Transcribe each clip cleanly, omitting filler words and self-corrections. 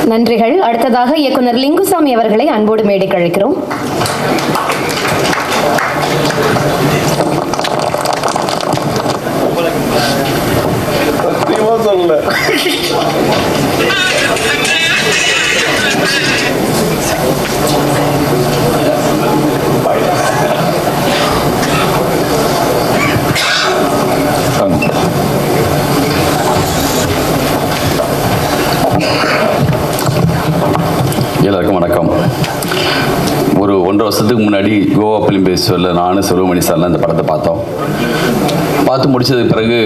நன்றிகள். அடுத்ததாக இயக்குனர் லிங்குசாமி அவர்களை அன்போடு மேடைக்கு அழைக்கிறோம். எல்லாருக்கும் வணக்கம். ஒரு 1.5 வருஷத்துக்கு முன்னாடி கோவா பிலிம் ஃபெஸ்டிவலில் நானும் செல்வமணி சார்லாம் இந்த படத்தை பார்த்து முடிச்சதுக்கு பிறகு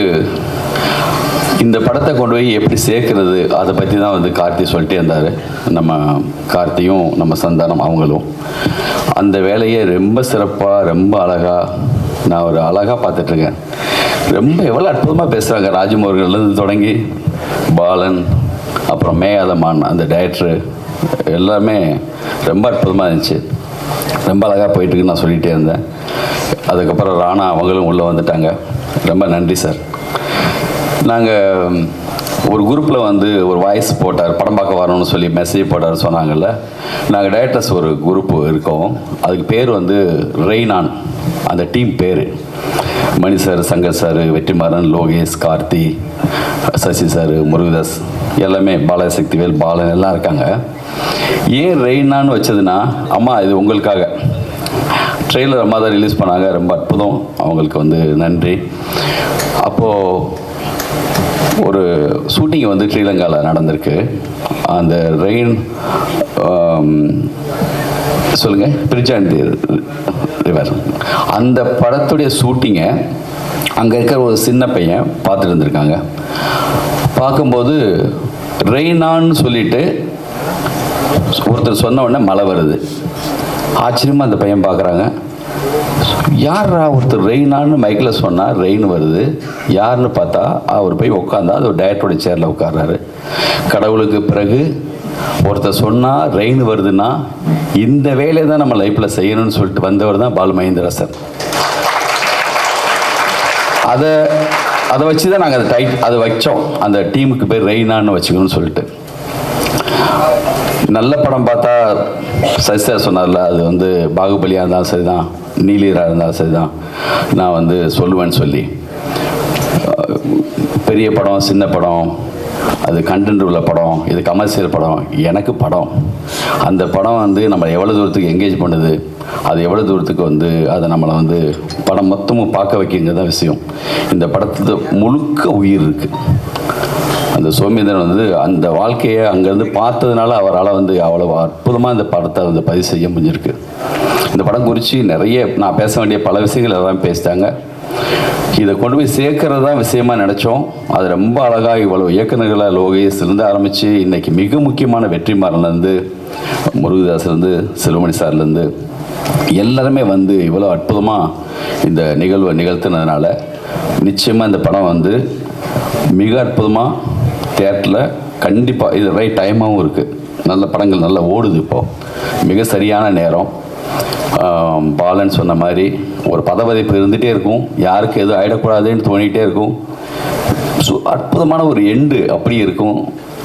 இந்த படத்தை கொண்டு போய் எப்படி சேர்க்கறது அதை பற்றி தான் வந்து கார்த்தி சொல்லிட்டே இருந்தார். நம்ம கார்த்தியும் நம்ம சந்தானம் அவங்களும் அந்த வேலையை ரொம்ப சிறப்பாக ரொம்ப அழகாக நான் ஒரு அழகாக பார்த்துட்ருக்கேன். ரொம்ப எவ்வளோ அற்புதமாக பேசுகிறாங்க. ராஜமோகன்லேருந்து தொடங்கி பாலன், அப்புறம் மேயாதமான் அந்த டைரக்டரு எல்லாமே ரொம்ப அற்புதமாக இருந்துச்சு. ரொம்ப அழகாக போயிட்டுருக்கு நான் சொல்லிகிட்டே இருந்தேன். அதுக்கப்புறம் ராணா அவங்களும் உள்ளே வந்துட்டாங்க. ரொம்ப நன்றி சார். நாங்கள் ஒரு குரூப்பில் வந்து ஒரு வாய்ஸ் போட்டார், படம் பார்க்க வரணும்னு சொல்லி மெசேஜ் போட்டார் சொன்னாங்கல்ல. நாங்கள் டைரக்டர்ஸ் ஒரு குரூப்பு இருக்கோம். அதுக்கு பேர் வந்து ரெய்னான். அந்த டீம் பேர் Mani sir, Shankar sir, Vetrimaaran, Lokesh, Karthi, Sasi sir, Murugadoss எல்லாமே, பாலசக்திவேல், பாலன் எல்லாம் இருக்காங்க. ஏன் ரெய்னான்னு வச்சதுன்னா, அம்மா இது உங்களுக்காக ட்ரெய்லர் அம்மா தான் ரிலீஸ் பண்ணாங்க. ரொம்ப அற்புதம், அவங்களுக்கு வந்து நன்றி. அப்போது ஒரு ஷூட்டிங் வந்து ஸ்ரீலங்காவில் நடந்திருக்கு. அந்த ரெயின் சொல்லுங்கள் பிரிஜாந்தி ரிவர் அந்த படத்துடைய ஷூட்டிங்கை அங்கே இருக்கிற ஒரு சின்ன பையன் பார்த்துட்டு இருந்திருக்காங்க. பார்க்கும்போது ரெய்னான்னு சொல்லிட்டு ஒருத்தர் சொன்ன உடனே மழை வருது. ஆச்சரியமாக அந்த பையன் பார்க்குறாங்க. யாரா ஒருத்தர் ரெய்னான்னு மைக்கில் சொன்னால் ரெயின் வருது, யாருன்னு பார்த்தா அவர் போய் உட்காந்தா அது ஒரு டைரக்டரோட சேரில் உட்கார்றாரு. கடவுளுக்கு பிறகு ஒருத்தர் சொன்னால் ரெயின் வருதுன்னா இந்த வேலையை தான் நம்ம லைஃப்பில் செய்யணும்னு சொல்லிட்டு வந்தவர் தான் பாலு மகேந்திரா சார். அதை வச்சு தான் நாங்கள் அதை வச்சோம். அந்த டீமுக்கு பேர் ரெய்னான்னு வச்சுக்கணும்னு சொல்லிட்டு. நல்ல படம் பார்த்தா சசிசார் சொன்னார்ல, அது வந்து பாகுபலியாக இருந்தாலும் சரி தான், நீலீராக இருந்தாலும் சரி தான், நான் வந்து சொல்லுவேன்னு சொல்லி. பெரிய படம் சின்ன படம், அது கண்டென்ட் உள்ள படம், இது கமர்ஷியல் படம், எனக்கு படம். அந்த படம் வந்து நம்ம எவ்வளோ தூரத்துக்கு என்கேஜ் பண்ணுது, அது எவ்வளோ தூரத்துக்கு வந்து அதை நம்மளை வந்து படம் மொத்தமும் பார்க்க வைக்கிங்கிறது தான் விஷயம். இந்த படத்துக்கு முழுக்க உயிர் இருக்குது. அந்த சோமேந்திரன் வந்து அந்த வாழ்க்கையை அங்கேருந்து பார்த்ததுனால அவரால் வந்து அவ்வளோ அற்புதமாக இந்த படத்தை வந்து பதிவு செய்ய முடிஞ்சிருக்கு. இந்த படம் குறித்து நிறைய நான் பேச வேண்டிய பல விஷயங்கள் எல்லாம் பேசிட்டாங்க. இதை கொண்டு போய் சேர்க்கறது தான் விஷயமாக நினச்சோம். அது ரொம்ப அழகாக இவ்வளோ இயக்குநர்களை லோகேஷ்லேருந்து ஆரம்பித்து இன்றைக்கி மிக முக்கியமான வெற்றிமாறன்லேருந்து, முருகதாஸ்லேருந்து, செல்வமணி சார்லேருந்து எல்லாருமே வந்து இவ்வளோ அற்புதமாக இந்த நிகழ்வை நிகழ்த்தினதுனால நிச்சயமாக இந்த படம் வந்து மிக அற்புதமாக தியேட்டரில் கண்டிப்பாக இது ரைட் டைமாகவும் இருக்குது. நல்ல படங்கள் நல்லா ஓடுது. இப்போது மிக சரியான நேரம். பாலன் சொன்ன மாதிரி ஒரு பதவதைப்பு இருந்துகிட்டே இருக்கும், யாருக்கு எதுவும் ஆகிடக்கூடாதுன்னு தோணிகிட்டே இருக்கும். அற்புதமான ஒரு எண்டு அப்படி இருக்கும்.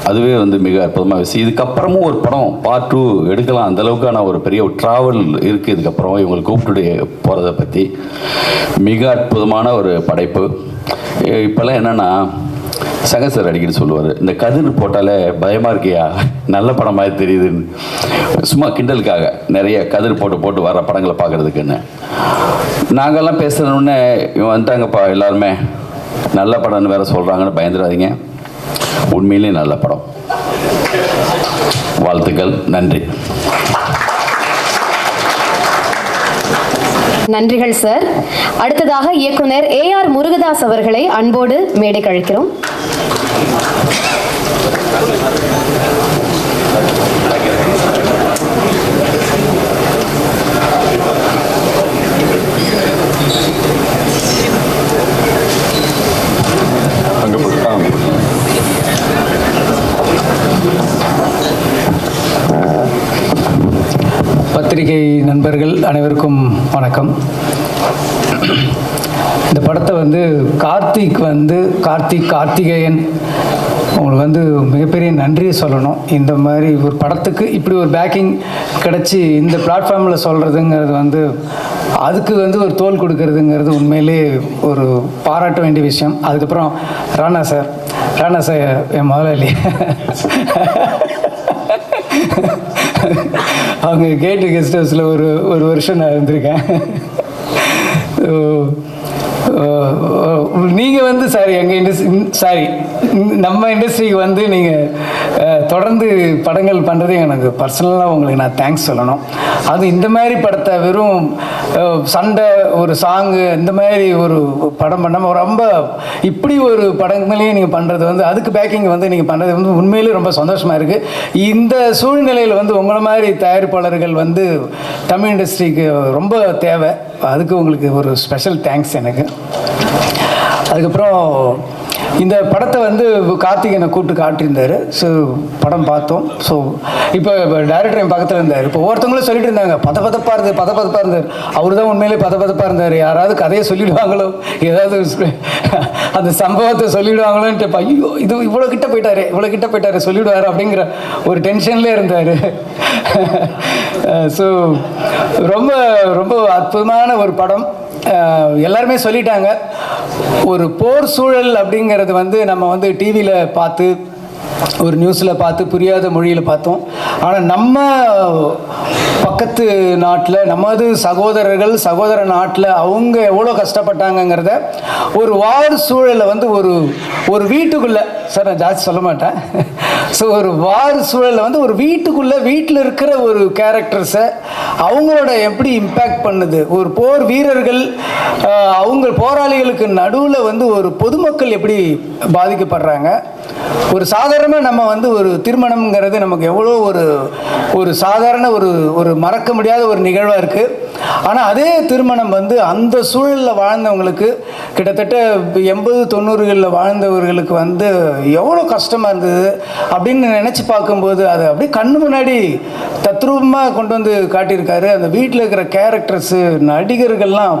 அதுவே வந்து மிக அற்புதமாக விஷயம். இதுக்கப்புறமும் ஒரு படம் பார்ட் 2 எடுக்கலாம். அந்தளவுக்கான ஒரு பெரிய ஒரு ட்ராவல் இருக்குது. இதுக்கப்புறம் இவங்களை கூப்பிட்டு போகிறத பற்றி மிக அற்புதமான ஒரு படைப்பு. இப்போல்லாம் என்னென்னா சங்கர் சார் அடிக்கடி சொல்லுவார், இந்த கதிர் போட்டாலே பயமாக இருக்கியா, நல்ல படம் மாதிரி தெரியுதுன்னு. சும்மா கிண்டலுக்காக நிறைய கதிர் போட்டு வர படங்களை பார்க்குறதுக்குன்னு. நாங்கள்லாம் பேசுகிறோன்னே இவன் வந்துட்டாங்கப்பா எல்லாருமே நல்ல படம்னு வேறு சொல்கிறாங்கன்னு பயந்துடாதீங்க. உண்மையிலேயே நல்ல படம். வாழ்த்துக்கள். நன்றி. நன்றிகள் சார். அடுத்ததாக இயக்குனர் AR முருகதாஸ் அவர்களை அன்போடு மேடைக்கு அழைக்கிறோம். பத்திரிகை நண்பர்கள் அனைவருக்கும் வணக்கம். இந்த படத்தை வந்து கார்த்திகேயன் உங்களுக்கு வந்து மிகப்பெரிய நன்றியை சொல்லணும். இந்த மாதிரி ஒரு படத்துக்கு இப்படி ஒரு பேக்கிங் கிடச்சி இந்த பிளாட்ஃபார்மில் சொல்கிறதுங்கிறது வந்து அதுக்கு வந்து ஒரு தோல் கொடுக்கறதுங்கிறது உண்மையிலே ஒரு பாராட்ட வேண்டிய விஷயம். அதுக்கப்புறம் ராணா சார் என் முதலாளி அவங்க கேட்டு கெஸ்ட் ஹவுஸில் ஒரு வருஷம் நான் இருந்திருக்கேன். நீங்கள் வந்து நம்ம இண்டஸ்ட்ரிக்கு வந்து நீங்கள் தொடர்ந்து படங்கள் பண்ணுறது எனக்கு பர்சனலாக உங்களுக்கு நான் தேங்க்ஸ் சொல்லணும். அது இந்த மாதிரி படத்தை வெறும் சண்டை ஒரு சாங்கு இந்த மாதிரி ஒரு படம் பண்ணாமல் ரொம்ப இப்படி ஒரு படங்களையும் நீங்கள் பண்ணுறது வந்து அதுக்கு பேக்கிங் வந்து நீங்கள் பண்ணுறது வந்து உண்மையிலே ரொம்ப சந்தோஷமாக இருக்குது. இந்த சூழ்நிலையில் வந்து உங்களை மாதிரி தயாரிப்பாளர்கள் வந்து தமிழ் இண்டஸ்ட்ரிக்கு ரொம்ப தேவை. அதுக்கு உங்களுக்கு ஒரு ஸ்பெஷல் தேங்க்ஸ் எனக்கு. அதுக்கப்புறம் இந்த படத்தை வந்து கார்த்திகனை கூப்பிட்டு காட்டியிருந்தார். ஸோ படம் பார்த்தோம். ஸோ இப்போ டைரக்டர் என் பக்கத்தில் இருந்தார். இப்போ ஒவ்வொருத்தவங்களும் சொல்லிட்டு இருந்தாங்க பதப்பதப்பாக இருந்தார். அவர் தான் உண்மையிலே பதப்பதப்பாக இருந்தார். யாராவது கதையை சொல்லிவிடுவாங்களோ, ஏதாவது அந்த சம்பவத்தை சொல்லிவிடுவாங்களோன்ட்டு ஐயோ இது இவ்வளோ கிட்ட போயிட்டாரு சொல்லிவிடுவார் அப்படிங்கிற ஒரு டென்ஷன்லேயே இருந்தார். ஸோ ரொம்ப ரொம்ப அற்புதமான ஒரு படம். எல்லாருமே சொல்லிட்டாங்க. ஒரு போர் சூழல் அப்படிங்கிறது வந்து நம்ம வந்து டிவியில் பார்த்து ஒரு நியூஸில் பார்த்து புரியாத மொழியில் பார்த்தோம். ஆனால் நம்ம பக்கத்து நாட்டில் நமது சகோதர நாட்டில் அவங்க எவ்வளோ கஷ்டப்பட்டாங்கங்கிறத ஒரு வார் சூழலை வந்து ஒரு வீட்டுக்குள்ளே சார் நான் ஜாஸ்தி சொல்ல மாட்டேன். ஸோ ஒரு வார் சூழலில் வந்து ஒரு வீட்டில் இருக்கிற ஒரு கேரக்டர்ஸை அவங்களோட எப்படி இம்பேக்ட் பண்ணுது, ஒரு போர் வீரர்கள் அவங்க போராளிகளுக்கு நடுவில் வந்து ஒரு பொதுமக்கள் எப்படி பாதிக்கப்படுறாங்க. ஒரு சாதாரணமாக நம்ம வந்து ஒரு திருமணம்ங்கிறது நமக்கு எவ்வளோ ஒரு சாதாரண ஒரு மறக்க முடியாத ஒரு நிகழ்வாக இருக்குது. ஆனால் அதே திருமணம் வந்து அந்த சூழலில் வாழ்ந்தவங்களுக்கு கிட்டத்தட்ட 80-90களில் வாழ்ந்தவர்களுக்கு வந்து எவ்வளோ கஷ்டமாக இருந்தது அப்படின்னு நினச்சி பார்க்கும்போது அதை அப்படியே கண்ணு முன்னாடி தத்ரூபமாக கொண்டு வந்து காட்டியிருக்காரு. அந்த வீட்டில் இருக்கிற கேரக்டர்ஸு நடிகர்கள்லாம்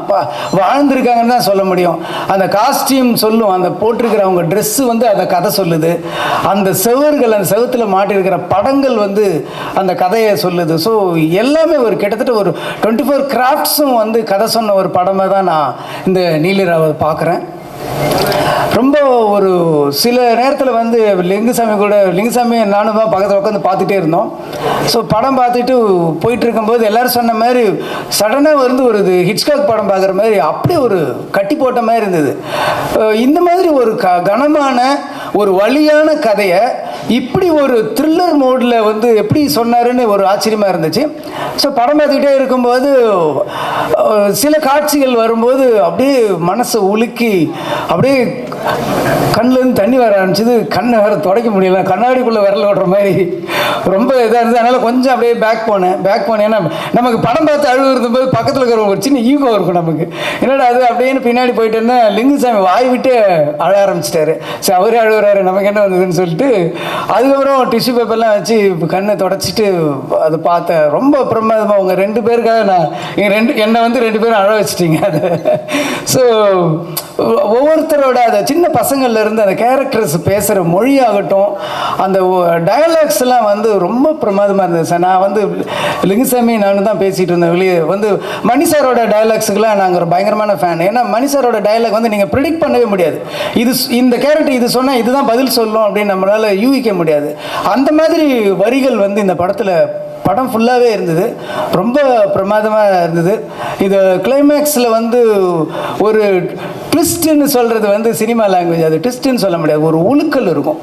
வாழ்ந்திருக்காங்கன்னு தான் சொல்ல முடியும். அந்த காஸ்டியூம் சொல்லும், அந்த போட்டிருக்கிற அவங்க ட்ரெஸ்ஸு வந்து அந்த கதை சொல்லுது. அந்த செவத்தில் மாட்டிருக்கிற படங்கள் வந்து அந்த கதையை சொல்லுது. ஸோ எல்லாமே ஒரு கிட்டத்தட்ட ஒரு 24 கிராஃப்ட்ஸும் வந்து கதை சொன்ன ஒரு படமாக தான் நான் இந்த நீலிராவை பார்க்குறேன். ரொம்ப ஒரு சில நேரத்தில் வந்து லிங்குசாமி நானும் தான் பக்கத்தில் உட்காந்து பார்த்துட்டே இருந்தோம். ஸோ படம் பார்த்துட்டு போயிட்டு இருக்கும்போது எல்லோரும் சொன்ன மாதிரி சடனாக வந்து ஒரு ஹிட்ச்காக் படம் பார்க்குற மாதிரி அப்படியே ஒரு கட்டி போட்ட மாதிரி இருந்தது. இந்த மாதிரி ஒரு கனமான ஒரு வலியான கதையை இப்படி ஒரு த்ரில்லர் மோடில் வந்து எப்படி சொன்னாருன்னு ஒரு ஆச்சரியமாக இருந்துச்சு. ஸோ படம் பார்த்துக்கிட்டே இருக்கும்போது சில காட்சிகள் வரும்போது அப்படியே மனசை உலுக்கி அப்படியே கண்ணிலேருந்து தண்ணி வர ஆரம்பிச்சிது. கண்ணை வேறு துடைக்க முடியல, கண்ணாடிக்குள்ளே விரல் ஓடுற மாதிரி ரொம்ப இதாக இருந்தது. அதனால் கொஞ்சம் அப்படியே பேக் போனேன். ஏன்னா நமக்கு படம் பார்த்து அழுகு இருக்கும்போது பக்கத்தில் இருக்கிற ஒரு சின்ன ஈகோ இருக்கும் நமக்கு. என்னடா அது அப்படின்னு பின்னாடி போயிட்டேன்னா லிங்குசாமி வாய் விட்டு அழ ஆரம்பிச்சிட்டாரு. சரி அவரே அழுகுறாரு, நமக்கு என்ன வந்ததுன்னு சொல்லிட்டு அதுக்கப்புறம் டிஷ்யூ பேப்பர்லாம் வச்சு கண்ணை தொடச்சிட்டு அது பார்த்தேன். ரொம்ப பிரமாதமாக உங்கள் 2 பேருக்காக என்னை வந்து 2 பேரும் அழ வச்சிட்டிங்க அது. ஸோ ஒவ்வொருத்தரோட அந்த சின்ன பசங்கள்லேருந்து அந்த கேரக்டர்ஸ் பேசுகிற மொழியாகட்டும், அந்த டயலாக்ஸ்லாம் வந்து ரொம்ப பிரமாதமாக இருந்தது சார். நான் வந்து லிங்குசாமி நானும் தான் பேசிகிட்டு இருந்தேன் வெளியே வந்து. மணிசாரோட டயலாக்ஸுக்கெலாம் நாங்கள் ஒரு பயங்கரமான ஃபேன். ஏன்னா மணிசாரோட டயலாக் வந்து நீங்கள் ப்ரிடிக்ட் பண்ணவே முடியாது. இந்த கேரக்டர் இது சொன்னால் இதுதான் பதில் சொல்லும் அப்படின்னு நம்மளால் யூகிக்க முடியாது. அந்த மாதிரி வரிகள் வந்து இந்த படம் ஃபுல்லாகவே இருந்தது. ரொம்ப பிரமாதமாக இருந்தது. இது கிளைமேக்ஸில் வந்து ஒரு ட்விஸ்ட்டுன்னு சொல்கிறது வந்து சினிமா லாங்குவேஜ், அது ட்விஸ்ட்டுன்னு சொல்ல முடியாது, ஒரு உழுக்கல் இருக்கும்.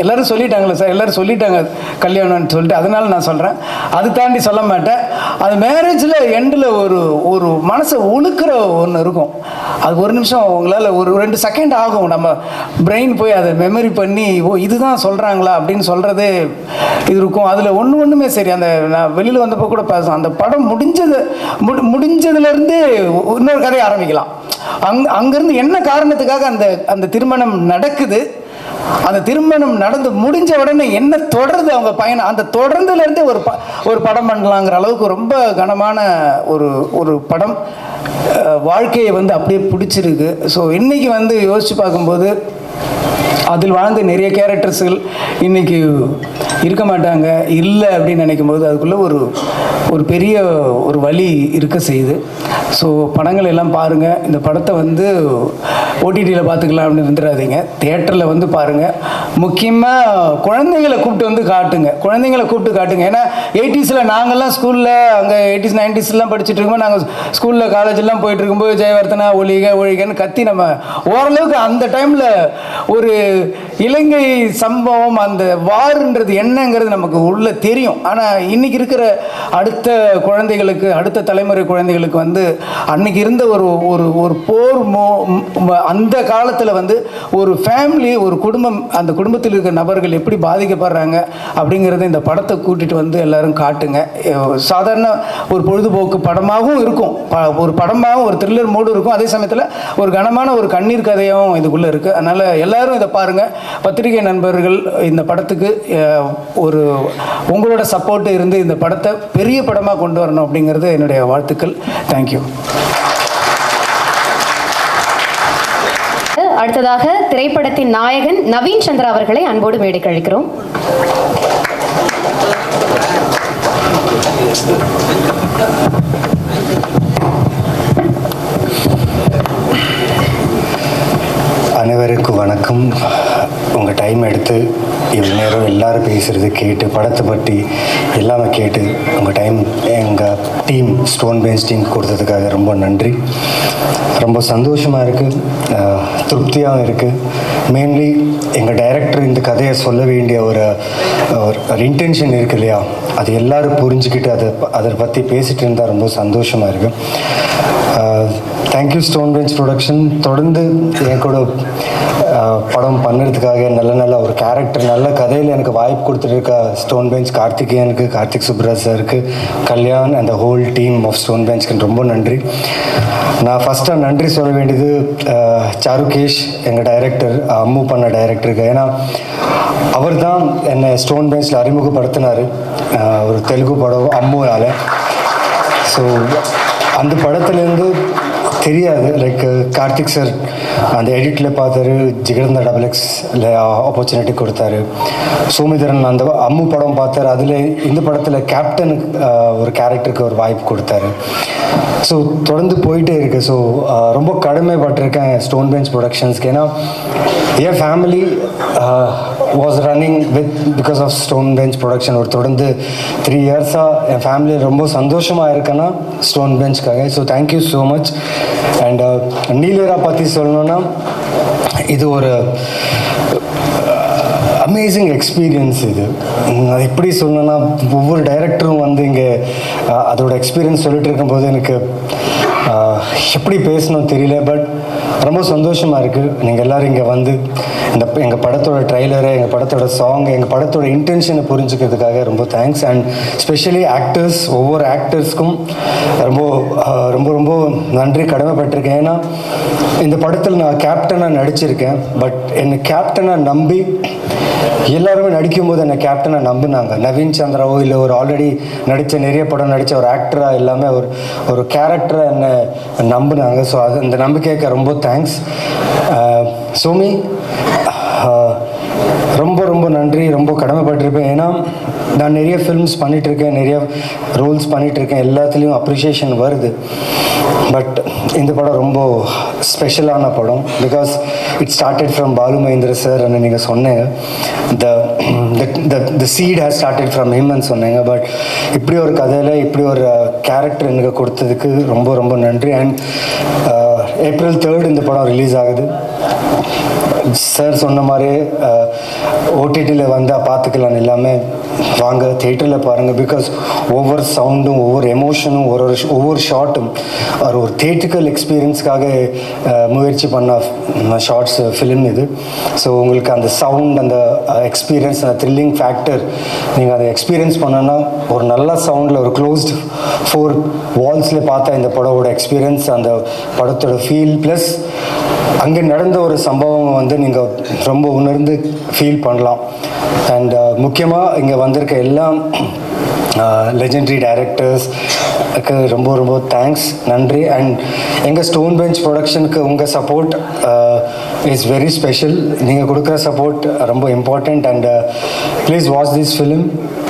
எல்லோரும் சொல்லிட்டாங்களே சார், எல்லோரும் சொல்லிட்டாங்க கல்யாணம்னு சொல்லிட்டு, அதனால நான் சொல்கிறேன். அது தாண்டி சொல்ல மாட்டேன். அது மேரேஜில் எண்டில் ஒரு மனசை உழுக்கிற ஒன்று இருக்கும். அது ஒரு நிமிஷம் உங்களால் ஒரு 2 செகண்ட் ஆகும். நம்ம பிரெயின் போய் அதை மெமரி பண்ணி இதுதான் சொல்கிறாங்களா அப்படின்னு சொல்கிறதே இது இருக்கும். அதில் ஒன்றுமே சரி. அந்த நான் வெளியில் வந்தப்போ கூட பேசுகிறேன், அந்த படம் முடிஞ்சதுலேருந்து இன்னொரு கதையை ஆரம்பிக்கலாம். அங்கேருந்து என்ன காரணத்துக்காக அந்த திருமணம் நடக்குது, அந்த திருமணம் நடந்து முடிஞ்ச உடனே என்ன தொடருது அவங்க பயணம், அந்த தொடர்ந்துலேருந்தே ஒரு படம் பண்ணலாங்கிற அளவுக்கு ரொம்ப கனமான ஒரு படம். வாழ்க்கையை வந்து அப்படியே பிடிச்சிருக்கு. ஸோ இன்றைக்கி வந்து யோசித்து பார்க்கும்போது அதில் வாழ்ந்த நிறைய கேரக்டர்ஸுகள் இன்றைக்கி இருக்க மாட்டாங்க, இல்லை அப்படின்னு நினைக்கும் போது அதுக்குள்ளே ஒரு பெரிய ஒரு வலி இருக்க செய்யுது. ஸோ படங்கள் எல்லாம் பாருங்கள். இந்த படத்தை வந்து ஓடிடியில் பார்த்துக்கலாம் அப்படின்னு இருந்துடாதீங்க, தியேட்டரில் வந்து பாருங்கள். முக்கியமாக குழந்தைங்களை கூப்பிட்டு வந்து காட்டுங்க. ஏன்னா 80s நாங்கள்லாம் ஸ்கூலில் அங்கே 80s 90s படிச்சுட்டு இருக்கும்போது, நாங்கள் ஸ்கூலில் காலேஜெல்லாம் போயிட்டு இருக்கும்போது ஜெயவர்த்தனா ஒழிகன்னு கத்தி நம்ம ஓரளவுக்கு அந்த டைமில் ஒரு இலங்கை சம்பவம், அந்த வாருன்றது என்னங்கிறது நமக்கு உள்ள தெரியும். ஆனால் இன்றைக்கி இருக்கிற அடுத்த குழந்தைகளுக்கு, அடுத்த தலைமுறை குழந்தைகளுக்கு வந்து அன்னைக்கு இருந்த ஒரு போர் அந்த காலத்தில் வந்து ஒரு ஃபேமிலி, ஒரு குடும்பம், அந்த குடும்பத்தில் இருக்கிற நபர்கள் எப்படி பாதிக்கப்படுறாங்க அப்படிங்கிறத இந்த படத்தை கூட்டிகிட்டு வந்து எல்லாரும் காட்டுங்க. சாதாரண ஒரு பொழுதுபோக்கு படமாகவும் இருக்கும், ஒரு படமாகவும் ஒரு த்ரில்லர் மூடும் இருக்கும், அதே சமயத்தில் ஒரு கனமான ஒரு கண்ணீர் கதையும் இதுக்குள்ளே இருக்குது. அதனால் எல்லாரும் இதை பாருங்கள். பத்திரிகை நண்பர்கள் இந்த படத்துக்கு உங்களோட சப்போர்ட் இருந்து இந்த படத்தை பெரிய படமாக கொண்டு வரணும் அப்படிங்கிறது என்னுடைய வாழ்த்துக்கள். தேங்க்யூ. அடுத்ததாக திரைப்படத்தின் நாயகன் நவீன் சந்திரா அவர்களை அன்போடு மேடைக்கு அழைக்கிறோம். அனைவருக்கும் வணக்கம். உங்கள் டைம் எடுத்து இவ்வளோ நேரம் எல்லோரும் பேசுகிறது கேட்டு, படத்தை பற்றி எல்லாமே கேட்டு உங்கள் டைம் எங்கள் டீம் ஸ்டோன் பெஞ்ச் டீம் கொடுத்ததுக்காக ரொம்ப நன்றி. ரொம்ப சந்தோஷமாக இருக்குது, திருப்தியாகவும் இருக்குது. மெயின்லி எங்கள் டைரக்டர் இந்த கதையை சொல்ல வேண்டிய ஒரு இன்டென்ஷன் இருக்குது இல்லையா, அது எல்லோரும் புரிஞ்சுக்கிட்டு அதை பற்றி பேசிகிட்டு இருந்தால் ரொம்ப சந்தோஷமாக இருக்குது. Thank you stone bench production. தொடர்ந்து என் கூட படம் பண்ணுறதுக்காக நல்ல ஒரு கேரக்டர், நல்ல கதையில் எனக்கு வாய்ப்பு கொடுத்துருக்க ஸ்டோன் பெஞ்ச் கார்த்திகேயனுக்கு, கார்த்திக் சுப்ராஜ் சாருக்கு, கல்யாண் அந்த ஹோல் டீம் ஆஃப் ஸ்டோன் பெஞ்ச்க்கு ரொம்ப நன்றி. நான் ஃபஸ்ட்டாக நன்றி சொல்ல வேண்டியது சாருகேஷ், எங்கள் டைரக்டர், அம்மு பண்ண டைரக்டருக்கு. ஏன்னா அவர் தான் என்னை ஸ்டோன் பெஞ்சில் அறிமுகப்படுத்தினார் ஒரு தெலுங்கு படம் அம்முனால. ஸோ அந்த படத்துலேருந்து தெரியாது, லைக் கார்த்திக் சார் அந்த எடிட்டில் பார்த்தாரு, ஜிகர்ந்த XXL ஆப்பர்ச்சுனிட்டி கொடுத்தாரு. சோமிதரன் அந்த அம்மு படம் பார்த்தாரு, அதில் இந்த படத்தில் கேப்டனுக்கு ஒரு கேரக்டருக்கு ஒரு வாய்ப்பு கொடுத்தாரு. ஸோ தொடர்ந்து போயிட்டே இருக்குது. ஸோ ரொம்ப கடமைப்பட்டிருக்கேன் ஸ்டோன் பெஞ்ச் ப்ரொடக்ஷன்ஸ்க்கு. ஏன்னா என் family was running because of stone bench production. ஒரு தொடர்ந்து 3 இயர்ஸாக என் ஃபேமிலி ரொம்ப சந்தோஷமாக இருக்கேன்னா ஸ்டோன் பெஞ்ச்காக. So thank you so much. And நீலேரா பற்றி சொல்லணுன்னா, இது ஒரு அமேசிங் எக்ஸ்பீரியன்ஸ். இது அது எப்படி சொல்லணும்னா, ஒவ்வொரு டைரக்டரும் வந்து இங்கே அதோட எக்ஸ்பீரியன்ஸ் சொல்லிட்டு இருக்கும்போது எனக்கு எப்படி பேசணும் தெரியல. பட் ரொம்ப சந்தோஷமாக இருக்குது நீங்கள் எல்லோரும் இங்கே வந்து எங்கள் படத்தோட ட்ரைலரை, எங்கள் படத்தோட சாங், எங்கள் படத்தோட இன்டென்ஷனை புரிஞ்சுக்கிறதுக்காக ரொம்ப தேங்க்ஸ். அண்ட் ஸ்பெஷலி ஆக்டர்ஸ், ஒவ்வொரு ஆக்டர்ஸ்க்கும் ரொம்ப ரொம்ப ரொம்ப நன்றி கடமைப்பட்டிருக்கேன். ஏன்னா இந்த படத்தில் நான் கேப்டனாக நடிச்சிருக்கேன். பட் என்னை கேப்டனாக நம்பி எல்லாருமே நடிக்கும்போது என்னை கேப்டனாக நம்பினாங்க. நவீன் சந்திராவோ இல்லை ஒரு ஆல்ரெடி நிறைய படம் நடித்த ஒரு ஆக்டராக எல்லாமே ஒரு கேரக்டரை என்னை நம்பினாங்க. ஸோ அது அந்த நம்பிக்கைக்கு ரொம்ப தேங்க்ஸ். சோமி, ரொம்ப ரொம்ப நன்றி, ரொம்ப கடமைப்பட்டிருப்பேன். ஏன்னா நான் நிறைய ஃபில்ம்ஸ் பண்ணிகிட்ருக்கேன், நிறைய ரோல்ஸ் பண்ணிகிட்ருக்கேன், எல்லாத்துலேயும் அப்ரிஷியேஷன் வருது. பட் இந்த படம் ரொம்ப ஸ்பெஷலான படம். Because it started from Balu Mahendra sir. நீங்கள் சொன்னீங்க the seed has started from ஹிம்னு சொன்னீங்க. பட் இப்படி ஒரு கதையில் இப்படி ஒரு கேரக்டர் எனக்கு கொடுத்ததுக்கு ரொம்ப ரொம்ப நன்றி. அண்ட் April 3rd இந்த படம் ரிலீஸ் ஆகுது. சார் சொன்ன மாதிரி ஓடிடியில் வந்தால் பார்த்துக்கலாம், எல்லாமே வாங்க தியேட்டரில் பாருங்கள். பிகாஸ் ஒவ்வொரு சவுண்டும், ஒவ்வொரு எமோஷனும், ஒவ்வொரு ஷார்ட்டும் ஒரு தியேட்ரிக்கல் எக்ஸ்பீரியன்ஸ்க்காக முயற்சி பண்ண ஷார்ட்ஸ் ஃபிலிம் இது. ஸோ உங்களுக்கு அந்த சவுண்ட், அந்த எக்ஸ்பீரியன்ஸ், அந்த த்ரில்லிங் ஃபேக்டர் நீங்கள் அதை எக்ஸ்பீரியன்ஸ் பண்ணோன்னா, ஒரு நல்ல சவுண்டில் ஒரு க்ளோஸ்டு 4 வால்ஸில் பார்த்தா இந்த படத்தோட எக்ஸ்பீரியன்ஸ், அந்த படத்தோட ஃபீல், ப்ளஸ் அங்கே நடந்த ஒரு சம்பவம் வந்து நீங்கள் ரொம்ப உணர்ந்து ஃபீல் பண்ணலாம். அண்ட் முக்கியமாக இங்கே வந்திருக்க எல்லாம் லெஜெண்டரி டைரக்டர்ஸ், ரொம்ப ரொம்ப தேங்க்ஸ், நன்றி. அண்ட் எங்கள் ஸ்டோன் பெஞ்ச் ப்ரொடக்ஷனுக்கு உங்கள் சப்போர்ட் இஸ் வெரி ஸ்பெஷல். நீங்கள் கொடுக்குற சப்போர்ட் ரொம்ப important. And please watch this film.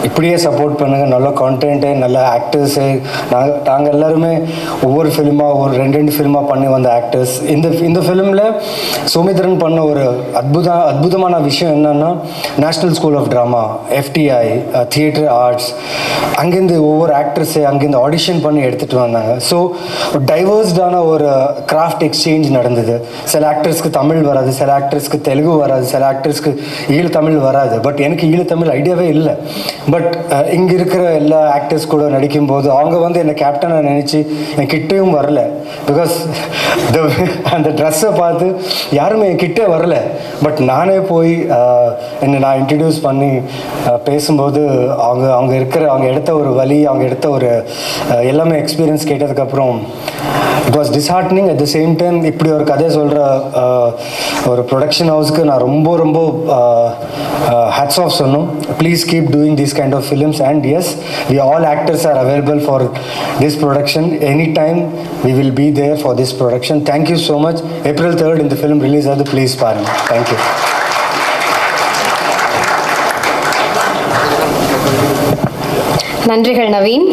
இப்படியே சப்போர்ட் பண்ணுங்கள். நல்ல கான்டென்ட்டு, நல்ல ஆக்டர்ஸு. நாங்கள் எல்லாருமே ஒவ்வொரு ஃபிலிமாக ஒரு ரெண்டு ஃபிலிமாக பண்ணி வந்த ஆக்டர்ஸ். இந்த ஃபிலிமில் சோமித்ரன் பண்ண ஒரு அற்புதமான விஷயம் என்னென்னா, national school of drama, FTI, theatre arts, அங்கேருந்து ஒவ்வொரு ஆக்டர்ஸை அங்கேருந்து ஆடிஷன் பண்ணி எடுத்துகிட்டு வந்தாங்க. ஸோ டைவர்ஸ்டான ஒரு கிராஃப்ட் எக்ஸ்சேஞ்ச் நடந்தது. சில ஆக்டர்ஸ்க்கு தமிழ் வராது, சில ஆக்டர்ஸ்க்கு தெலுங்கு வராது, சில ஆக்டர்ஸ்க்கு ஈழத்தமிழ் வராது. பட் எனக்கு ஈழத்தமிழ் ஐடியாவே இல்லை. பட் இங்கே இருக்கிற எல்லா ஆக்டர்ஸ் கூட நடிக்கும்போது அவங்க வந்து என்னை கேப்டனை நினச்சி என் கிட்டேயும் வரல. பிகாஸ் அந்த ட்ரெஸ்ஸை பார்த்து யாருமே என் கிட்டே வரல. பட் நானே போய் என்னை நான் இன்ட்ரடியூஸ் பண்ணி பேசும்போது அவங்க எடுத்த ஒரு வழி, அவங்க எடுத்த ஒரு எல்லாமே எக்ஸ்பீரியன்ஸ் கேட்டதுக்கப்புறம் it was disheartening. At the same time இப்படி ஒரு கதையை சொல்கிற ஒரு ப்ரொடக்ஷன் ஹவுஸ்க்கு நான் ரொம்ப ரொம்ப ஹேட்ஸ் ஆஃப் சொன்னோம். Please keep doing these kind of films. And yes, we all actors are available for this production. Anytime we will be there for this production. Thank you so much. April 3rd in the film release of the Please Parang. Thank you. நன்றிகள் Naveen.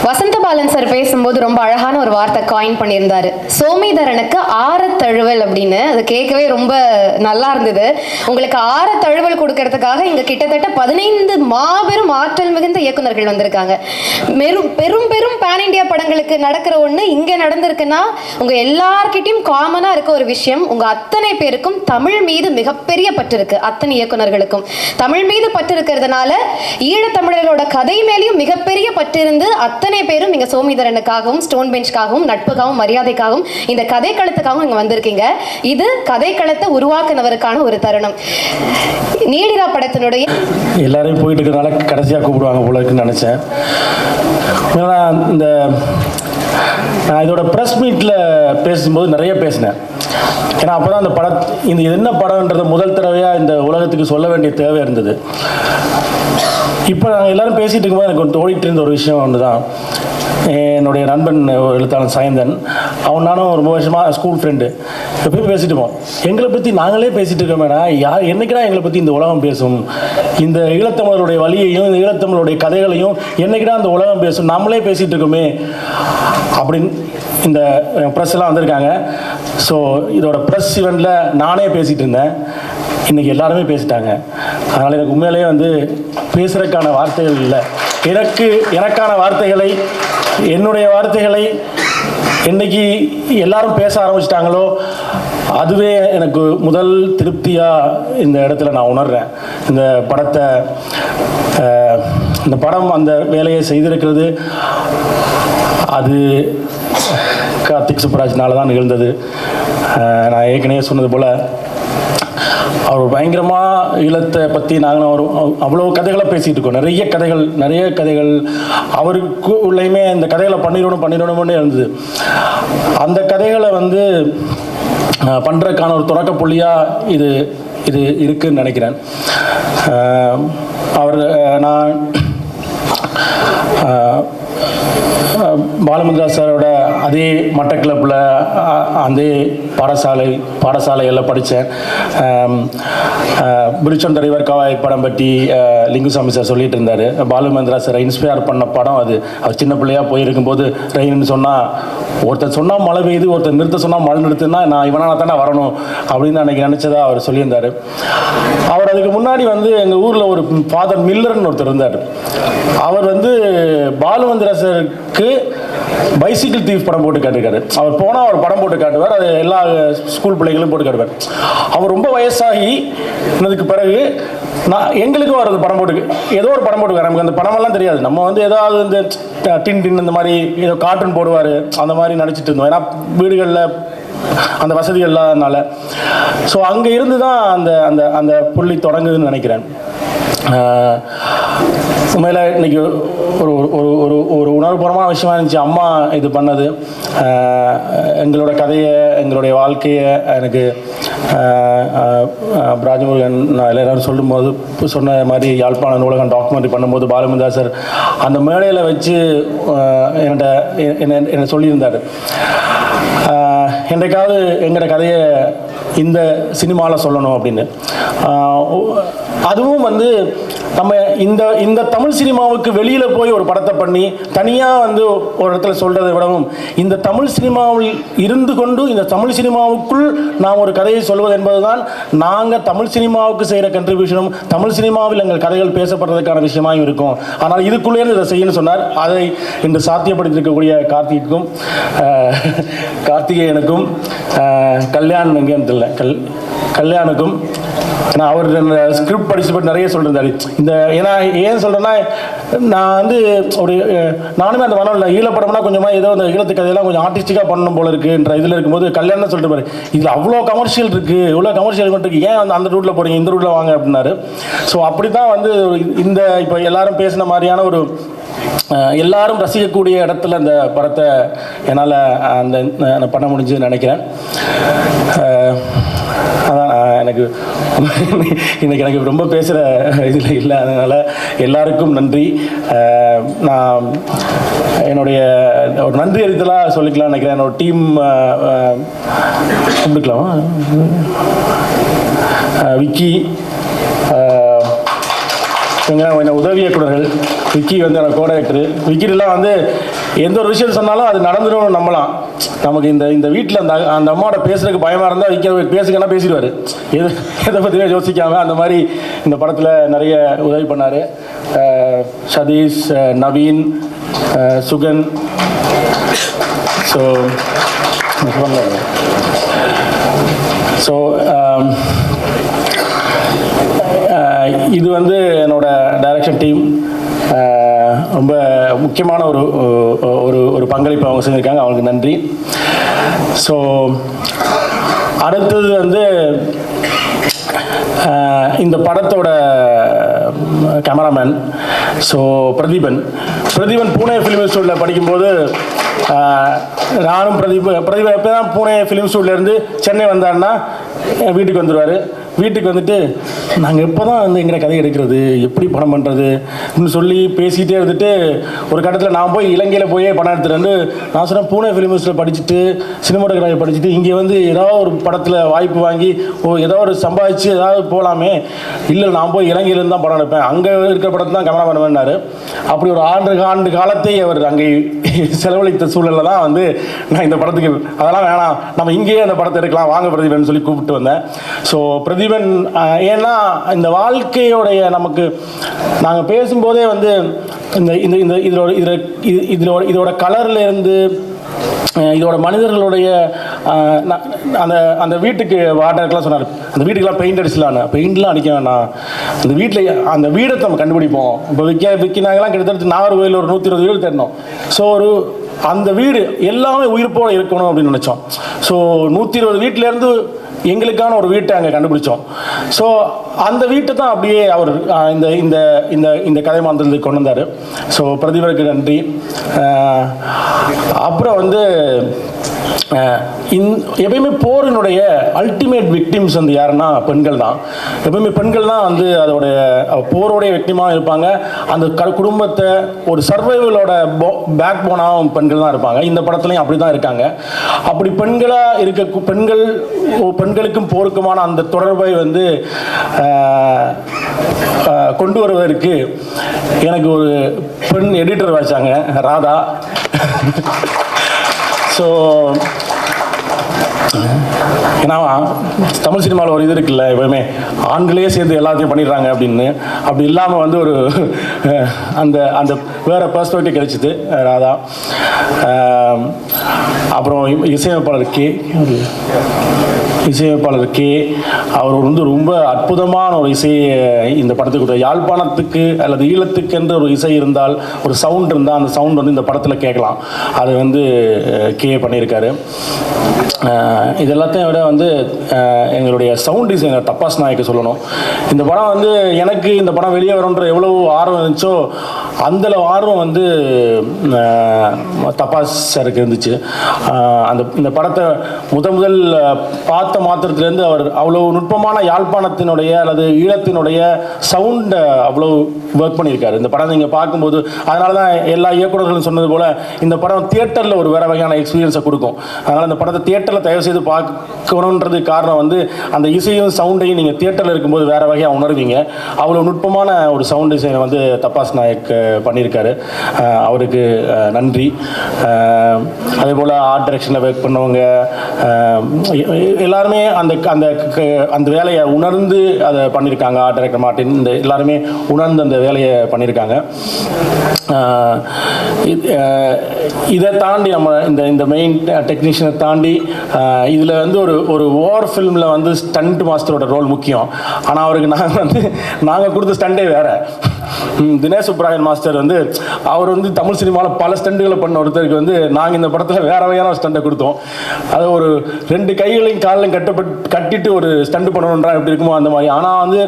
Vasanthabalan sir பேசும்போது ரொம்ப அழகான ஒரு வார்த்தை coin பண்ணியிருந்தாரு, சோமிதரனுக்கு ஆரத்தழுவல் அப்படின்னு. அது கேட்கவே ரொம்ப நல்லா இருந்தது. உங்களுக்கு ஆரத்தழுவல் கொடுக்கறதுக்காக இங்க கிட்டத்தட்ட 15 மாபெரும் ஆற்றல் மிகுந்த இயக்குனர்கள் வந்திருக்காங்க. பெரும் பெரும் பேன் இண்டியா படங்களுக்கு நடக்கிற ஒண்ணு இங்க நடந்திருக்குன்னா உங்க எல்லார்கிட்டையும் காமனா இருக்க ஒரு விஷயம், உங்க அத்தனை பேருக்கும் தமிழ் மீது மிகப்பெரிய பற்று இருக்கு. அத்தனை இயக்குனர்களுக்கும் தமிழ் மீது பற்று இருக்கிறதுனால ஈழத்தமிழர்களோட கதை மேலேயும் மிகப்பெரிய பற்று இருந்து அத்தனை பேரும் இங்க சோமிதரனுக்காகவும் ஸ்டோன் பெஞ்ச்காகவும் நட்புக்காகவும் மரியாதைக்காகவும் இந்த கதை களத்துக்காகவும் இங்க வந்திருக்கீங்க. இது கதை களத்தை உருவாக்குனவருக்கான ஒரு தருணம். நீடிரா படத்தினுடைய எல்லாரையும் போயிட்டு இருக்கிறனால கடைசியாக கூப்பிடுவாங்க போல இருக்குன்னு நினச்சேன். நான் இதோட ப்ரெஸ் மீட்டில் பேசும்போது நிறைய பேசினேன். ஏன்னா அப்போ தான் அந்த இது என்ன படம்ன்றத முதல் தடவையாக இந்த உலகத்துக்கு சொல்ல வேண்டிய தேவை இருந்தது. இப்போ நாங்கள் எல்லோரும் பேசிகிட்டு இருக்கும்போது எனக்கு ஓடிட்டு இருந்த ஒரு விஷயம் ஒன்று தான். என்னுடைய நண்பன் எழுத்தாளன் சாயந்தன், அவன் நானும் ரொம்ப வருஷமாக ஸ்கூல் ஃப்ரெண்டு. எப்பயும் பேசிட்டு போவோம், எங்களை பற்றி நாங்களே பேசிகிட்டு இருக்கோமேடா, என்னைக்குடா எங்களை பற்றி இந்த உலகம் பேசும், இந்த ஈழத்தமிழருடைய வழியையும் இந்த ஈழத்தமிழருடைய கதைகளையும் என்னைக்குடா அந்த உலகம் பேசும், நம்மளே பேசிகிட்டு இருக்கோமே அப்படின்னு இந்த ப்ரெஸ்ஸெல்லாம் வந்திருக்காங்க. ஸோ இதோட ப்ரெஸ் ஈவெண்ட்டில் நானே பேசிகிட்டு இருந்தேன், இன்றைக்கி எல்லாருமே பேசிட்டாங்க. அதனால் எனக்கு உண்மையிலேயே பேசுகிறதுக்கான வார்த்தைகள் இல்லை. எனக்கான வார்த்தைகளை, என்னுடைய வார்த்தைகளை என்னைக்கு எல்லாரும் பேச ஆரம்பிச்சிட்டாங்களோ அதுவே எனக்கு முதல் திருப்தியாக இந்த இடத்துல நான் உணர்றேன். இந்த படம் அந்த வேலையை செய்திருக்கிறது அது கார்த்திக் சுப்புராஜ்னால தான் நிகழ்ந்தது. நான் ஏற்கனவே சொன்னது போல் அவர் பயங்கரமாக ஈழத்தை பற்றி நாங்களும் அவ்வளோ கதைகளை பேசிகிட்டு இருக்கோம். நிறைய கதைகள் அவருக்கு உள்ளேயுமே இந்த கதைகளை பண்ணிடணும்னு இருந்தது. அந்த கதைகளை பண்ணுறதுக்கான ஒரு தொடக்க புள்ளியாக இது இருக்குன்னு நினைக்கிறேன். நான் பாலுமந்திரா சாரோட அதே மட்டக்கிளப்பில் அதே பாடசாலையில் படித்தேன். பிரிச்சம் தலைவர் காவாய் படம் பற்றி லிங்குசாமி சார் சொல்லிட்டு இருந்தார். பாலுமந்திரா சாரை இன்ஸ்பயர் பண்ண படம் அது. அவர் சின்ன பிள்ளையாக போயிருக்கும்போது ட்ரெயின்னு சொன்னால், ஒருத்தர் சொன்னால் மழை பெய்யுது, ஒருத்தர் நிறுத்த சொன்னால் மழை நிறுத்துன்னா நான் இவனால தானே வரணும் அப்படின்னு அன்றைக்கி நினச்சதா அவர் சொல்லியிருந்தார். அவர் அதுக்கு முன்னாடி எங்கள் ஊரில் ஒரு ஃபாதர் மில்லர்னு ஒருத்தர் இருந்தார். அவர் பாலுமந்திரா சாருக்கு பைசிக்கிள் தீஃப் படம் போட்டு காட்டிருக்காரு. அவர் போனால் அவர் படம் போட்டு காட்டுவார், அது எல்லா ஸ்கூல் பிள்ளைகளும் போட்டு காட்டுவார். அவர் ரொம்ப வயசாகி அதுக்கு பிறகு எங்களுக்கும் அவர் படம் போட்டு ஏதோ ஒரு படம் போட்டுக்கார். நமக்கு அந்த படமெல்லாம் தெரியாது. நம்ம ஏதாவது இந்த டின் இந்த மாதிரி ஏதோ கார்ட்டூன் போடுவார், அந்த மாதிரி நடிச்சிட்டு இருந்தோம். ஏன்னா வீடுகளில் அந்த வசதிகள் இல்லாதனால. ஸோ அங்கே இருந்து தான் அந்த புள்ளி தொடங்குதுன்னு நினைக்கிறேன். உண்மையில் இன்றைக்கி ஒரு உணர்வுபூர்வமான விஷயமா இருந்துச்சு அம்மா இது பண்ணது. எங்களோட கதையை, எங்களுடைய வாழ்க்கையை எனக்கு ராஜமுருகன் எல்லாரும் சொல்லும்போது சொன்ன மாதிரி யாழ்ப்பாண நூலகம் டாக்குமெண்ட்ரி பண்ணும்போது பாலுமந்தா சார் அந்த மேடையில் வச்சு என்ன சொல்லியிருந்தார், என்றைக்காவது எங்களோட கதையை இந்த சினிமாவில் சொல்லணும் அப்படின்னு. அதுவும் வந்து நம்ம இந்த தமிழ் சினிமாவுக்கு வெளியில் போய் ஒரு படத்தை பண்ணி தனியாக வந்து ஒரு இடத்துல சொல்கிறத விடவும் இந்த தமிழ் சினிமாவில் இருந்து கொண்டு இந்த தமிழ் சினிமாவுக்குள் நாம் ஒரு கதையை சொல்வது என்பது தான் நாங்கள் தமிழ் சினிமாவுக்கு செய்கிற கண்ட்ரிபியூஷனும் தமிழ் சினிமாவில் எங்கள் கதைகள் பேசப்படுறதுக்கான விஷயமாயும் இருக்கும். ஆனால் இதுக்குள்ளே இதை செய்யணும்னு சொன்னார். அதை இன்று சாத்தியப்படுத்தியிருக்கக்கூடிய கார்த்திகேயனுக்கும் கல்யாணம் எங்கேன்னு தெரியல கல்யாணுக்கும், ஏன்னா அவர் ஸ்கிரிப்ட் படிச்சுட்டு நிறைய சொல்லியிருந்தாரு. இந்த ஏன்னா ஏன் சொல்கிறேன்னா, நான் வந்து நானுமே அந்த மனம் ஈழப்படம்னா கொஞ்சமாக ஏதோ அந்த ஈழத்து கதையெல்லாம் கொஞ்சம் ஆர்டிஸ்டிக்காக பண்ணணும் போல இருக்குன்ற இதில் இருக்கும்போது கல்யாணம் சொல்லிட்டு பாரு, இதில் அவ்வளோ கமர்ஷியல் இருக்குது, இவ்வளோ கமர்ஷியல் இருக்குது, ஏன் வந்து அந்த ரூட்டில் போகிறீங்க, இந்த ரூட்டில் வாங்க அப்படின்னாரு. ஸோ அப்படி தான் வந்து இந்த இப்போ எல்லாரும் பேசின மாதிரியான ஒரு எல்லாரும் ரசிக்கக்கூடிய இடத்துல அந்த படத்தை என்னால் அந்த பண்ண முடிஞ்சுன்னு நினைக்கிறேன். அதான் எனக்கு இன்னைக்கு எனக்கு ரொம்ப பேசுகிற இதில் இல்லை, அதனால் எல்லாருக்கும் நன்றி. நான் என்னுடைய ஒரு நன்றி அறிதலாக சொல்லிக்கலாம்னு நினைக்கிறேன். என்னோட டீம் கும்பிட்டுக்கலாமா, விக்கி, கொஞ்சம் உதவி இயக்குனர்கள், விக்கி வந்து என்னோட கோடைரக்டரு. விக்கிலாம் வந்து எந்த ஒரு விஷயம் சொன்னாலும் அது நடந்துடும் நம்பலாம். நமக்கு இந்த வீட்டில் அந்த அம்மாவோட பேசுறதுக்கு பயமாக இருந்தால் விக்கி பேசுங்கன்னா பேசிடுவார், எதை பற்றியுமே யோசிக்காமல். அந்த மாதிரி இந்த படத்தில் நிறைய உதவி பண்ணார். சதீஷ், நவீன், சுகன். ஸோ இது வந்து என்னோட டைரக்ஷன் டீம் ரொம்ப முக்கியமான ஒரு பங்களிப்பு அவங்க செஞ்சுருக்காங்க, அவங்களுக்கு நன்றி. ஸோ அடுத்தது வந்து இந்த படத்தோட cameraman so Pratheeban Pune film இன்ஸ்டியூட்டில் படிக்கும்போது நானும் பிரதீபன் எப்போ தான் பூனே ஃபிலிம் இன்ஸ்டியூட்லேருந்து சென்னை வந்தாருன்னா வீட்டுக்கு வந்துடுவார். வீட்டுக்கு வந்துட்டு நாங்கள் எப்போ தான் வந்து எங்களை கதை எடுக்கிறது, எப்படி படம் பண்ணுறது அப்படின்னு சொல்லி பேசிகிட்டே இருந்துட்டு ஒரு கட்டத்தில் நான் போய் இலங்கையில் போய் படம் எடுத்துகிட்டு வந்து நான் சொன்னேன், பூனே ஃபிலிம் இன்ஸ்டியூட்டில் படிச்சுட்டு சினிமாட்டோகிராஃபி படிச்சுட்டு இங்கே வந்து ஏதாவது ஒரு படத்தில் வாய்ப்பு வாங்கி ஏதோ ஒரு சம்பாதிச்சு ஏதாவது போகலாமே. இல்லை, நான் போய் இலங்கையிலேருந்து தான் படம் எடுப்பேன், அங்கே இருக்கிற படத்தை தான் கேமரா பண்ணுவேன்னாரு. அப்படி ஒரு ஆண்டு காலத்தை அவர் அங்கே செலவழித்த சூழலில் தான் வந்து நான் இந்த படத்துக்கு அதெல்லாம் வேணாம், நம்ம இங்கேயே அந்த படத்தை எடுக்கலாம், வாங்க பிரதீபன் சொல்லி கூப்பிட்டு வந்தேன். ஸோ பிரதீபன் ஏன்னா இந்த வாழ்க்கையோடைய நமக்கு நாங்கள் பேசும்போதே வந்து இதோட கலர்ல இருந்து இதோட மனிதர்களுடைய அந்த வீட்டுக்கு வாட்டருக்கெல்லாம் சொன்னார், அந்த வீட்டுக்கெல்லாம் பெயிண்ட் அடிச்சலான்னு. பெயிண்ட்லாம் அடிக்க வேணாம், அந்த வீட்டில் அந்த வீடை நம்ம கண்டுபிடிப்போம். இப்போ விற்கினாங்கலாம் கிட்டத்தட்ட நாகர்கோவில் ஒரு 120 வீடு தேடணும். ஸோ அந்த வீடு எல்லாமே உயிர்ப்போடு இருக்கணும் அப்படின்னு நினச்சோம். ஸோ 120 வீட்டிலேருந்து எங்களுக்கான ஒரு வீட்டை அங்கே கண்டுபிடிச்சோம். ஸோ அந்த வீட்டை தான் அப்படியே அவர் இந்த கதை மாந்தத்துக்கு கொண்டு வந்தார். ஸோ பிரதீபருக்கு நன்றி. அப்புறம் வந்து எப்பயுமே போரினுடைய அல்டிமேட் விக்டிம்ஸ் வந்து யாருன்னா பெண்கள் தான். எப்பயுமே பெண்கள் தான் வந்து அதோடைய போரோடைய விக்டிமாக இருப்பாங்க. அந்த குடும்பத்தை ஒரு சர்வைவலோட பேக் போனாகவும் பெண்கள் தான் இருப்பாங்க. இந்த படத்துலையும் அப்படி தான் இருக்காங்க. அப்படி பெண்களாக இருக்க பெண்களுக்கும் போருக்குமான அந்த தொடர்பை வந்து கொண்டு வருவதற்கு எனக்கு ஒரு பெண் எடிட்டர் வச்சாங்க, ராதா. ஸோ ஏன்னா தமிழ் சினிமாவில் ஒரு இது இருக்குல்ல, எப்பவுமே ஆண்களே சேர்ந்து எல்லாத்தையும் பண்ணிடுறாங்க அப்படின்னு. அப்படி இல்லாமல் வந்து ஒரு அந்த வேறு பெர்ஸ்பெக்டிவ் கிடைச்சிது ராதா. அப்புறம் இசையமைப்பாளர் கே அவர் வந்து ரொம்ப அற்புதமான ஒரு இசையை இந்த படத்துக்கு, யாழ்ப்பாணத்துக்கு அல்லது ஈழத்துக்கு என்று ஒரு இசை இருந்தால், ஒரு சவுண்ட் இருந்தால் அந்த சவுண்ட் வந்து இந்த படத்தில் கேட்கலாம். அது வந்து கே பண்ணியிருக்காரு. இது எல்லாத்தையும் விட வந்து எங்களுடைய சவுண்ட் டிசைனர் தப்பாஸ் நாயக்கு சொல்லணும். இந்த படம் வந்து எனக்கு இந்த படம் வெளியே வரும்ன்ற எவ்வளோ ஆர்வம் இருந்துச்சோ அந்த ஆர்வம் வந்து தபாஸ் சாருக்கு இருந்துச்சு. இந்த படத்தை முதல் பார்த்த மாத்திரத்திலேருந்து அவர் அவ்வளோ நுட்பமான யாழ்ப்பாணத்தினுடைய அல்லது ஈழத்தினுடைய சவுண்டை அவ்வளோ ஒர்க் பண்ணியிருக்காரு. இந்த படம் நீங்கள் பார்க்கும்போது அதனால தான் எல்லா இயக்குநர்களும் சொன்னது போல் இந்த படம் தியேட்டரில் ஒரு வேறு வகையான எக்ஸ்பீரியன்ஸை கொடுக்கும். அதனால் இந்த படத்தை தியேட்டரில் தயவு செய்து பார்க்கணுன்றது காரணம் வந்து அந்த இசையும் சவுண்டையும் நீங்கள் தியேட்டரில் இருக்கும்போது வேறு வகையாக உணர்வீங்க. அவ்வளோ நுட்பமான ஒரு சவுண்ட் டிசைனை வந்து தபாஸ் நாயக் பண்ணியிருக்காரு. அவருக்கு நன்றி. அதே போல் ஆர்ட் டைரக்ஷனில் ஒர்க் பண்ணவங்க எல்லாருமே அந்த அந்த அந்த வேலையை உணர்ந்து அதை பண்ணியிருக்காங்க. ஆர்ட் டைரக்டர் மார்ட்டின் இந்த எல்லாருமே உணர்ந்து அந்த வேலையை பண்ணியிருக்காங்க. இதை தாண்டி நம்ம இந்த மெயின் டெக்னீஷியனை தாண்டி இதில் வந்து ஒரு வார் ஃபிலிமில் வந்து ஸ்டண்ட் மாஸ்டரோட ரோல் முக்கியம். ஆனால் அவருக்கு நாங்கள் கொடுத்த ஸ்டண்டே வேறு. தினேஷ் சுப்ராயன் மாஸ்டர் வந்து அவர் வந்து தமிழ் சினிமாவில் பல ஸ்டண்டுகளை பண்ண ஒருத்தருக்கு வந்து நாங்கள் இந்த படத்தில் வேற வகையான ஒரு ஸ்டண்டை கொடுத்தோம். அது ஒரு 2 கைகளையும் காலையும் கட்டிட்டு ஒரு ஸ்டண்டு பண்ணணுன்றா எப்படி இருக்குமோ அந்த மாதிரி. ஆனால் வந்து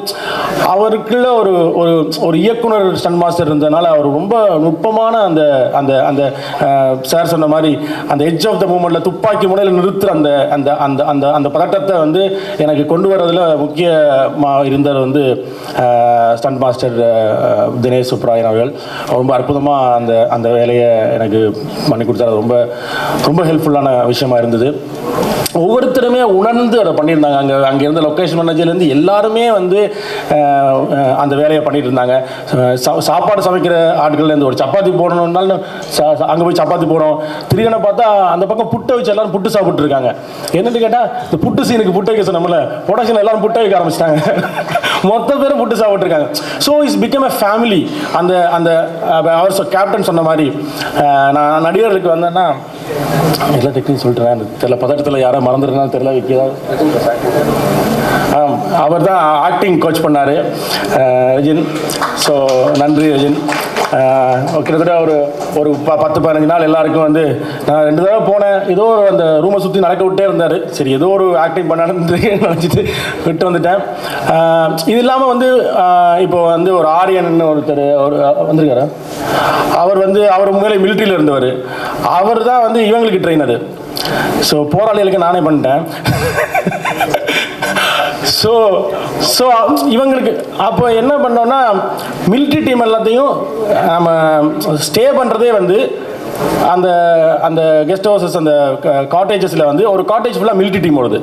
அவருக்குள்ள ஒரு இயக்குனர் ஸ்டண்ட் மாஸ்டர் இருந்ததுனால அவர் ரொம்ப நுட்பமான அந்த அந்த அந்த சார் சொன்ன மாதிரி அந்த எட்ஜ் ஆஃப் த மூமெண்ட்டில் துப்பாக்கி முனையில் நிறுத்துகிற அந்த அந்த அந்த அந்த அந்த பதட்டத்தை வந்து எனக்கு கொண்டு வரதில் முக்கியமாக இருந்தவர் வந்து ஸ்டண்ட் மாஸ்டர் தினேஷ் சுப்ராயன் அவர்கள். ரொம்ப அற்புதமாக அந்த வேலையை எனக்கு பண்ணி கொடுத்தாரு. ரொம்ப ரொம்ப ஹெல்ப்ஃபுல்லான விஷயமா இருந்தது. ஒவ்வொருத்தருமே உணர்ந்து அதை பண்ணியிருந்தாங்க. அங்கே இருந்த லொக்கேஷன் மேனேஜர்லேருந்து எல்லாருமே வந்து அந்த வேலையை பண்ணிட்டு இருந்தாங்க. சாப்பாடு சமைக்கிற ஆட்கள்லேருந்து ஒரு சப்பாத்தி போடணுன்னாலும் அங்கே போய் சப்பாத்தி போடணும். திரிகனை பார்த்தா அந்த பக்கம் புட்டை வச்சு எல்லாரும் புட்டு சாப்பிட்டு இருக்காங்க. என்னன்னு கேட்டால் இந்த புட்டு சீனுக்கு புட்டை வைக்க சொன்னோம்ல, ப்ரொடக்ஷன் எல்லாரும் புட்டை வைக்க ஆரம்பிச்சிட்டாங்க. மொத்த பேரும் புட்டு சாப்பிட்டு இருக்காங்க. So it's become a family. அந்த அந்த அவர் கேப்டன் சொன்ன மாதிரி நான் நடிகர்களுக்கு வந்தேன்னா எல்லா டெக்னிக் சொல்லிட்டேன் தெரியல, பதட்டத்தில் யாரோ மறந்துடுறேன்னு தெரியல. வைக்கிறதா அவர் தான் ஆக்டிங் கோச் பண்ணார் ரஜின். ஸோ நன்றி ரஜின். கிட்டத்தட்ட ஒரு 10-15 நாள் எல்லாருக்கும் வந்து நான் 2 தடவை போனேன். ஏதோ அந்த ரூமை சுற்றி நடக்க விட்டே இருந்தார். சரி ஏதோ ஒரு ஆக்டிங் பண்ணான்னு நினச்சிட்டு விட்டு வந்துட்டேன். இது இல்லாமல் வந்து இப்போ வந்து ஒரு ஆரியன் ஒருத்தர் வந்திருக்காரு. அவர் வந்து அவர் உண்மையிலே மிலிட்ரியில் இருந்தவர். அவர் தான் வந்து இவங்களுக்கு ட்ரெயினர். ஸோ போராளிகளுக்கு நானே பண்ணிட்டேன். ஸோ இவங்களுக்கு அப்போ என்ன பண்ணோன்னா மிலிட்ரி டீம் எல்லாத்தையும் நம்ம ஸ்டே பண்ணுறதே வந்து அந்த அந்த கெஸ்ட் ஹவுசஸ் அந்த காட்டேஜஸில் வந்து ஒரு காட்டேஜ் ஃபுல்லாக மிலிட்ரி டீம் வருது.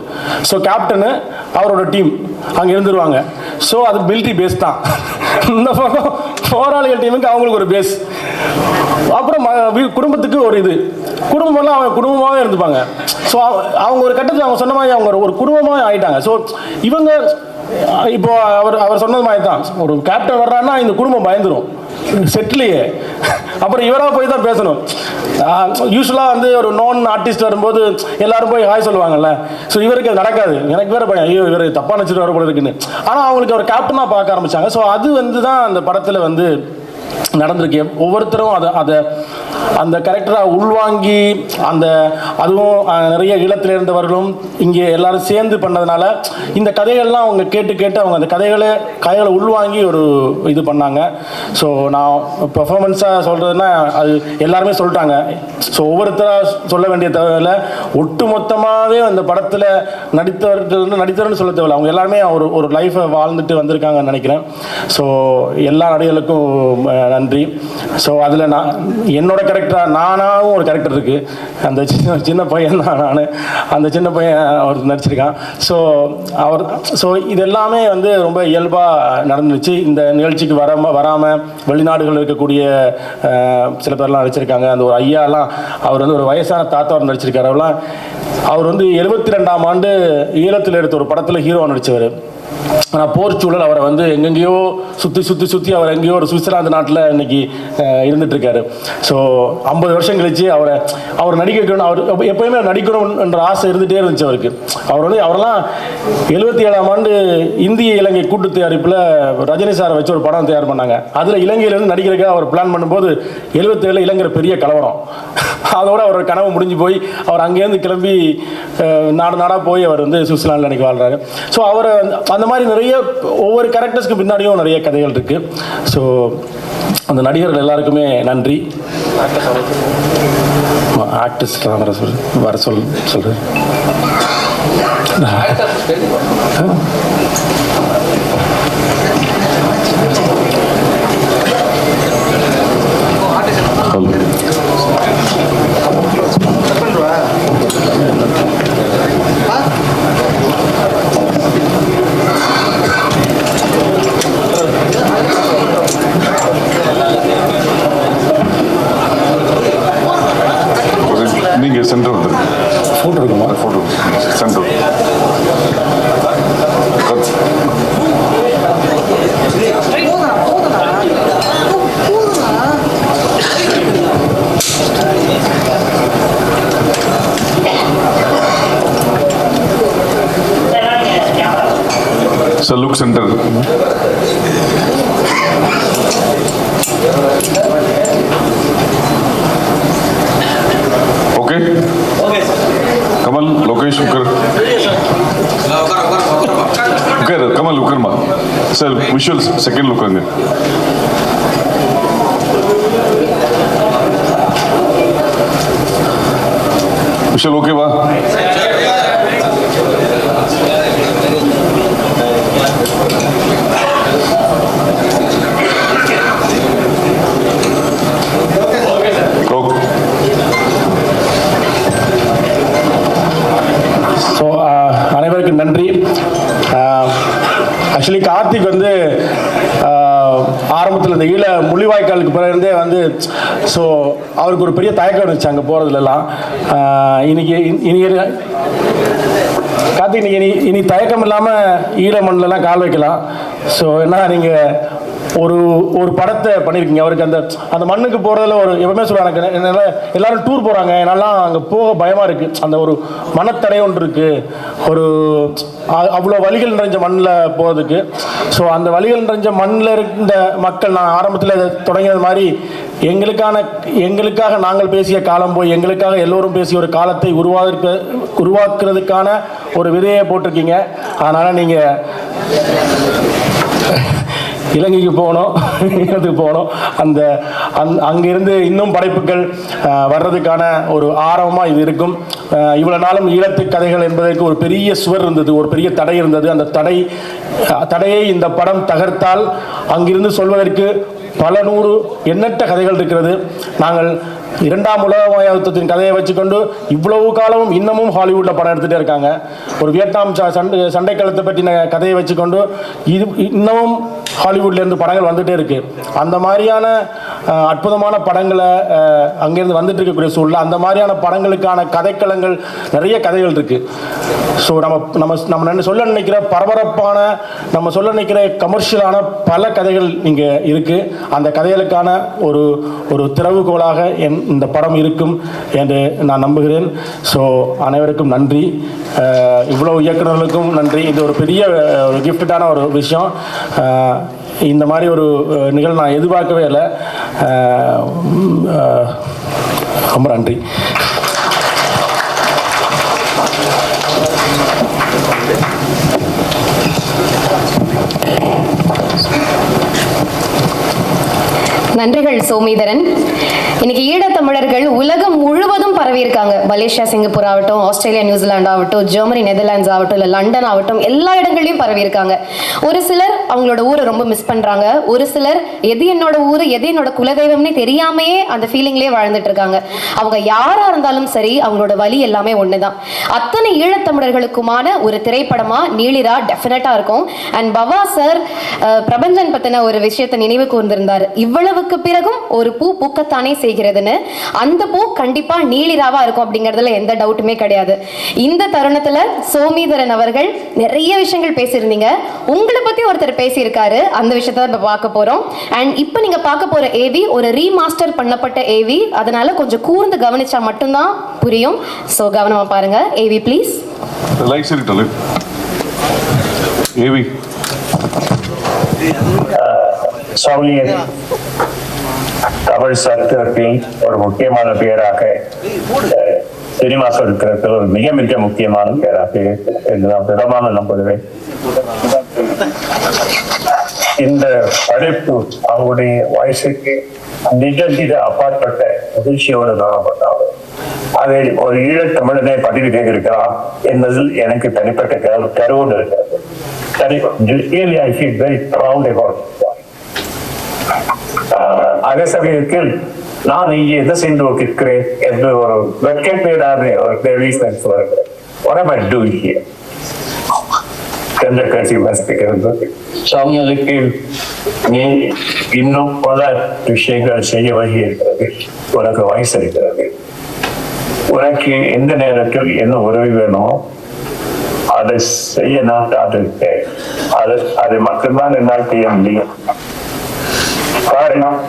ஸோ கேப்டனு அவரோட டீம் அங்கே இருந்துருவாங்க. ஸோ அது மிலிட்ரி பேஸ் தான். இந்த பக்கம் போராளிகள் டீமுக்கு அவங்களுக்கு ஒரு பேஸ். அப்புறம் குடும்பத்துக்கு ஒரு இது குடும்பமெல்லாம் அவங்க குடும்பமாகவே இருந்துப்பாங்க. ஸோ அவங்க ஒரு கட்டத்தில் அவங்க சொன்ன மாதிரி அவங்க ஒரு குடும்பமாக ஆகிட்டாங்க. ஸோ இவங்க இப்போ அவர் சொன்னது மாதிரி தான், ஒரு கேப்டன் வர்றான்னா இந்த குடும்பம் பயந்துடும் செட்லேயே. அப்புறம் இவராக போய் தான் பேசணும். யூஸ்வலாக வந்து ஒரு நான் ஆர்டிஸ்ட் வரும்போது எல்லாரும் போய் ஹாய் சொல்லுவாங்கல்ல. ஸோ இவருக்கு அது நடக்காது. எனக்கு வேறு பையன், ஐயோ இவர் தப்பாக நினச்சிட்டு வர போல இருக்குன்னு. ஆனால் அவங்களுக்கு ஒரு கேப்டனாக பார்க்க ஆரம்பித்தாங்க. ஸோ அது வந்து தான் அந்த படத்தில் வந்து நடந்திருக்கு. ஒவ்வொருத்தரும் அதை அந்த கேரக்டராக உள்வாங்கி அதுவும் நிறைய ஈழத்தில் இருந்தவர்களும் இங்கே எல்லாரும் சேர்ந்து பண்ணதுனால இந்த கதைகள்லாம் அவங்க கேட்டு அவங்க அந்த கதைகளை உள்வாங்கி ஒரு இது பண்ணாங்க. ஸோ நான் பெர்ஃபார்மன்ஸாக சொல்கிறதுனா அது எல்லாருமே சொல்லிட்டாங்க. ஸோ ஒவ்வொருத்தராக சொல்ல வேண்டிய தேவையில்லை. ஒட்டு மொத்தமாகவே அந்த படத்தில் நடித்தவர்னு சொல்ல தேவையில்லை. அவங்க எல்லாருமே ஒரு லைஃப்பை வாழ்ந்துட்டு வந்திருக்காங்கன்னு நினைக்கிறேன். ஸோ எல்லா நடிகர்களுக்கும் நன்றி. ஸோ அதில் என்னோட கேரக்டராக நானாகவும் ஒரு கேரக்டர் இருக்குது. அந்த சின்ன பையன் தான் நான். அந்த சின்ன பையன் அவர் நடிச்சிருக்கான். ஸோ இது எல்லாமே வந்து ரொம்ப இயல்பாக நடந்துச்சு. இந்த நிகழ்ச்சிக்கு வராமல் வெளிநாடுகளில் இருக்கக்கூடிய சில பேர்லாம் நடிச்சிருக்காங்க. அந்த ஒரு ஐயாலாம் அவர் வந்து ஒரு வயசான தாத்தாவர் நடிச்சிருக்காரு. அவர் வந்து 72ஆம் ஆண்டு ஈழத்தில் எடுத்த ஒரு படத்தில் ஹீரோவாக நடித்தவர். ஆனால் போர் சூழல் அவரை வந்து எங்கெங்கேயோ சுற்றி அவர் எங்கேயோ ஒரு சுவிட்சர்லாந்து நாட்டில் இன்னைக்கு இருந்துகிட்ருக்காரு. ஸோ 50 வருஷம் கழிச்சு அவர் நடிக்கணும். அவர் எப்போயுமே நடிக்கணும் என்ற ஆசை இருந்துகிட்டே இருந்துச்சு அவருக்கு. அவரெல்லாம் 77ஆம் ஆண்டு இந்திய இலங்கை கூட்டு தயாரிப்பில் ரஜினி சாரை வச்சு ஒரு படம் தயார் பண்ணாங்க. அதில் இலங்கையிலேருந்து நடிக்கிறதுக்காக அவர் பிளான் பண்ணும்போது 77 இலங்கை பெரிய கலவரம். அதோடு அவர் கனவு முடிஞ்சு போய் அவர் அங்கேருந்து கிளம்பி நாடாக போய் அவர் வந்து சுவிட்சர்லாண்டில் அன்றைக்கி வாழ்கிறாரு. ஸோ அவர் அந்த மாதிரி நிறைய ஒவ்வொரு கேரக்டர்ஸ்க்கு பின்னாடியும் நிறைய கதைகள் இருக்குது. ஸோ அந்த நடிகர்கள் எல்லாருக்குமே நன்றி. ஆர்டிஸ்ட் வர சொல்கிறேன். நீங்க சென்டர் வந்து ஃபோட்டோ இருக்குமா? Photo centre So look center. Okay? Okay, sir. Kamal, Lokesh, Ukar. Ukar, Kamal, Ukar ma. Sir, visuals, second look anga. Visual okay ba? So அனைவருக்கும் நன்றி. ஆக்சுவலி கார்த்திக் வந்து ஆரம்பத்தில் இந்த ஈழ முள்ளிவாய்க்காலுக்கு பிறந்தே வந்து ஸோ அவருக்கு ஒரு பெரிய தயக்கம் இருந்துச்சு அங்கே போகிறதுலலாம். இன்னைக்கு கார்த்திக் இனி தயக்கம் இல்லாமல் ஈழ மண்ணிலலாம் கால் வைக்கலாம். ஸோ என்ன நீங்கள் ஒரு படத்தை பண்ணியிருக்கீங்க. அவருக்கு அந்த மண்ணுக்கு போகிறதுல ஒரு எப்பவுமே சொல்லுவாங்க, என்னால் எல்லாரும் டூர் போகிறாங்க, என்னாலாம் அங்கே போக பயமாக இருக்குது, அந்த ஒரு மனத்தடை ஒன்று இருக்குது, ஒரு அவ்வளோ வழிகள் நிறைஞ்ச மண்ணில் போகிறதுக்கு. ஸோ அந்த வழிகள் நிறைஞ்ச மண்ணில் இருந்த மக்கள், நான் ஆரம்பத்தில் இதை தொடங்கினது மாதிரி எங்களுக்காக நாங்கள் பேசிய காலம் போய் எங்களுக்காக எல்லோரும் பேசிய ஒரு காலத்தை உருவாக்குறதுக்கான ஒரு விதையை போட்டிருக்கீங்க. அதனால் நீங்கள் இலங்கைக்கு போகணும், ஈழத்துக்கு போகணும். அங்கிருந்து இன்னும் படைப்புகள் வர்றதுக்கான ஒரு ஆர்வமாக இது இருக்கும். இவ்வளோ நாளும் ஈழத்து கதைகள் என்பதற்கு ஒரு பெரிய சுவர் இருந்தது, ஒரு பெரிய தடை இருந்தது. அந்த தடையை இந்த படம் தகர்த்தால் அங்கிருந்து சொல்வதற்கு பல நூறு எண்ணற்ற கதைகள் இருக்கிறது. நாங்கள் இரண்டாம் உலக யுத்தத்தின் கதையை வச்சுக்கொண்டு இவ்வளவு காலமும் இன்னமும் ஹாலிவுட்டில் படம் எடுத்துகிட்டே இருக்காங்க. ஒரு வியட்நாம் சண்டை காலத்தை பற்றின கதையை வச்சுக்கொண்டு இன்னமும் ஹாலிவுட்லேருந்து படங்கள் வந்துகிட்டே இருக்குது. அந்த மாதிரியான அற்புதமான படங்களை அங்கேருந்து வந்துட்டு இருக்கக்கூடிய சூழல், அந்த மாதிரியான படங்களுக்கான கதைக்களங்கள் நிறைய கதைகள் இருக்குது. ஸோ நம்ம சொல்ல நினைக்கிற பரபரப்பான, நம்ம சொல்ல நினைக்கிற கமர்ஷியலான பல கதைகள் இங்கே இருக்குது. அந்த கதைகளுக்கான ஒரு திறவுகோலாக இந்த படம் இருக்கும் என்று நான் நம்புகிறேன். ஸோ அனைவருக்கும் நன்றி, இவ்வளவு இயக்குநர்களுக்கும் நன்றி. இது ஒரு பெரிய ஒரு கிஃப்டான ஒரு விஷயம். இந்த மாதிரி ஒரு நிகழ்வு நான் எதிர்பார்க்கவே இல்லை. ரொம்ப நன்றி. நன்றிகள் சோமேதரன். இன்னைக்கு ஈழத்தமிழர்கள் உலகம் முழுவதும் பரவி இருக்காங்க. மலேசியா, சிங்கப்பூர் ஆகட்டும், ஆஸ்திரேலியா, நியூசிலாந்து ஆகட்டும், ஜெர்மனி, நெதர்லாண்ட்ஸ் ஆகட்டும், இல்லை லண்டன் ஆகட்டும், எல்லா இடங்கள்லையும் பரவி இருக்காங்க. ஒரு சிலர் அவங்களோட ஊரை ரொம்ப மிஸ் பண்றாங்க. ஒரு சிலர் எது என்னோட ஊர், எது என்னோட குலதெய்வம்னே தெரியாமையே அந்த ஃபீலிங்லேயே வாழ்ந்துட்டு இருக்காங்க. அவங்க யாரா இருந்தாலும் சரி, அவங்களோட வழி எல்லாமே ஒண்ணுதான். அத்தனை ஈழத்தமிழர்களுக்குமான ஒரு திரைப்படமா நீளிரா டெஃபினட்டா இருக்கும். அண்ட் பவா சார் பிரபஞ்சன் பத்தின ஒரு விஷயத்தை நினைவு கூர்ந்திருந்தார். இவ்வளவுக்கு பிறகும் ஒரு பூ பூக்கத்தானே செய்கிறதுன்னு. அந்த பூ கண்டிப்பா நீளிராவா இருக்கும் அப்படிங்கறதுல எந்த டவுட்டுமே கிடையாது. இந்த தருணத்துல சோமேதரன் அவர்கள் நிறைய விஷயங்கள் பேசியிருந்தீங்க. உங்களை பத்தி ஒருத்தர் பேசியிருக்காரு, அந்த விஷயத்த இப்ப பார்க்க போறோம். அண்ட் இப்ப நீங்க பார்க்க போற ஏவி ஒரு ரீமாஸ்டர் பண்ணப்பட்ட ஏவி, அதனால கொஞ்சம் கூர்ந்து கவனிச்சா மட்டும்தான் புரியும். சோ கவனமா பாருங்க. AV please. லைக் சரிட்டல ஏவி சௌலியன் தமிழ் சரித்திரத்தில் ஒரு முக்கியமான பெயராக சினிமா சரித்திரத்தில் ஒரு மிக மிக முக்கியமான பெயராக என்று நான் திடமாக நம்புகிறேன். இந்த படைப்பு அவருடைய வயசுக்கு நிகழ்ச்சித அப்பாற்பட்ட மகிழ்ச்சியோடு காணப்பட்டாங்க. அதை ஒரு ஈழத்தமிழனை பதிவு செய்திருக்கிறார் என்பதில் எனக்கு தனிப்பட்ட கருவோடு இருக்கிறது. அதே சமயத்தில் நான் இங்கே எதை சென்று இருக்கிறேன் என்று ஒரு வெட்கப்பேடான ஒரு ரீசன்ஸ் வருகிறேன். What am I doing here? என்ற கட்சி வசிக்கிறது. அவங்களுக்கு நீ இன்னும் பல விஷயங்கள் செய்ய வழி இருக்கிறது, உனக்கு வயசு இருக்கிறது, உனக்கு எந்த நேரத்தில் என்ன உதவி வேணுமோ அதை செய்ய நான் காத்திருக்கேன். அது மட்டும்தான் என்னால் செய்ய முடியும். காரணம்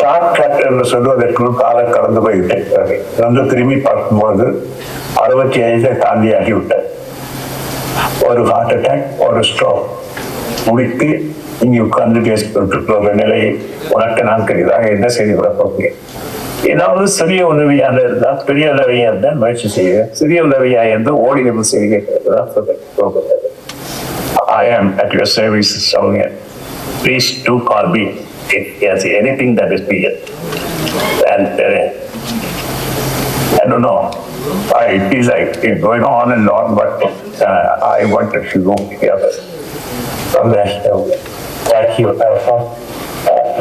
ஷார்ட்கட் என்று சொல்வதற்குள் காலம் கடந்து போய்விட்டது. வந்து திரும்பி பார்க்கும்போது 65 தாண்டி ஆகிவிட்டது. ஒரு ஹார்ட் அட்டாக், ஒரு ஸ்ட்ரோக் முடித்து இங்கே உட்கார்ந்து பேசிக்கொண்டிருக்கிற ஒரு நிலையை உனக்கு நான் கருதாக என்ன செய்து விடப்போகிறேன். ஏதாவது சிறிய உதவியாக இருந்தால் பெரிய உதவியாக இருந்தால் முயற்சி செய்ய, சிறிய உதவியாக இருந்தால் ஓடிகள் செய்கிறேன். I am at your service, Sonia. Please do call me if there's anything that is needed. And I don't know. It is like it's going on and on, but I wanted to go together from that. Thank you.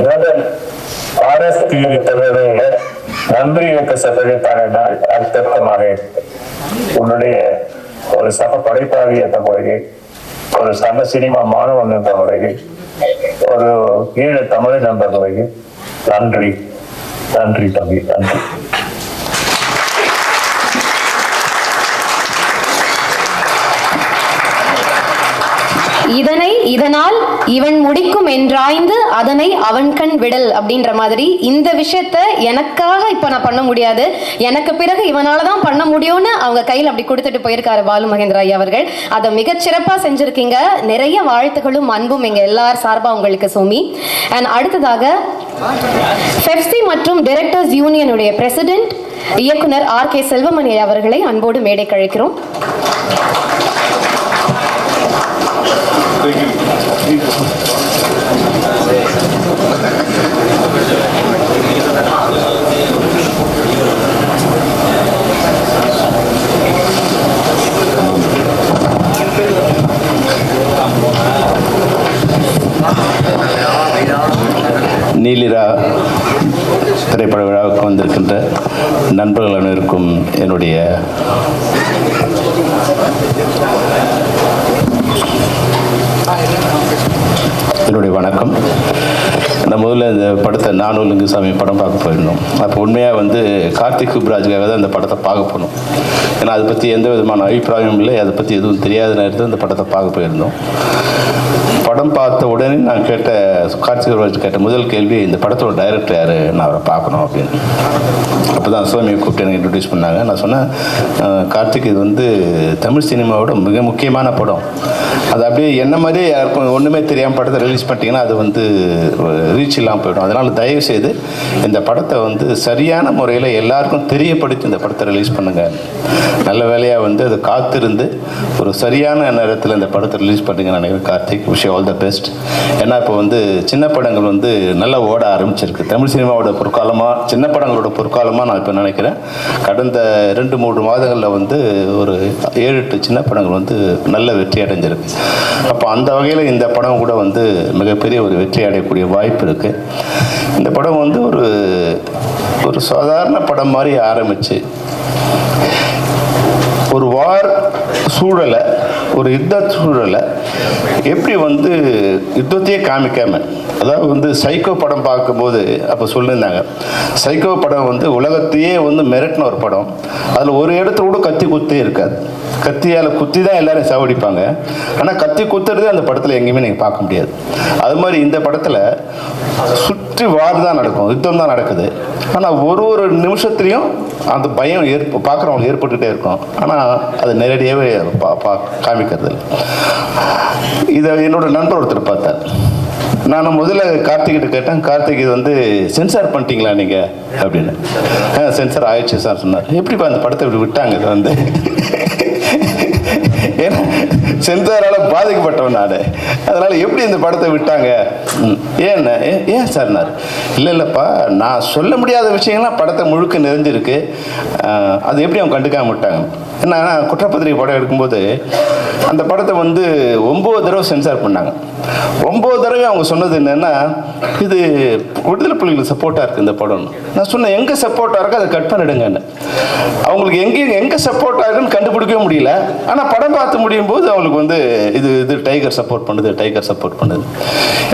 Another நன்றி இயக்க சதவீதத்தான அர்த்தமாக உன்னுடைய ஒரு சக படைப்பாளி என்ற முறையில், ஒரு சக சினிமா மாணவன் என்ற முறையில், ஒரு ஈழ தமிழ் என்ற முறையில் நன்றி நன்றி தம்பி, நன்றி. இதனால் இவன் முடிக்கும் என்றாய்ந்து அதனை அவன் கண் விடல் அப்படின்ற மாதிரி இந்த விஷயத்த எனக்காக இப்ப நான் பண்ண முடியாது, எனக்கு பிறகு இவனாலதான் பண்ண முடியும்னு அவங்க கையில் அப்படி கொடுத்துட்டு போயிருக்காரு பாலு மகேந்திரா ஐயா அவர்கள். அதை மிகச்சிறப்பா செஞ்சிருக்கீங்க. நிறைய வாழ்த்துக்களும் அன்பும் எங்க எல்லார் சார்பா உங்களுக்கு சோமி. அண்ட் அடுத்ததாக பெப்சி மற்றும் டைரக்டர்ஸ் யூனியனுடைய பிரசிடென்ட் இயக்குனர் RK செல்வமணி அவர்களை அன்போடு மேடை கழிக்கிறோம். நீலிரா திரைப்பட விழாவுக்கு வந்திருக்கின்ற நண்பர்கள் அனைவருக்கும் என்னுடைய வணக்கம். நம்ம முதல்ல இந்த படத்தை நானும் லிங்குசாமி படம் பார்க்க போயிருந்தோம். அப்போ உண்மையாக வந்து கார்த்திக் சுப்ராஜுக்காக தான் இந்த படத்தை பார்க்க போனோம். ஏன்னா அதை பற்றி எந்த விதமான அபிப்பிராயமும் இல்லை, அதை பற்றி எதுவும் தெரியாத நேரத்தில் இந்த படத்தை பார்க்க போயிருந்தோம். படம் பார்த்த உடனே நான் கார்த்திக் சுப்ராஜ் கேட்ட முதல் கேள்வி, இந்த படத்தோட டைரக்டர் யார், நான் அவரை பார்க்கணும் அப்படின்னு. அப்போ தான் சோமியை கூப்பிட்டு எனக்கு இன்ட்ரடியூஸ் பண்ணாங்க. நான் சொன்னேன், கார்த்திக் இது வந்து தமிழ் சினிமாவோட மிக முக்கியமான படம், அது அப்படியே என்ன மாதிரியே யாருக்கும் ஒன்றுமே தெரியாமல் படத்தை ரிலீஸ் பண்ணிட்டீங்கன்னா அது வந்து ரீச் இல்லாமல் போயிடும். அதனால் தயவுசெய்து இந்த படத்தை வந்து சரியான முறையில் எல்லாருக்கும் தெரியப்படுத்தி இந்த படத்தை ரிலீஸ் பண்ணுங்கள். நல்ல வேலையாக வந்து அது காத்திருந்து ஒரு சரியான நேரத்தில் இந்த படத்தை ரிலீஸ் பண்ணுங்கன்னு நினைக்கிறேன். Karthik, wish all the best. ஏன்னா இப்போ வந்து சின்ன படங்கள் வந்து நல்லா ஓட ஆரம்பிச்சிருக்கு. தமிழ் சினிமாவோட பொற்காலமாக, சின்ன படங்களோட பொற்காலமாக நான் இப்போ நினைக்கிறேன். கடந்த 2-3 மாதங்களில் வந்து ஒரு 7-8 சின்ன படங்கள் வந்து நல்ல வெற்றி அடைஞ்சிருக்கு. அப்போ அந்த வகையில் இந்த படம் கூட வந்து மிகப்பெரிய ஒரு வெற்றி அடையக்கூடிய வாய்ப்பு இருக்குது. இந்த படம் வந்து ஒரு சாதாரண படம் மாதிரி ஆரம்பித்து ஒரு வார் சூழலை, ஒரு யுத்த சூழலை எப்படி வந்து யுத்தத்தையே காமிக்காமல், அதாவது வந்து சைக்கோ படம் பார்க்கும்போது அப்போ சொல்லியிருந்தாங்க, சைக்கோ படம் வந்து உலகத்தையே வந்து மிரட்டின ஒரு படம். அதில் ஒரு இடத்துல கூட கத்தி குத்தே இருக்காது. கத்தியால் குத்தி தான் எல்லாரும் சாவடிப்பாங்க, ஆனால் கத்தி குத்துறது அந்த படத்தில் எங்கேயுமே நீங்கள் பார்க்க முடியாது. அது மாதிரி இந்த படத்தில் சுற்றி வார் தான் நடக்கும், யுத்தம் தான் நடக்குது. ஆனால் ஒரு நிமிஷத்துலையும் அந்த பயம் பார்க்குறவங்களுக்கு ஏற்பட்டுகிட்டே இருக்கும். ஆனால் அது நேரடியாகவே காமிக்கிறது இல்லை. இதை என்னோட நண்பர் ஒருத்தர் பார்த்தார். நான் முதல்ல கார்த்திகிட்ட கேட்டேன், கார்த்திக் இது வந்து சென்சார் பண்ணிட்டீங்களா நீங்கள் அப்படின்னு. சென்சார் ஆயிடுச்சு சார் சொன்னார். எப்படிப்பா அந்த படத்தை இப்படி விட்டாங்க? இது வந்து ஏன்னா சென்சாரால் பாதிக்கப்பட்டவன் நான். அதனால் எப்படி இந்த படத்தை விட்டாங்க? ஏன் சார்னார். இல்லைப்பா, நான் சொல்ல முடியாத விஷயங்கள்லாம் படத்தை முழுக்க நிறைஞ்சிருக்கு, அது எப்படி அவங்க கண்டுக்காம விட்டாங்க? ஏன்னா குற்றப்பத்திரிகை படம் எடுக்கும்போது அந்த படத்தை வந்து 9 தடவை சென்சார் பண்ணாங்க. 9 தடவை அவங்க சொன்னது என்னென்னா, இது விடுதலை புலிகளுக்கு சப்போர்ட்டாக இருக்குது இந்த படம். நான் சொன்னேன், எங்கே சப்போர்ட்டாக இருக்கோ அதை கட் பண்ணிடுங்கன்னு. அவங்களுக்கு எங்கே சப்போர்ட்டாக இருக்குன்னு கண்டுபிடிக்கவே முடியல. ஆனால் படம் பார்த்து முடியும் போது அவங்களுக்கு வந்து இது டைகர் சப்போர்ட் பண்ணுது.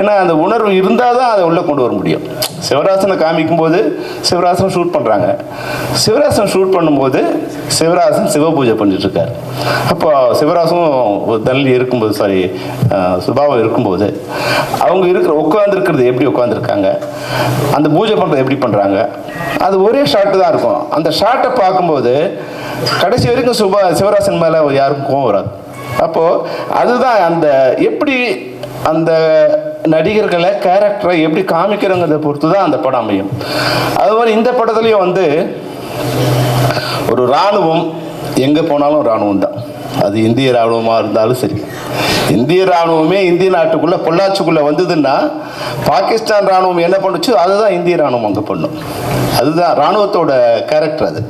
ஏன்னா அந்த உணர்வு இருந்தால் தான் அதை உள்ளே கொண்டு வர முடியும். சிவராசனை காமிக்கும் போது சிவராசன் ஷூட் பண்ணுறாங்க. சிவராசன் ஷூட் பண்ணும்போது சிவராசன் சிவபூஜை பண்ணிட்டு இருக்காரு. அப்போ சிவராசனும் தள்ளி இருக்கும்போது சுபாவம் இருக்கும்போது அவங்க உட்காந்துருக்கிறது எப்படி உட்காந்துருக்காங்க, அந்த பூஜை பண்ணுறது எப்படி பண்ணுறாங்க, அது ஒரே ஷாட்டு தான் இருக்கும். அந்த ஷாட்டை பார்க்கும்போது கடைசி வரைக்கும் சிவராசன் மேலே யாருக்கும் கோவம் வராது. அப்போது அதுதான் அந்த எப்படி அந்த நடிகர்களை கேரக்டரை எப்படி காமிக்கிறோங்கிறத பொறுத்து தான் அந்த படம் அமையும். அதுமாதிரி இந்த படத்துலேயும் வந்து ஒரு இராணுவம் எங்கே போனாலும் இராணுவம் தான். அது இந்திய இராணுவமாக இருந்தாலும் சரி, இந்திய இராணுவமே இந்திய நாட்டுக்குள்ளே பொள்ளாச்சிக்குள்ளே வந்ததுன்னா பாகிஸ்தான் இராணுவம் என்ன பண்ணுச்சு, அதுதான் இந்திய இராணுவம் அங்கே பண்ணும். அதுதான் இராணுவத்தோட கேரக்டர் அது.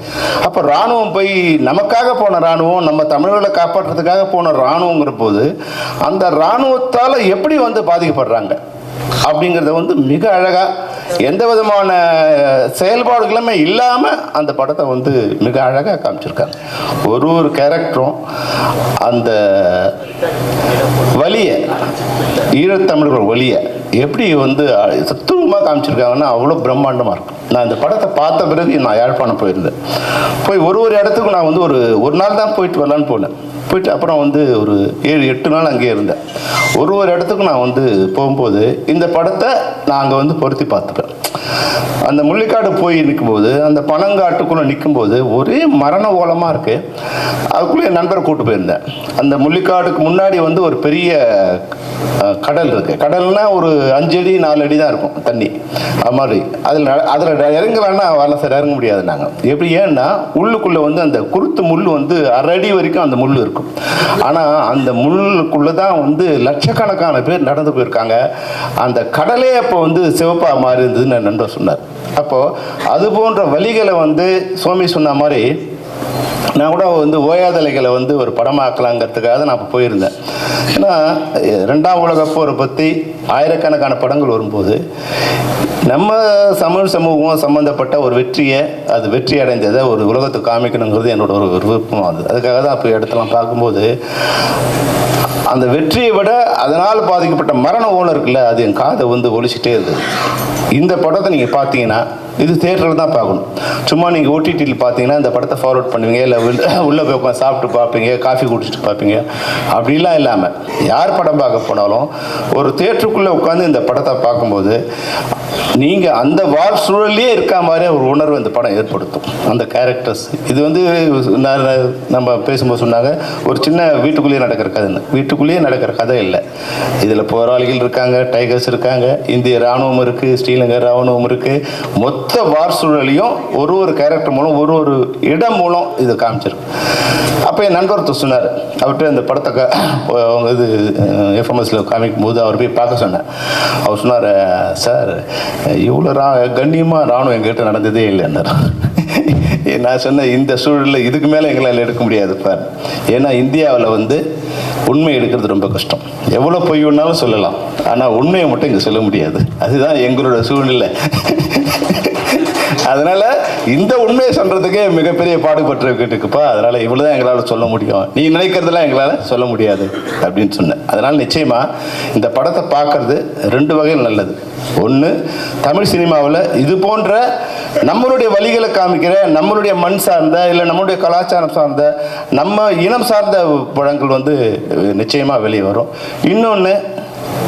அப்போ இராணுவம் போய் நமக்காக போன இராணுவம், நம்ம தமிழர்களை காப்பாற்றுறதுக்காக போன இராணுவங்கிற போது அந்த இராணுவத்தால் எப்படி வந்து பாதிக்கப்படுறாங்க அப்படிங்கிறத வந்து மிக அழகாக எந்த விதமான செயல்பாடுகளுமே இல்லாமல் அந்த படத்தை வந்து மிக அழகாக காமிச்சிருக்காங்க. ஒரு கேரக்டரும் அந்த வலியை, ஈழத்தமிழர்கள் வலியை எப்படி வந்து தத்துவமாக காமிச்சிருக்காங்கன்னா அவ்வளோ பிரம்மாண்டமாக இருக்கும். நான் இந்த படத்தை பார்த்த பிறகு நான் யாழ்ப்பாணம் போயிருந்தேன். போய் ஒரு இடத்துக்கும் நான் வந்து ஒரு நாள் தான் போயிட்டு வரலான்னு போனேன். போயிட்டு அப்புறம் வந்து ஒரு 7-8 நாள் அங்கேயே இருந்தேன். ஒரு இடத்துக்கும் நான் வந்து போகும்போது இந்த படத்தை நான் அங்கே வந்து பொருத்தி பார்த்துப்பேன். அந்த முள்ளிக்காடு போய் நிற்கும்போது, அந்த பனங்காட்டுக்குள்ளே நிற்கும்போது ஒரே மரண ஓலமாக இருக்குது. அதுக்குள்ளே என் நண்பரை கூப்பிட்டு போயிருந்தேன். அந்த முள்ளிக்காடுக்கு முன்னாடி வந்து ஒரு பெரிய கடல் இருக்குது. கடல்னால் ஒரு 5 அடி 4 அடி தான் இருக்கும் தண்ணி. அது மாதிரி அதில் இறங்கலான்னா வரல சார், இறங்க முடியாது. நாங்கள் எப்படி, ஏன்னா உள்ளுக்குள்ளே வந்து அந்த குருத்து முள் வந்து 1/2 அடி வரைக்கும் அந்த முள் இருக்கும். ஆனால் அந்த முள்ளுக்குள்ளே தான் வந்து லட்சக்கணக்கான பேர் நடந்து போயிருக்காங்க. அந்த கடலே அப்போ வந்து சிவப்பாக மாறி இருந்ததுன்னு என் நண்பர் சொன்னார். அப்போது அது போன்ற வழிகளை வந்து சோமி சொன்ன மாதிரி நான் கூட வந்து ஓயாதலைகளை வந்து ஒரு படமாக்கலாங்கிறதுக்காக நான் இப்போ போயிருந்தேன். ஏன்னா 2ஆம் உலகப் போரை பற்றி ஆயிரக்கணக்கான படங்கள் வரும்போது நம்ம தமிழ் சமூகம் சம்மந்தப்பட்ட ஒரு வெற்றியை, அது வெற்றி அடைந்ததை ஒரு உலகத்துக்கு காமிக்கணுங்கிறது என்னோட ஒரு விருப்பம். அதுக்காக தான் இப்போ இடத்தெல்லாம் பார்க்கும்போது அந்த வெற்றியை விட அதனால் பாதிக்கப்பட்ட மரண ஓலம் இருக்குல்ல, அது என் காதை வந்து ஒலிச்சிட்டே இருந்தது. இந்த படத்தை நீங்கள் பார்த்தீங்கன்னா இது தியேட்டரில் தான் பார்க்கணும். சும்மா நீங்கள் ஓடிடியில் பார்த்தீங்கன்னா இந்த படத்தை ஃபார்வர்ட் பண்ணுவீங்க, இல்லை உள்ளே போய் உட்காந்து சாப்பிட்டு பார்ப்பீங்க, காஃபி குடிச்சிட்டு பார்ப்பீங்க. அப்படிலாம் இல்லாமல் யார் படம் பார்க்க போனாலும் ஒரு தியேட்டருக்குள்ளே உட்காந்து இந்த படத்தை பார்க்கும்போது நீங்கள் அந்த வாழ் சூழல்லே இருக்க மாதிரி ஒரு உணர்வு இந்த படம் ஏற்படுத்தும். அந்த கேரக்டர்ஸ் இது வந்து நம்ம பேசும்போது சொன்னாங்க ஒரு சின்ன வீட்டுக்குள்ளேயே நடக்கிற கதைன்னு. வீட்டுக்குள்ளேயே நடக்கிற கதை இல்லை. இதில் போராளிகள் இருக்காங்க, டைகர்ஸ் இருக்காங்க, இந்திய இராணுவம் இருக்குது, ஸ்ரீலங்கா இராணுவம் இருக்குது. மொத்த வார் சூழலையும் ஒரு கேரக்டர் மூலம் ஒரு இடம் மூலம் இது காமிச்சிருக்கு. அப்போ என் நண்பர் சொன்னார், அவர்கிட்ட இந்த படத்தை அவங்க இது எஃப்எம்எஸில் காமிக்கும் போது அவர் போய் பார்க்க சொன்னேன். அவர் சொன்னார், சார் இவ்வளோ கண்ணியமாக ராணுவம் எங்ககிட்ட நடந்ததே இல்லைன்னார். நான் சொன்னேன், இந்த சூழலில் இதுக்கு மேலே எங்களால் எடுக்க முடியாது பார். ஏன்னா இந்தியாவில் வந்து உண்மை எடுக்கிறது ரொம்ப கஷ்டம். எவ்வளோ பொய் வேணாலும் சொல்லலாம், ஆனால் உண்மையை மட்டும் இங்கே சொல்ல முடியாது. அதுதான் எங்களோட சூழ்நிலை. அதனால் இந்த உண்மையை சொல்கிறதுக்கே மிகப்பெரிய பாடுபட்டுருக்குப்பா. அதனால் இவ்வளோ தான் எங்களால் சொல்ல முடியும், நீ நினைக்கிறதெல்லாம் எங்களால் சொல்ல முடியாது அப்படின்னு சொன்னேன். அதனால் நிச்சயமாக இந்த படத்தை பார்க்குறது 2 வகையில் நல்லது. ஒன்று, தமிழ் சினிமாவில் இது போன்ற நம்மளுடைய வழிகளை காமிக்கிற, நம்மளுடைய மண் சார்ந்த, இல்லை நம்மளுடைய கலாச்சாரம் சார்ந்த, நம்ம இனம் சார்ந்த படங்கள் வந்து நிச்சயமாக வெளியே வரும். இன்னொன்று,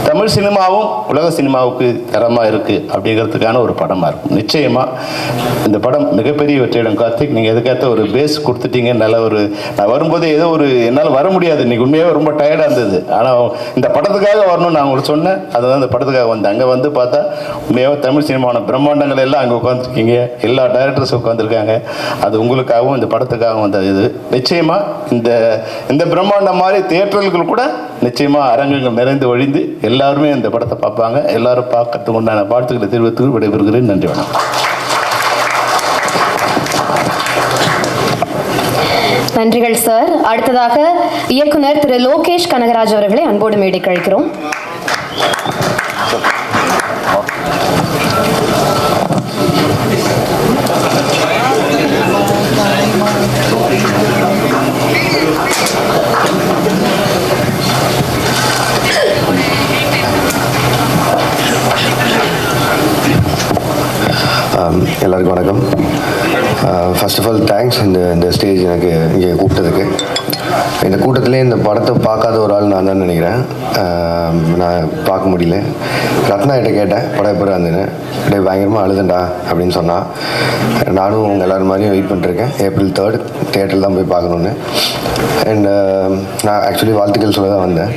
தமிழ் சினிமாவும் உலக சினிமாவுக்கு தரமாக இருக்குது அப்படிங்கிறதுக்கான ஒரு படமாக இருக்கும். நிச்சயமாக இந்த படம் மிகப்பெரிய வெற்றியிடம். கார்த்திக், நீங்கள் எதுக்காக ஒரு பேஸ் கொடுத்துட்டீங்க. நல்ல ஒரு நான் வரும்போது ஏதோ ஒரு என்னால் வர முடியாது, இன்றைக்கி உண்மையாகவே ரொம்ப டயர்டாக இருந்தது. ஆனால் இந்த படத்துக்காக வரணும்னு நான் உங்களுக்கு சொன்னேன், அதுதான் இந்த படத்துக்காக வந்தேன். அங்கே வந்து பார்த்தா உண்மையாக தமிழ் சினிமாவோட பிரம்மாண்டங்கள் எல்லாம் அங்கே உட்காந்துருக்கீங்க, எல்லா டைரக்டர்ஸும் உட்காந்துருக்காங்க. அது உங்களுக்காகவும் இந்த படத்துக்காகவும் வந்தது. இது நிச்சயமாக இந்த பிரம்மாண்டம் மாதிரி தியேட்டர்கள் கூட நிச்சயமாக அரங்குகள் நிறைந்து ஒழிந்து எல்லாருமே இந்த படத்தை பார்ப்பாங்க. எல்லாரும் பார்க்கறதுக்கு உண்டான வாழ்த்துக்களை தெரிவித்து விடைபெறுகிறேன். நன்றி, வணக்கம். நன்றிகள் சார். அடுத்ததாக இயக்குனர் திரு லோகேஷ் கனகராஜ் அவர்களை அன்போடு மேடைக்கு அழைக்கிறோம். எல்லாருக்கும் வணக்கம். ஃபர்ஸ்ட் ஆஃப் ஆல் தேங்க்ஸ் இந்த ஸ்டேஜ் எனக்கு இங்கே கூப்பிட்டதுக்கு. இந்த கூட்டத்திலே இந்த படத்தை பார்க்காத ஒரு ஆள் நான் தான் நினைக்கிறேன். நான் பார்க்க முடியல. ரத்னா கிட்ட கேட்டேன் படம் எப்போ இருந்துன்னு. அப்படியே பயங்கரமாக அழுதுண்டா அப்படின்னு சொன்னான். நானும் உங்கள் எல்லோரும் மாதிரியும் வெயிட் பண்ணிருக்கேன். April 3 தியேட்டரில் தான் போய் பார்க்கணுன்னு. அண்ட் நான் ஆக்சுவலி வாழ்த்துக்கள் சொல்ல தான் வந்தேன்.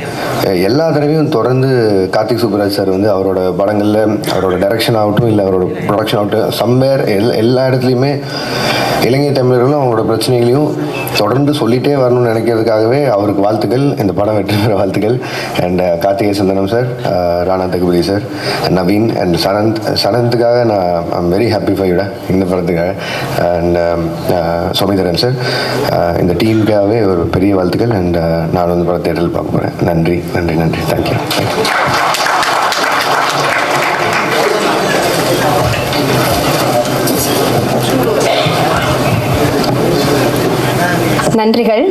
எல்லா தடவையும் தொடர்ந்து கார்த்திக் சுப்புராஜ் சார் வந்து அவரோட படங்களில் அவரோட டைரக்ஷன் ஆகட்டும் இல்லை அவரோட ப்ரொடக்ஷன் ஆகட்டும் சம்வேர் எல்லா இடத்துலையுமே இலங்கை தமிழர்களும் அவங்களோட பிரச்சனைகளையும் தொடர்ந்து சொல்லிகிட்டே வரணும்னு நினைக்கிறதுக்காகவே அவருக்கு வாழ்த்துக்கள். இந்த படம் வெற்றி பெற வாழ்த்துக்கள். And Karthikeya Sundaram sir, Rana Daggubati sir, Naveen and சனந்துக்காக நான் ஐம் வெரி ஹாப்பி ஃபார் யூடா இந்த படத்துக்காக. அண்ட் சோமிதரன் சார், இந்த டீமுக்காகவே ஒரு பெரிய வாழ்த்துக்கள். அண்ட் நான் வந்து படம் தேட்டரில் பார்க்க போகிறேன். நன்றி நன்றி நன்றி. தேங்க்யூ. நன்றிகள்.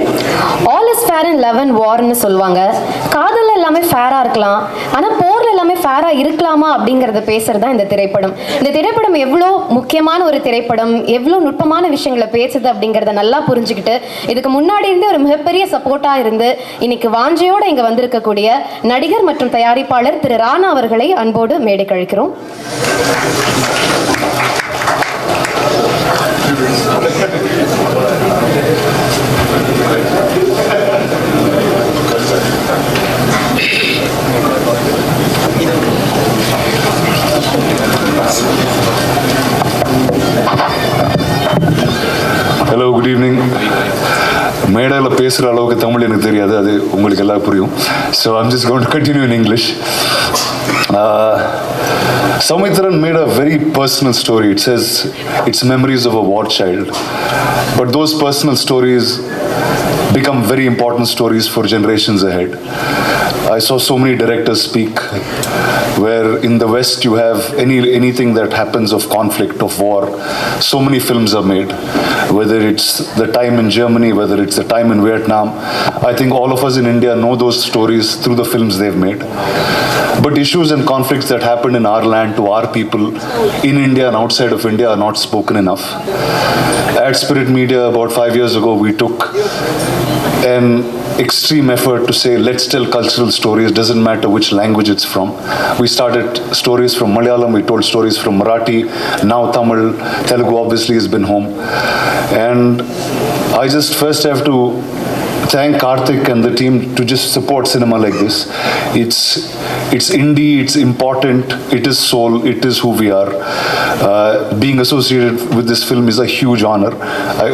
All is fair in love and வார்னு சொல்லுவாங்க. காதல் எல்லாமே ஃபேராக இருக்கலாம், ஆனால் போரில் எல்லாமே ஃபேராக இருக்கலாமா அப்படிங்கிறத பேசுறது தான் இந்த திரைப்படம். இந்த திரைப்படம் எவ்வளோ முக்கியமான ஒரு திரைப்படம், எவ்வளோ நுட்பமான விஷயங்களை பேசுது அப்படிங்கிறத நல்லா புரிஞ்சுக்கிட்டு இதுக்கு முன்னாடி இருந்தே ஒரு மிகப்பெரிய சப்போர்ட்டாக இருந்து இன்னைக்கு வாஞ்சையோடு இங்கே வந்திருக்கக்கூடிய நடிகர் மற்றும் தயாரிப்பாளர் திரு ராணா அவர்களை அன்போடு மேடை கழிக்கிறோம். Hello, good evening. மேடையில் பேசுகிற அளவுக்கு தமிழ் எனக்கு தெரியாது, அது உங்களுக்கு எல்லாம் புரியும். So I'm just going to continue in English. Soumithran made a very personal story. It says it's memories of a war child. But those personal stories become very important stories for generations ahead. I saw so many directors speak where in the West you have anything that happens of conflict, of war. So many films are made, whether it's the time in Germany, whether it's the time in Vietnam. I think all of us in India know those stories through the films they've made. But issues and conflicts that happen in our land to our people in India and outside of India are not spoken enough. At Spirit Media about 5 years ago, we took an extreme effort to say, let's tell cultural stories, doesn't matter which language it's from. We started stories from Malayalam, we told stories from Marathi, now Tamil, Telugu obviously has been home. And I just first have to thank Karthik and the team to just support cinema like this. It's indie, it's important, it is soul, it is who we are. Being associated with this film is a huge honor.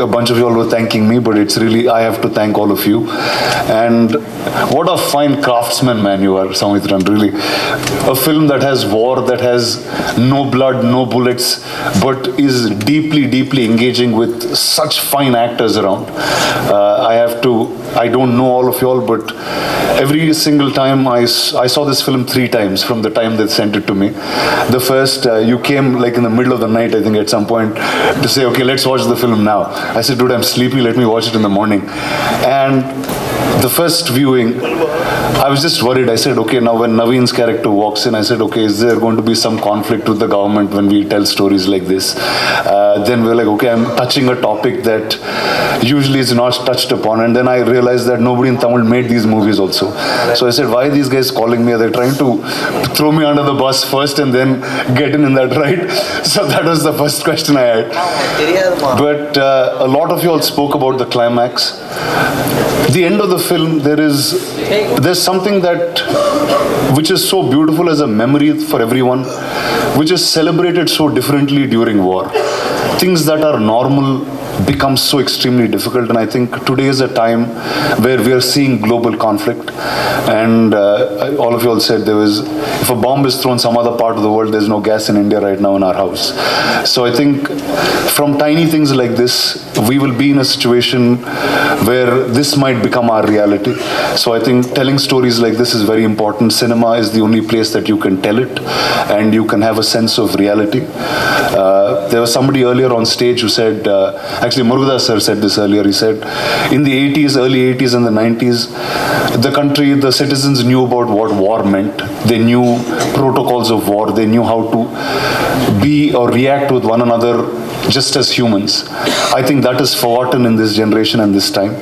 A bunch of you all were thanking me, but it's really, I have to thank all of you. And what a fine craftsman, man, you are, Soumithran, really. A film that has war, that has no blood, no bullets, but is deeply, deeply engaging with such fine actors around. I don't know all of you all, but every single time I saw this film 3 times from the time they sent it to me. The first, you came like in the middle of the night, I think at some point, to say, okay, let's watch the film now. I said, dude, I'm sleepy, let me watch it in the morning. And the first viewing, I was just worried. I said, okay, now when Naveen's character walks in, I said, okay, is there going to be some conflict with the government when we tell stories like this? then we're like, okay, I'm touching a topic that usually is not touched upon. And then I realized that nobody in Tamil made these movies also. So I said, why are these guys calling me? Are they trying to throw me under the bus first and then get in that ride? So that was the first question I had. But a lot of you all spoke about the climax. The end of the film, there's something which is so beautiful as a memory for everyone, which is celebrated so differently during war. Things that are normal become so extremely difficult, and I think today is a time where we are seeing global conflict. And all of you all said if a bomb is thrown some other part of the world, there's no gas in India right now in our house. So I think from tiny things like this, we will be in a situation where this might become our reality. So I think telling stories like this is very important. Cinema is the only place that you can tell it, and you can have a sense of reality. There was somebody earlier on stage who said, actually Murugadas sir said this earlier, he said, in the 80s, early 80s and the 90s, the citizens knew about what war meant. They knew protocols of war. They knew how to be or react with one another just as humans. I think that is forgotten in this generation and this time.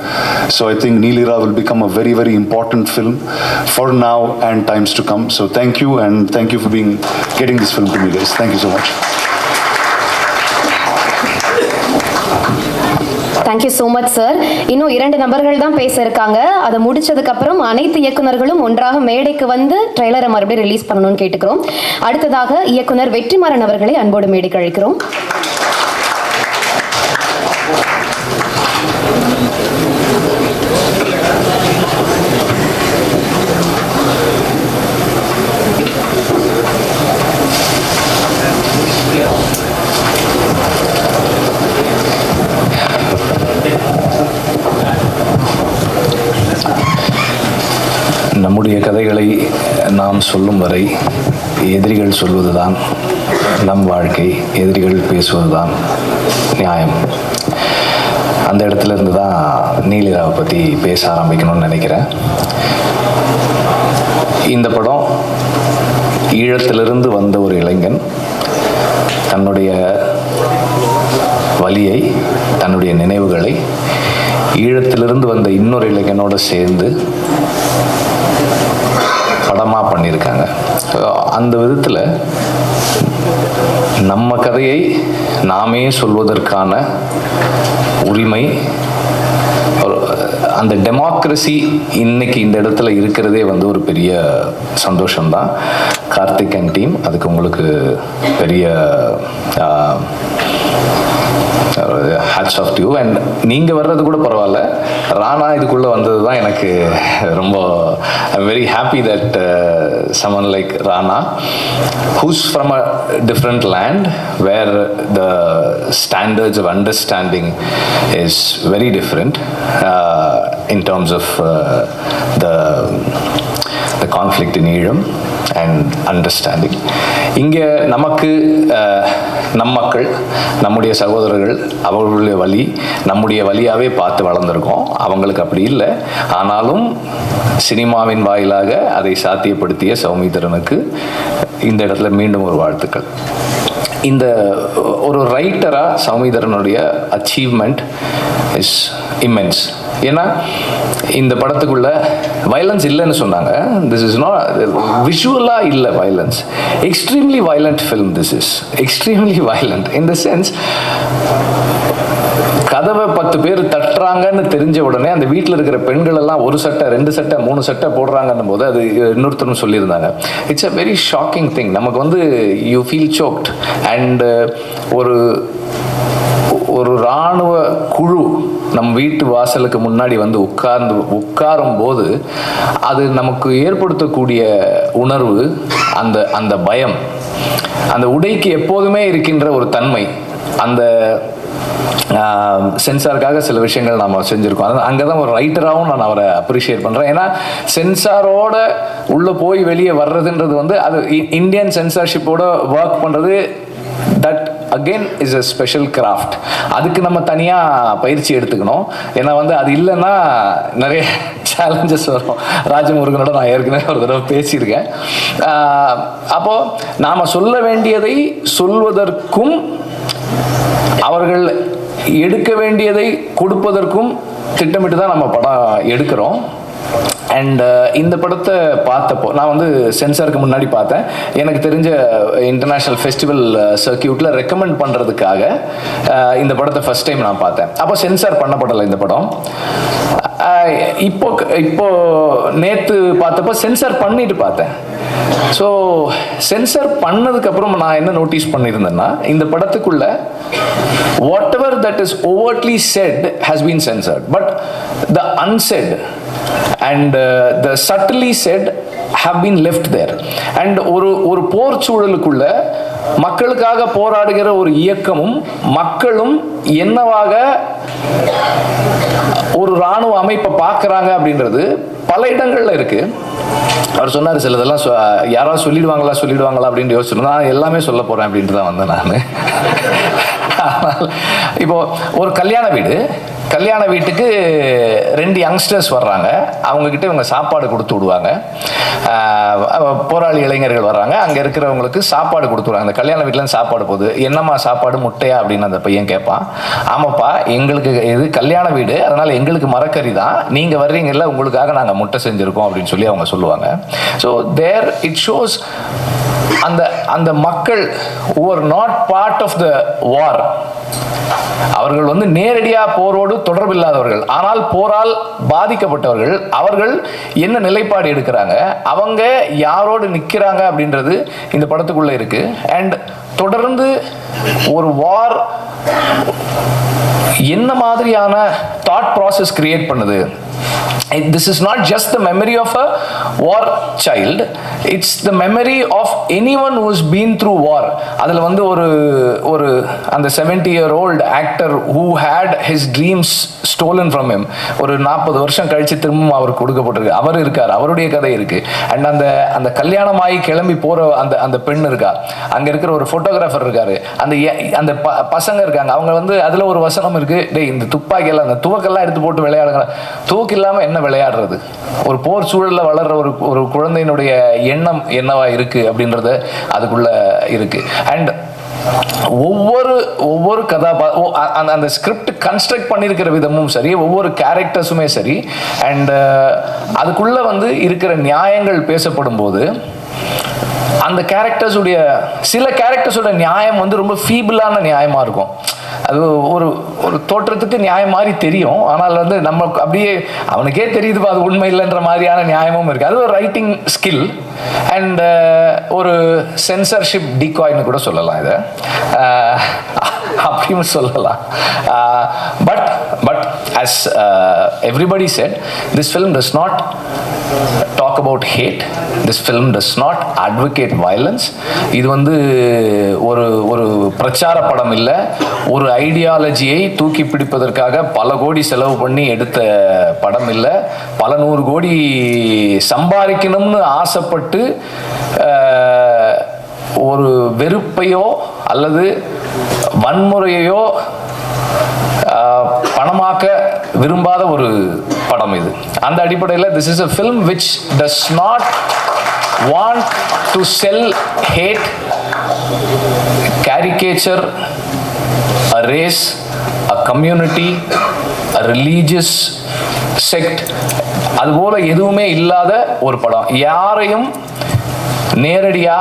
So I think Neelira will become a very, very important film for now and times to come. So thank you, and thank you for getting this film to me, guys. Thank you so much. Thank you so much sir. இன்னும் 2 நபர்கள் தான் பேச இருக்காங்க. அதை முடிச்சதுக்கு அப்புறம் அனைத்து இயக்குனர்களும் ஒன்றாக மேடைக்கு வந்து ட்ரெய்லரை மறுபடியும் ரிலீஸ் பண்ணணும்னு கேட்டுக்கிறோம். அடுத்ததாக இயக்குனர் வெற்றிமாறன் அவர்களை அன்போடு மேடைக்கு அழைக்கிறோம். நம்முடைய கதைகளை நாம் சொல்லும் வரை எதிரிகள் சொல்வதுதான் நம் வாழ்க்கை, எதிரிகள் பேசுவதுதான் நியாயம். அந்த இடத்துல இருந்து தான் நீலிராவை பற்றி பேச ஆரம்பிக்கணும்னு நினைக்கிறேன். இந்த படம் ஈழத்திலிருந்து வந்த ஒரு இளைஞன் தன்னுடைய வலியை, தன்னுடைய நினைவுகளை ஈழத்திலிருந்து வந்த இன்னொரு இளைஞனோடு சேர்ந்து படமாக பண்ணியிருக்காங்க. அந்த விதத்தில் நம்ம கதையை நாமே சொல்வதற்கான உரிமை, அந்த டெமோக்ரஸி இன்னைக்கு இந்த இடத்துல இருக்கிறதே ஒரு பெரிய சந்தோஷம்தான். கார்த்திக் அண்ட் டீம், அதுக்கு உங்களுக்கு பெரிய hats off to you. And நீங்கள் வர்றது கூட பரவாயில்ல, ராணா இதுக்குள்ளே வந்தது தான் எனக்கு ரொம்ப I'm very happy that someone like Rana, who's from a different land where the standards of understanding is very different in terms of the conflict in Eelam and understanding. இங்கே நமக்கு நம் மக்கள், நம்முடைய சகோதரர்கள், அவர்களுடைய வலி நம்முடைய வலியாகவே பார்த்து வளர்ந்துருக்கோம். அவங்களுக்கு அப்படி இல்லை. ஆனாலும் சினிமாவின் வாயிலாக அதை சாத்தியப்படுத்திய சௌமித்திரனுக்கு இந்த இடத்துல மீண்டும் ஒரு வாழ்த்துக்கள். இந்த ஒரு ரைட்டராக சௌமித்திரனுடைய அச்சீவ்மெண்ட் இஸ் இம்மென்ஸ். ஏன்னா இந்த படத்துக்குள்ள வயலன்ஸ் இல்லைன்னு சொன்னாங்க. திஸ் இஸ் நாட் விஷுவலாக இல்லை violence. Extremely violent film. This is extremely violent in the sense, கதவை 10 பேர் தட்டுறாங்கன்னு தெரிஞ்ச உடனே அந்த வீட்டில் இருக்கிற பெண்கள் எல்லாம் 1 சட்டை 2 சட்டை 3 சட்டை போடுறாங்கன்னும் போது அது இன்னொருத்தரும் சொல்லியிருந்தாங்க. It's a very shocking thing. நமக்கு யூ ஃபீல் சோக்ட். அண்ட் ஒரு இராணுவ குழு நம் வீட்டு வாசலுக்கு முன்னாடி உட்காரும் போது அது நமக்கு ஏற்படுத்தக்கூடிய உணர்வு, அந்த பயம், அந்த உடைக்கு எப்போதுமே இருக்கின்ற ஒரு தன்மை, அந்த சென்சாருக்காக சில விஷயங்கள் நாம் செஞ்சுருக்கோம். அங்கே தான் ஒரு ரைட்டராகவும் நான் அவரை அப்ரிஷியேட் பண்ணுறேன். ஏன்னா சென்சாரோட உள்ளே போய் வெளியே வர்றதுன்றது அது இந்தியன் சென்சார்ஷிப்போட ஒர்க் பண்ணுறது, that again is a special craft. அதுக்கு நம்ம தனியாக பயிற்சி எடுத்துக்கணும். ஏன்னா அது இல்லைன்னா நிறைய சேலஞ்சஸ் வரும். ராஜமுருகனோட நான் ஏற்கனவே ஒரு தடவை பேசியிருக்கேன். அப்போது நாம் சொல்ல வேண்டியதை சொல்வதற்கும் அவர்கள் எடுக்க வேண்டியதை கொடுப்பதற்கும் திட்டமிட்டு தான் நம்ம படம் எடுக்கிறோம். அண்ட் இந்த படத்தை பார்த்தப்போ நான் வந்து சென்சாருக்கு முன்னாடி பார்த்தேன். எனக்கு தெரிஞ்ச இன்டர்நேஷ்னல் ஃபெஸ்டிவல் சர்க்கியூட்டில் ரெக்கமெண்ட் பண்ணுறதுக்காக இந்த படத்தை ஃபஸ்ட் டைம் நான் பார்த்தேன். அப்போ சென்சார் பண்ணப்படலை இந்த படம். இப்போ நேற்று பார்த்தப்போ சென்சார் பண்ணிட்டு பார்த்தேன். ஸோ சென்சார் பண்ணதுக்கப்புறம் நான் என்ன நோட்டீஸ் பண்ணியிருந்தேன்னா, இந்த படத்துக்குள்ள whatever that is overtly said has been censored, but the unsaid and the subtly said have been left there. and ஒரு போர் சூழலுக்குள்ள மக்களுக்காக போராடுகிற ஒரு இயக்கமும் மக்களும் என்னவாக ஒரு ராணுவ அமைப்பை பார்க்கறாங்க அப்படின்றது பல இடங்கள்ல இருக்கு. அவர் சொன்னார் சிலதெல்லாம் யாராவது சொல்லிடுவாங்களா அப்படின்னு யோசிச்சிருந்தா நான் எல்லாமே சொல்ல போறேன் அப்படின்ட்டு தான் வந்தேன் நான். இப்போ ஒரு கல்யாண வீட்டுக்கு 2 யங்ஸ்டர்ஸ் வர்றாங்க. அவங்கக்கிட்ட இவங்க சாப்பாடு கொடுத்து விடுவாங்க. போராளி இளைஞர்கள் வர்றாங்க, அங்கே இருக்கிறவங்களுக்கு சாப்பாடு கொடுத்துருவாங்க. அந்த கல்யாண வீட்டில் சாப்பாடு போகுது. என்னம்மா சாப்பாடு, முட்டையா அப்படின்னு அந்த பையன் கேட்பான். ஆமாப்பா, எங்களுக்கு இது கல்யாண வீடு, அதனால் எங்களுக்கு மரக்கறி தான், நீங்கள் வர்றீங்கல்ல உங்களுக்காக நாங்கள் முட்டை செஞ்சுருக்கோம் அப்படின்னு சொல்லி அவங்க சொல்லுவாங்க. ஸோ தேர் இட் ஷோஸ் அந்த மக்கள் who are not part of the war, அவர்கள் வந்து நேரடியா போரோடு தொடர்பில்லாதவர்கள், ஆனால் போரால் பாதிக்கப்பட்டவர்கள், அவர்கள் என்ன நிலைப்பாடு எடுக்கிறாங்க, அவங்க யாரோடு நிற்கிறாங்க அப்படின்றது இந்த படத்துக்குள்ள இருக்கு. அண்ட் தொடர்ந்து ஒரு வார் என்ன மாதிரியான தாட் ப்ராசஸ் கிரியேட் பண்ணுது. This is not just the memory of a war child, it's the memory of anyone who has been through war. அதில் வந்து ஒரு அந்த 70-year-old actor who had his dreams stolen from him, ஒரு 40 வருஷம் கழிச்சு திரும்பவும் அவருக்கு கொடுக்கப்பட்டிருக்கு. அவர் இருக்கார், அவருடைய கதை இருக்கு. அண்ட் அந்த கல்யாணமாகி கிளம்பி போற அந்த பெண் இருக்கா, அங்க இருக்கிற ஒரு போட்டோகிராஃபர் இருக்காரு, அந்த பசங்க இருக்காங்க. அவங்க வந்து அதுல ஒரு வசனம் இருக்கு, டேய் இந்த துப்பாக்கியெல்லாம் அந்த துவக்கெல்லாம் எடுத்து போட்டு விளையாடுங்க, துவக்கு இல்லாம என்ன விளையாடுறது. ஒரு போர் சூழல்ல வளர்ற ஒரு குழந்தையினுடைய எண்ணம் என்னவா இருக்கு அப்படின்றது அதுக்குள்ள இருக்கு. அண்ட் ஒவ்வொரு அந்த ஸ்கிரிப்ட் கன்ஸ்ட்ரக்ட் பண்ணியிருக்கிற விதமும் சரி, ஒவ்வொரு கேரக்டர்ஸுமே சரி, அண்ட் அதுக்குள்ள வந்து இருக்கிற நியாயங்கள் பேசப்படும் போது அந்த சில கேரக்டர்ஸோட நியாயம் வந்து ரொம்ப ஃபீபிளான நியாயமா இருக்கும். அது ஒரு தோற்றத்துக்கு நியாயம் மாதிரி தெரியும், ஆனால் வந்து நம்ம அப்படியே அவனுக்கே தெரியுதுப்பா அது உண்மை இல்லைன்ற மாதிரியான நியாயமும் இருக்கு. அது ஒரு ரைட்டிங் ஸ்கில் அண்ட் ஒரு சென்சர்ஷிப் டிகாய்னு கூட சொல்லலாம் இதை, அப்படின்னு சொல்லலாம். But as everybody said, this film does not talk about hate, this film does not advocate violence. இது வந்து ஒரு பிரச்சார படம் இல்லை, ஒரு ஐடியாலஜியை தூக்கி பிடிப்பதற்காக பல கோடி செலவு பண்ணி எடுத்த படம் இல்லை, பல 100 கோடி சம்பாதிக்கணும்னு ஆசைப்பட்டு ஒரு வெறுப்பையோ அல்லது வன்முறையோ பணமாக்க விரும்பாத ஒரு படம் இது. அந்த அடிப்படையில் this is a film which does not want to sell hate, caricature a race, a community, a religious sect, அதுபோல எதுவுமே இல்லாத ஒரு படம். யாரையும் நேரடியா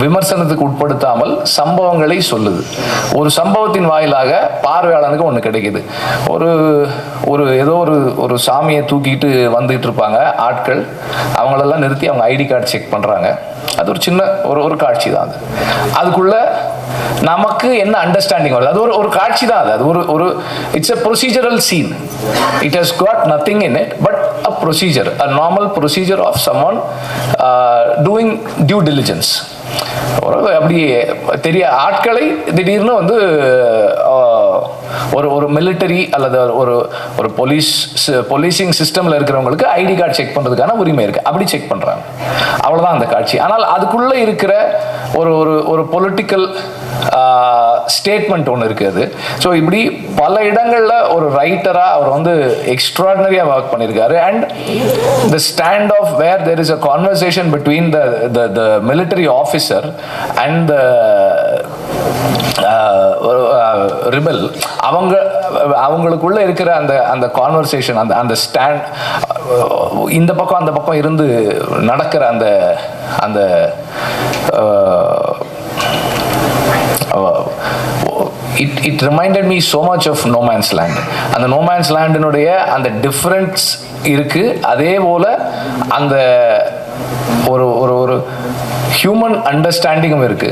விமர்சனத்துக்கு உட்படுத்தாமல் சம்பவங்களை சொல்லுது. ஒரு சம்பவத்தின் வாயிலாக பார்வையாளனுக்கு ஒன்று கிடைக்குது. ஏதோ ஒரு சாமியை தூக்கிட்டு வந்துட்டு இருப்பாங்க ஆட்கள், அவங்களெல்லாம் நிறுத்தி அவங்க ஐடி கார்டு செக் பண்றாங்க. அது ஒரு சின்ன ஒரு காட்சி தான். அதுக்குள்ள நமக்கு என்ன அண்டர்ஸ்டாண்டிங் வருது, அது ஒரு காட்சி தான். அது ஒரு it's a procedural scene, it has got nothing in it but a procedure, a normal procedure of someone doing due diligence. அப்படி தெரிய ஆட்களை திடீர்னு வந்து ஒரு மிலிட்டரி அல்லது ஒரு போலீசிங் சிஸ்டம்ல இருக்கிறவங்களுக்கு ஐடி கார்டு செக் பண்றதுக்கான உரிமை இருக்கு, அப்படி செக் பண்றாங்க. அவ்வளவுதான் அந்த காட்சி. ஆனால் அதுக்குள்ள இருக்கிற ஒரு பொலிட்டிக்கல் ஸ்டேட்மெண்ட் ஒன்று இருக்குது. ஸோ இப்படி பல இடங்கள்ல ஒரு ரைட்டரா அவர் வந்து எக்ஸ்ட்ராடினரியா ஒர்க் பண்ணியிருக்காரு. And the standoff where there is a conversation between the military officer and rebel அவங்களுக்குள்ள இருக்கிற அந்த அந்த கான்வர்சேஷன், அந்த அந்த ஸ்டாண்ட், இந்த பக்கம் அந்த பக்கம் இருந்து நடக்கிற அந்த அந்த it reminded me so much of No Man's Land. அந்த No Man's Landனுடைய அந்த டிஃபரன்ஸ் இருக்கு. அதே போல அந்த ஒரு ஒரு ஒரு ஹியூமன் அண்டர்ஸ்டாண்டிங்கும் இருக்கு.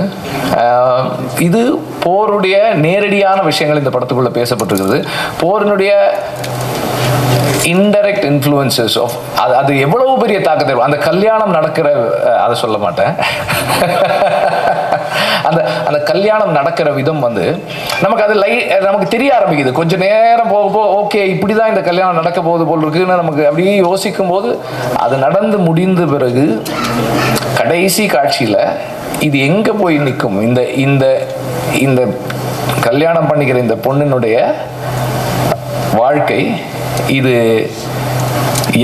இது போருடைய நேரடியான விஷயங்கள் இந்த படத்துக்குள்ள பேசப்பட்டிருக்கிறது. போரினுடைய இன்டைரக்ட் இன்ஃப்ளூயன்சஸ் ஆஃப் அது எவ்வளவு பெரிய தாக்கத்தை, அந்த கல்யாணம் நடக்கிற, அதை சொல்ல மாட்டேன், அந்த அந்த கல்யாணம் நடக்கிற விதம் வந்து நமக்கு அது நமக்கு தெரிய ஆரம்பிக்குது. கொஞ்ச நேரம் போக போக ஓகே இப்படிதான் இந்த கல்யாணம் நடக்க போகுது போல் இருக்குன்னு நமக்கு அப்படியே யோசிக்கும் போது அது நடந்து முடிந்த பிறகு கடைசி காட்சியில இது எங்க போய் நிற்கும், இந்த இந்த இந்த கல்யாணம் பண்ணிக்கிற இந்த பொண்ணினுடைய வாழ்க்கை, இது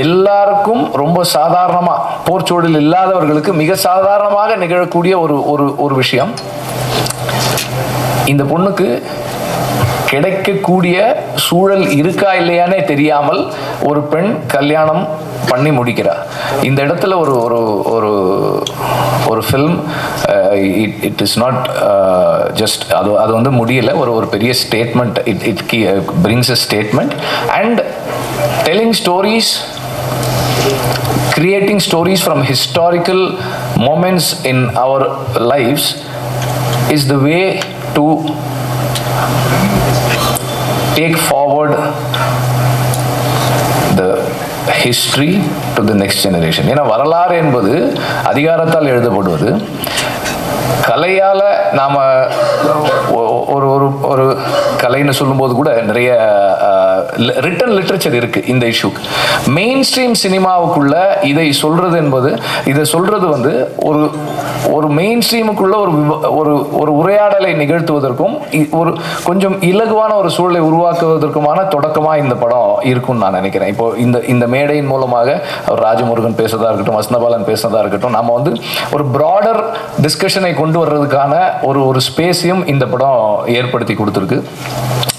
எல்லாருக்கும் ரொம்ப சாதாரணமா, போர்ச்சூழல் இல்லாதவர்களுக்கு மிக சாதாரணமாக நிகழக்கூடிய ஒரு விஷயம். இந்த பொண்ணுக்கு கிடைக்கக்கூடிய சூழல் இருக்கா இல்லையானே தெரியாமல் ஒரு பெண் கல்யாணம் பண்ணி முடிக்கிறார். இந்த இடத்துல ஒரு ஒரு ஒரு ஒரு film, it is not just அது வந்து முடியல, ஒரு பெரிய statement, it brings a statement. And telling stories, creating stories from historical moments in our lives is the way to take forward the history to the next generation. ஏன்னா வரலாறு என்பது அதிகாரத்தால் எழுதப்படுவது. கலையால் நாம் ஒரு ஒரு ஒரு கலைன்னு சொல்லும்போது கூட நிறைய ரிட்டன் லிட்ரேச்சர் இருக்கு இந்த இஷ்யூக்கு. மெயின் ஸ்ட்ரீம் சினிமாவுக்குள்ள இதை சொல்றது வந்து ஒரு ஒரு மெயின் ஸ்ட்ரீமுக்குள்ள ஒரு ஒரு உரையாடலை நிகழ்த்துவதற்கும் ஒரு கொஞ்சம் இலகுவான ஒரு சூழலை உருவாக்குவதற்குமான தொடக்கமாக இந்த படம் இருக்கும்னு நான் நினைக்கிறேன். இப்போ இந்த மேடையின் மூலமாக ராஜமுருகன் பேசுறதா இருக்கட்டும், வசந்தபாலன் பேசுறதா இருக்கட்டும், நம்ம வந்து ஒரு ப்ராடர் டிஸ்கஷனை கொண்டு வர்றதுக்கான ஒரு ஸ்பேஸையும் இந்த படம் ஏற்படுத்தி கொடுத்துருக்கு.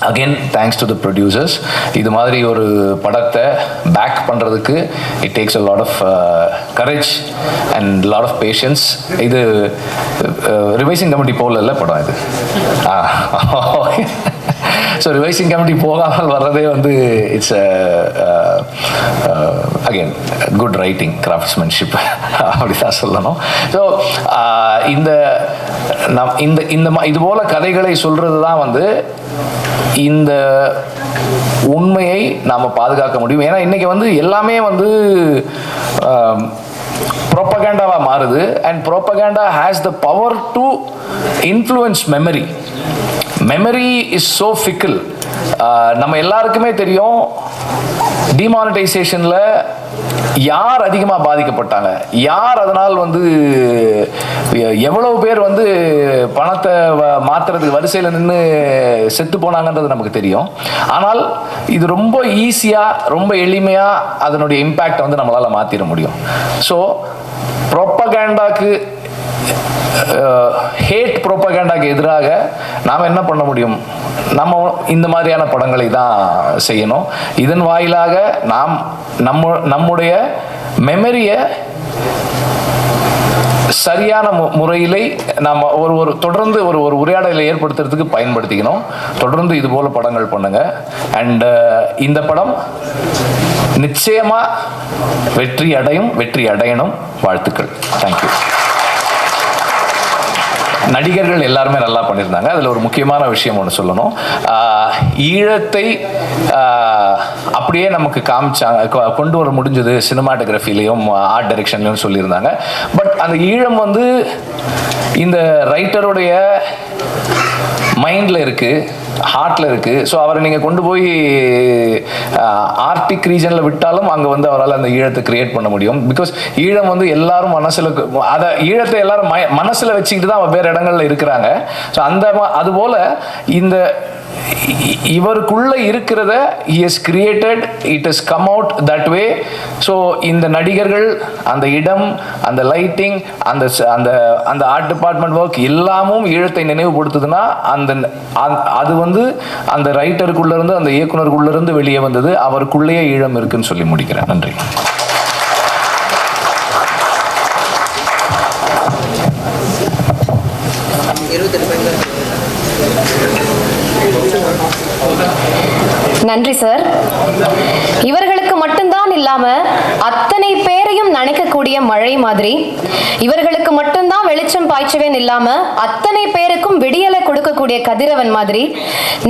Again thanks to the producers. இது மாதிரி ஒரு படத்தை பேக் பண்ணுறதுக்கு it takes a lot of courage and lot of patience. இது ரிவைசிங் கமிட்டி போகல படம் இது. ஸோ ரிவைசிங் கமிட்டி போகாமல் வர்றதே வந்து it's again good writing, craftsmanship அப்படி தான் சொல்லணும். ஸோ இது போல கதைகளை சொல்றது தான் வந்து இந்த உண்மையை நாம் பாதுகாக்க முடியும். ஏன்னா இன்னைக்கு வந்து எல்லாமே வந்து ப்ரோபகேண்டாவாக மாறுது. And propaganda has the power to influence memory. Memory is so fickle. நம்ம எல்லாருக்குமே தெரியும், டிமானிட்டைசேஷனில் யார் அதிகமாக பாதிக்கப்பட்டாங்க, யார் அதனால் வந்து எவ்வளவு பேர் வந்து பணத்தை மாற்றுறதுக்கு வரிசையில் நின்று செத்து போனாங்கன்றது நமக்கு தெரியும். ஆனால் இது ரொம்ப ஈஸியாக, ரொம்ப எளிமையாக அதனுடைய இம்பேக்டை வந்து நம்மளால் மாற்றிட முடியும். ஸோ ப்ரோபகேண்டாக்கு, ஹேட் ப்ரோபகேண்டாக்கு எதிராக நாம் என்ன பண்ண முடியும்? நம்ம இந்த மாதிரியான படங்களை தான் செய்யணும். இதன் வாயிலாக நாம் நம்முடைய மெமரியை சரியான முறையில் நாம் ஒரு தொடர்ந்து ஒரு உரையாடலை ஏற்படுத்துறதுக்கு பயன்படுத்திக்கணும். தொடர்ந்து இது போல படங்கள் பண்ணுங்க. அண்ட் இந்த படம் நிச்சயமா வெற்றி அடையணும். வாழ்த்துக்கள். தேங்க்யூ. நடிகர்கள் எல்லாருமே நல்லா பண்ணியிருந்தாங்க. அதில் ஒரு முக்கியமான விஷயம் ஒன்று சொல்லணும். ஈழத்தை அப்படியே நமக்கு கொண்டு வர முடிஞ்சது சினிமாட்டோகிராஃபிலையும் ஆர்ட் டைரக்ஷன்லையும் சொல்லியிருந்தாங்க. பட் அந்த ஈழம் வந்து இந்த ரைட்டருடைய மைண்டில் இருக்குது, ஹார்ட்டில் இருக்குது. ஸோ அவரை நீங்கள் கொண்டு போய் ஆர்டிக் ரீஜனில் விட்டாலும் அங்கே வந்து அவரால் அந்த ஈழத்தை கிரியேட் பண்ண முடியும். பிகாஸ் ஈழம் வந்து எல்லாரும் மனசில், ஈழத்தை எல்லாரும் மனசில் வச்சுக்கிட்டு தான் வேறு இடங்கள்ல இருக்கிறாங்க. ஸோ அதுபோல் இவருக்குள்ள இருக்கிறத he has created, it has come out that way. So இந்த நடிகர்கள், அந்த இடம், அந்த லைட்டிங், அந்த அந்த அந்த ஆர்ட் டிபார்ட்மெண்ட் ஒர்க் எல்லாமும் ஈழத்தை நினைவுபடுத்துதுன்னா அது வந்து அந்த ரைட்டருக்குள்ள இருந்து, அந்த இயக்குனருக்குள்ள இருந்து வெளியே வந்தது. அவருக்குள்ளேயே ஈழம் இருக்குன்னு சொல்லி முடிக்கிறேன். நன்றி. நன்றி சார். இவர்களுக்கு மட்டும்தான் இல்லாம அத்தனை பேரையும் நினைக்கக்கூடிய மழை மாதிரி, இவர்களுக்கு மட்டும்தான் வெளிச்சம் பாய்ச்சவேன் இல்லாம அத்தனை பேருக்கும் விடியலை கொடுக்கக்கூடிய கதிரவன் மாதிரி,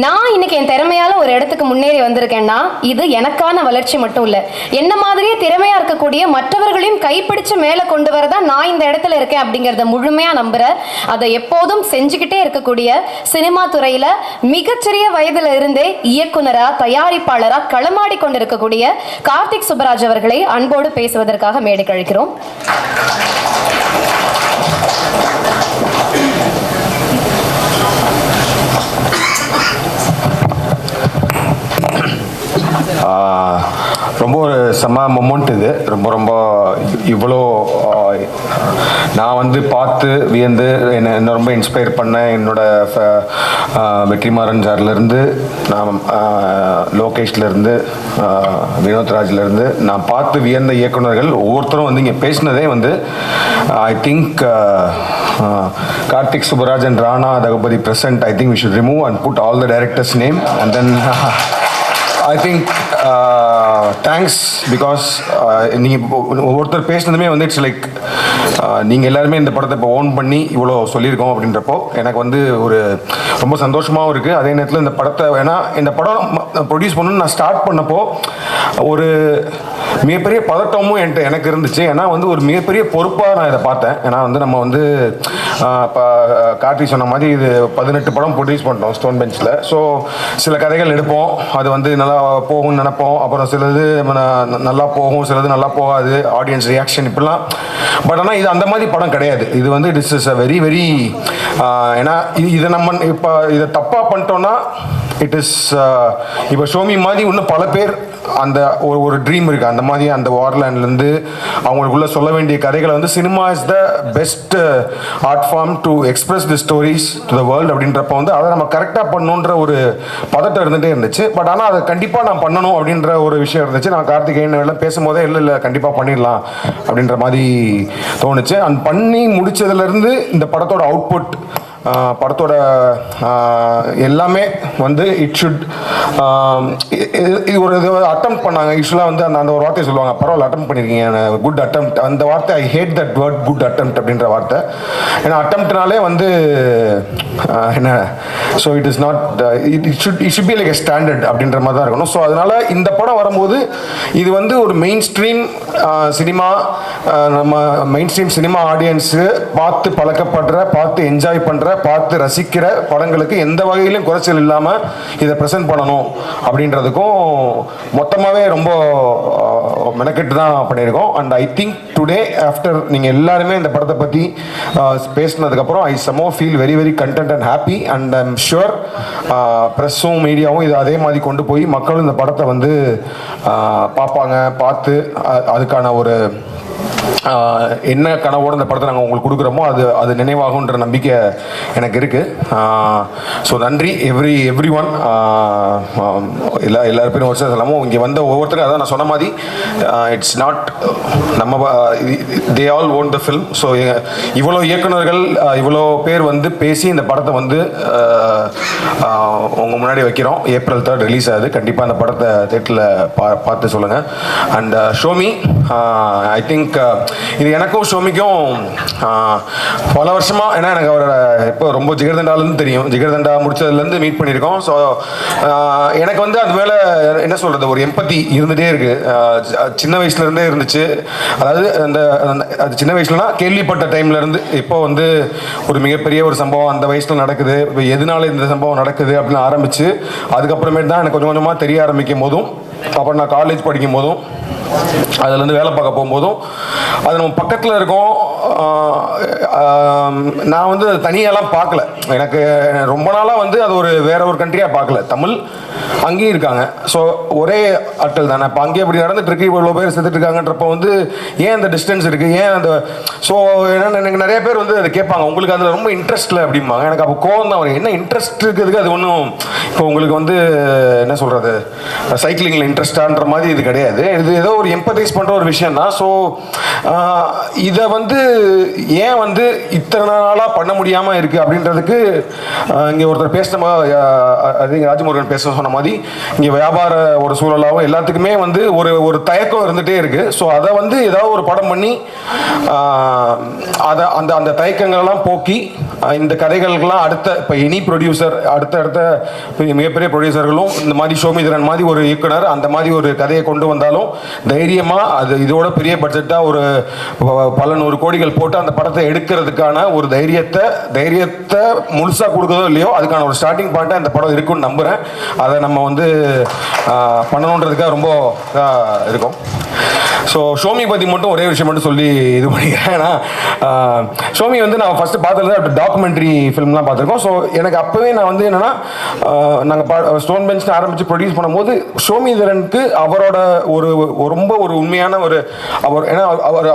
நான் இன்னைக்கு என் திறமையால ஒரு இடத்துக்கு முன்னேறி வந்திருக்கேன்னா இது எனக்கான வளர்ச்சி மட்டும் இல்ல, என்ன மாதிரியே திறமையா இருக்கக்கூடிய மற்றவர்களையும் கைப்பிடிச்சு மேல கொண்டு வரதான் நான் இந்த இடத்துல இருக்கேன் அப்படிங்கறத முழுமையா நம்புறேன். அதை எப்போதும் செஞ்சுக்கிட்டே இருக்கக்கூடிய, சினிமா துறையில மிகச்சிறிய வயதுல இருந்தே இயக்குனரா, தயாரிப்பாளரா களமாடி கொண்டிருக்கக்கூடிய கார்த்திக் சுப்பராஜ் அவர்களை அன்போடு பேசுவதற்காக மேடை கழிக்கிறோம். ரொம்ப ஒரு செம்ம மொமெண்ட் இது. ரொம்ப இவ்வளோ நான் வந்து பார்த்து வியந்து என்ன ரொம்ப இன்ஸ்பயர் பண்ண என்னோட வெற்றிமாறன் சார்லேருந்து, நான் லோகேஷ்லேருந்து, வினோத்ராஜ்லேருந்து நான் பார்த்து வியந்த இயக்குனர்கள் ஒவ்வொருத்தரும் வந்து இங்கே பேசினதே வந்து I think Karthik Subbaraj and Rana Daggubati present. I think we should remove and put all the directors' name and then I think thanks because நீங்கள் ஒவ்வொருத்தர் பேசினதுமே வந்து இட்ஸ் லைக் நீங்கள் எல்லாருமே இந்த படத்தை இப்போ ஓன் பண்ணி இவ்வளோ சொல்லியிருக்கோம் அப்படின்றப்போ எனக்கு வந்து ஒரு ரொம்ப சந்தோஷமாகவும் இருக்குது. அதே நேரத்தில் இந்த படத்தை இந்த படம் ப்ரொடியூஸ் பண்ணணும்னு நான் ஸ்டார்ட் பண்ணப்போ ஒரு மிகப்பெரிய பதட்டமும் எனக்கு இருந்துச்சு. ஏன்னா வந்து ஒரு மிகப்பெரிய பொறுப்பாக நான் இதை பார்த்தேன். ஏன்னா வந்து நம்ம வந்து இப்போ கார்த்திக் சொன்ன மாதிரி இது 18 படம் ப்ரொடியூஸ் பண்ணிட்டோம் ஸ்டோன் பெஞ்சில். ஸோ சில கதைகள் எடுப்போம், அது வந்து நல்லா போகும்னு நினைப்போம், அப்புறம் சிலது நல்லா போகும், சிலது நல்லா போகாது, ஆடியன்ஸ் ரியாக்ஷன் இப்படிலாம். பட் ஆனால் இது அந்த மாதிரி படம் கிடையாது. இது வந்து it's is a very very ஏன்னா இதை நம்ம இப்போ இதை தப்பாக பண்ணிட்டோன்னா இட் இஸ் இப்போ ஷோமி மாதிரி இன்னும் பல பேர் அந்த ஒரு ட்ரீம் இருக்குது. அந்த மாதிரி அந்த வார்லேண்ட்லேருந்து அவங்களுக்குள்ள சொல்ல வேண்டிய கதைகளை வந்து cinema is the best art form to express the stories to the world அப்படின்றப்ப வந்து அதை நம்ம கரெக்டாக பண்ணணுன்ற ஒரு பதட்டம் இருந்துகிட்டே இருந்துச்சு. பட் ஆனால் அதை கண்டிப்பாக நான் பண்ணணும் அப்படின்ற ஒரு விஷயம் இருந்துச்சு. நான் கார்த்திகேயன் எல்லாம் பேசும்போதே இல்லை கண்டிப்பாக பண்ணிடலாம் அப்படின்ற மாதிரி தோணுச்சு. அண்ட் பண்ணி முடிச்சதுலேருந்து இந்த படத்தோட அவுட்புட், படத்தோட எல்லாமே வந்து இட் ஷுட் இது ஒரு அட்டம் பண்ணாங்க. யூஸ்வலாக வந்து அந்த ஒரு வார்த்தையை சொல்லுவாங்க, பரவாயில்ல அட்டம் பண்ணியிருக்கீங்க, குட் அட்டம். அந்த வார்த்தை I hate that word good attempt அப்படின்ற வார்த்தை. ஏன்னா அட்டம்ப்ட்னாலே வந்து என்ன, so it is not it should be like a standard அப்படின்ற மாதிரி தான் இருக்கணும். ஸோ அதனால் இந்த படம் வரும்போது இது வந்து ஒரு மெயின் ஸ்ட்ரீம் சினிமா, நம்ம மெயின் ஸ்ட்ரீம் சினிமா ஆடியன்ஸு பார்த்து பழக்கப்படுற, பார்த்து என்ஜாய் பண்ணுற, பார்த்து ரசிக்கிற படங்களுக்கு எந்த வகையிலும் குறைச்சல் இல்லாமல் இதை ப்ரெசென்ட் பண்ணணும் அப்படின்றதுக்கும் மொத்தமாகவே ரொம்ப மெனக்கெட்டு தான் பண்ணியிருக்கோம். And I think today after நீங்கள் எல்லாருமே இந்த படத்தை பற்றி பேசினதுக்கப்புறம் I somehow feel very very content and happy. And I am sure ப்ரெஸ்ஸும் மீடியாவும் இதை அதே மாதிரி கொண்டு போய் மக்களும் இந்த படத்தை வந்து பார்ப்பாங்க. பார்த்து அதுக்கான ஒரு என்ன கனவோடு இந்த படத்தை நாங்கள் உங்களுக்கு கொடுக்குறோமோ அது நினைவாகுன்ற நம்பிக்கை எனக்கு இருக்குது. ஸோ நன்றி எவ்ரி ஒன். எல்லா பேரும் வருஷம் சொல்லாமல் இங்கே வந்த ஒவ்வொருத்தரும் அதான் நான் சொன்ன மாதிரி இட்ஸ் நாட் நம்ம they all own the film. So இவ்வளோ இயக்குனர்கள் இவ்வளோ பேர் வந்து பேசி இந்த படத்தை வந்து உங்கள் முன்னாடி வைக்கிறோம். April 3 ரிலீஸ் ஆகுது. கண்டிப்பாக அந்த படத்தை தேட்டரில் பார்த்து சொல்லுங்கள். அண்ட் ஷோமி ஐ திங்க் இது எனக்கும் ஷோமிக்கும் பல வருஷமாக, ஏன்னா எனக்கு அவரோட இப்போ ரொம்ப ஜிகர்தண்டாலேருந்து தெரியும், ஜிகர்தண்டா முடிச்சதுலேருந்து மீட் பண்ணியிருக்கோம். ஸோ எனக்கு வந்து அது மேலே என்ன சொல்கிறது, ஒரு எம்பத்தி இருந்துகிட்டே இருக்குது. சின்ன வயசுலேருந்தே இருந்துச்சு. அதாவது அது சின்ன வயசுலனா கேள்விப்பட்ட டைம்லேருந்து இப்போ வந்து ஒரு மிகப்பெரிய ஒரு சம்பவம் அந்த வயசில் நடக்குது, இப்போ எதனால இந்த சம்பவம் நடக்குது அப்படின்னு ஆரம்பித்து அதுக்கப்புறமேட்டு தான் எனக்கு கொஞ்சம் கொஞ்சமாக தெரிய ஆரம்பிக்கும் போதும், அப்புறம் நான் காலேஜ் படிக்கும் போதும் அதுலேருந்து வேலை பார்க்க போகும்போதும் அது நம்ம பக்கத்தில் இருக்கோம். நான் வந்து தனியாலாம் பார்க்கல, எனக்கு ரொம்ப நாளாக வந்து அது ஒரு வேற ஒரு கண்ட்ரியாக பார்க்கல. தமிழ் அங்கேயும் இருக்காங்க, ஸோ ஒரே ஆட்கள் தானே. இப்போ அங்கேயே இப்படி நடந்துட்டு இருக்கு, இவ்வளோ பேர் செத்துட்டு இருக்காங்கன்றப்போ வந்து ஏன் அந்த டிஸ்டன்ஸ் இருக்குது, ஏன் அந்த ஸோ ஏன்னா எனக்கு நிறைய பேர் வந்து அதை கேட்பாங்க, உங்களுக்கு அதில் ரொம்ப இன்ட்ரெஸ்ட் இல்லை அப்படிம்பாங்க. எனக்கு அப்போ கோவம் தான் வரும். என்ன இன்ட்ரெஸ்ட் இருக்கிறதுக்கு அது ஒன்றும் இப்போ உங்களுக்கு வந்து என்ன சொல்கிறது, சைக்கிளிங்கில் இன்ட்ரெஸ்டான்ற மாதிரி இது கிடையாது. இது ஏதோ ஒரு எம்பத்தைஸ் பண்ணுற ஒரு விஷயம் தான். ஸோ இதை வந்து ஏன் வந்து இத்தனை நாளாக பண்ண முடியாமல் இருக்குது அப்படின்றதுக்கு இங்கே ஒருத்தர் பேசின அது ராஜமுருகன் பேச சொன்ன மாதிரி இங்கே வியாபார ஒரு சூழலாகவும் எல்லாத்துக்குமே வந்து ஒரு தயக்கம் இருந்துகிட்டே இருக்குது. ஸோ அதை வந்து ஏதாவது ஒரு படம் பண்ணி அதை அந்த தயக்கங்கள்லாம் போக்கி இந்த கதைகளுக்கெல்லாம் அடுத்த இப்போ எனி ப்ரொடியூசர் அடுத்த மிகப்பெரிய ப்ரொடியூசர்களும் இந்த மாதிரி சோமிதரன் மாதிரி ஒரு இயக்குனர் அந்த மாதிரி ஒரு கதையை கொண்டு வந்தாலும் தைரியமாக அது இதோட பெரிய பட்ஜெட்டாக ஒரு பல நூறு கோடிகள் போட்டு அந்த படத்தை எடுக்கிறதுக்கான ஒரு தைரியத்தை முழுசாக கொடுக்குறதோ இல்லையோ அதுக்கான ஒரு ஸ்டார்டிங் பாயிண்ட்டாக இந்த படம் இருக்குன்னு நம்புகிறேன். அதை நம்ம வந்து பண்ணணுன்றதுக்காக ரொம்ப இருக்கும். ஸோ ஷோமி பற்றி மட்டும் ஒரே விஷயம் மட்டும் சொல்லி இது பண்ணிக்கிறேன். ஏன்னா ஷோமி வந்து நான் ஃபஸ்ட்டு பார்த்தது டாக்குமெண்ட்ரி ஃபிலிம்லாம் பார்த்துருக்கோம். ஸோ எனக்கு அப்போவே நான் வந்து என்னென்னா நாங்கள் ஸ்டோன் பெஞ்ச் ஆரம்பித்து ப்ரொடியூஸ் பண்ணும்போது ஷோமிதரனுக்கு அவரோட ரொம்ப ஒரு உண்மையான ஏன்னா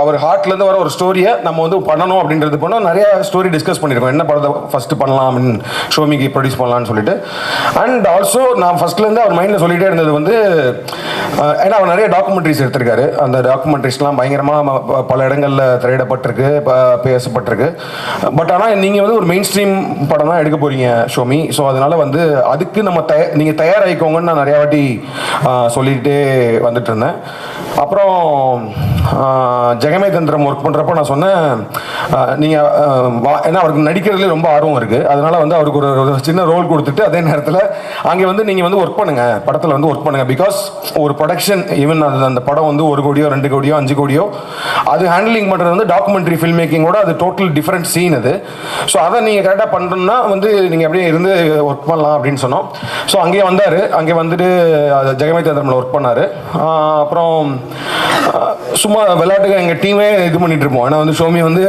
அவர் ஹார்ட்லேருந்து வர ஒரு ஸ்டோரியை நம்ம வந்து பண்ணணும் அப்படின்றது பண்ணோம். நிறைய ஸ்டோரி டிஸ்கஸ் பண்ணியிருக்கோம், என்ன படத்தை ஃபஸ்ட்டு பண்ணலாம் அப்படின்னு ஷோமிக்கு ப்ரொடியூஸ் பண்ணலான்னு சொல்லிட்டு. அண்ட் ஆல்சோ நான் ஃபஸ்ட்லேருந்து அவர் மைண்டில் சொல்லிகிட்டே இருந்தது வந்து ஏன்னா அவர் நிறைய டாக்குமெண்ட்ரிஸ் எடுத்திருக்காரு. அந்த டாக்குமெண்ட்ரிஸ்லாம் பயங்கரமாக பல இடங்களில் திரையிடப்பட்டிருக்கு, பேசப்பட்டிருக்கு. பட் ஆனால் நீங்கள் வந்து ஒரு மெயின் ஸ்ட்ரீம் படம் தான் எடுக்க போகிறீங்க ஷோமி. ஸோ அதனால் வந்து அதுக்கு நீங்கள் தயாராகிக்கோங்கன்னு நான் நிறையா வாட்டி சொல்லிகிட்டே வந்துட்டு இருந்தேன். அப்புறம் ஜெகமே தந்திரம் ஒர்க் பண்ணுறப்போ நான் சொன்னேன், நீங்கள் ஏன்னா அவருக்கு நடிக்கிறதுலே ரொம்ப ஆர்வம் இருக்குது, அதனால் வந்து அவருக்கு ஒரு சின்ன ரோல் கொடுத்துட்டு அதே நேரத்தில் அங்கே வந்து நீங்கள் வந்து ஒர்க் பண்ணுங்கள், படத்தில் வந்து ஒர்க் பண்ணுங்கள். பிகாஸ் ஒரு ப்ரொடக்ஷன் ஈவன் அந்த படம் வந்து 1 கோடியோ 2 கோடியோ 5 கோடியோ அது ஹேண்ட்லிங் பண்ணுறது வந்து டாக்குமெண்ட்ரி ஃபில்ம் மேக்கிங்கோட அது டோட்டல் டிஃப்ரெண்ட் சீன் அது. ஸோ அதை நீங்கள் கரெக்டாக பண்ணுறோன்னா வந்து நீங்கள் அப்படியே இருந்து ஒர்க் பண்ணலாம் அப்படின்னு சொன்னோம். ஸோ அங்கேயே வந்தார், அங்கே வந்துட்டு ஜெகமே தந்திரமில் ஒர்க் பண்ணார். அப்புறம் சும்மா விளையாட்டுக்கு எங்கள் டீமே இது பண்ணிட்டு இருப்போம். ஏன்னா வந்து ஷோமி வந்து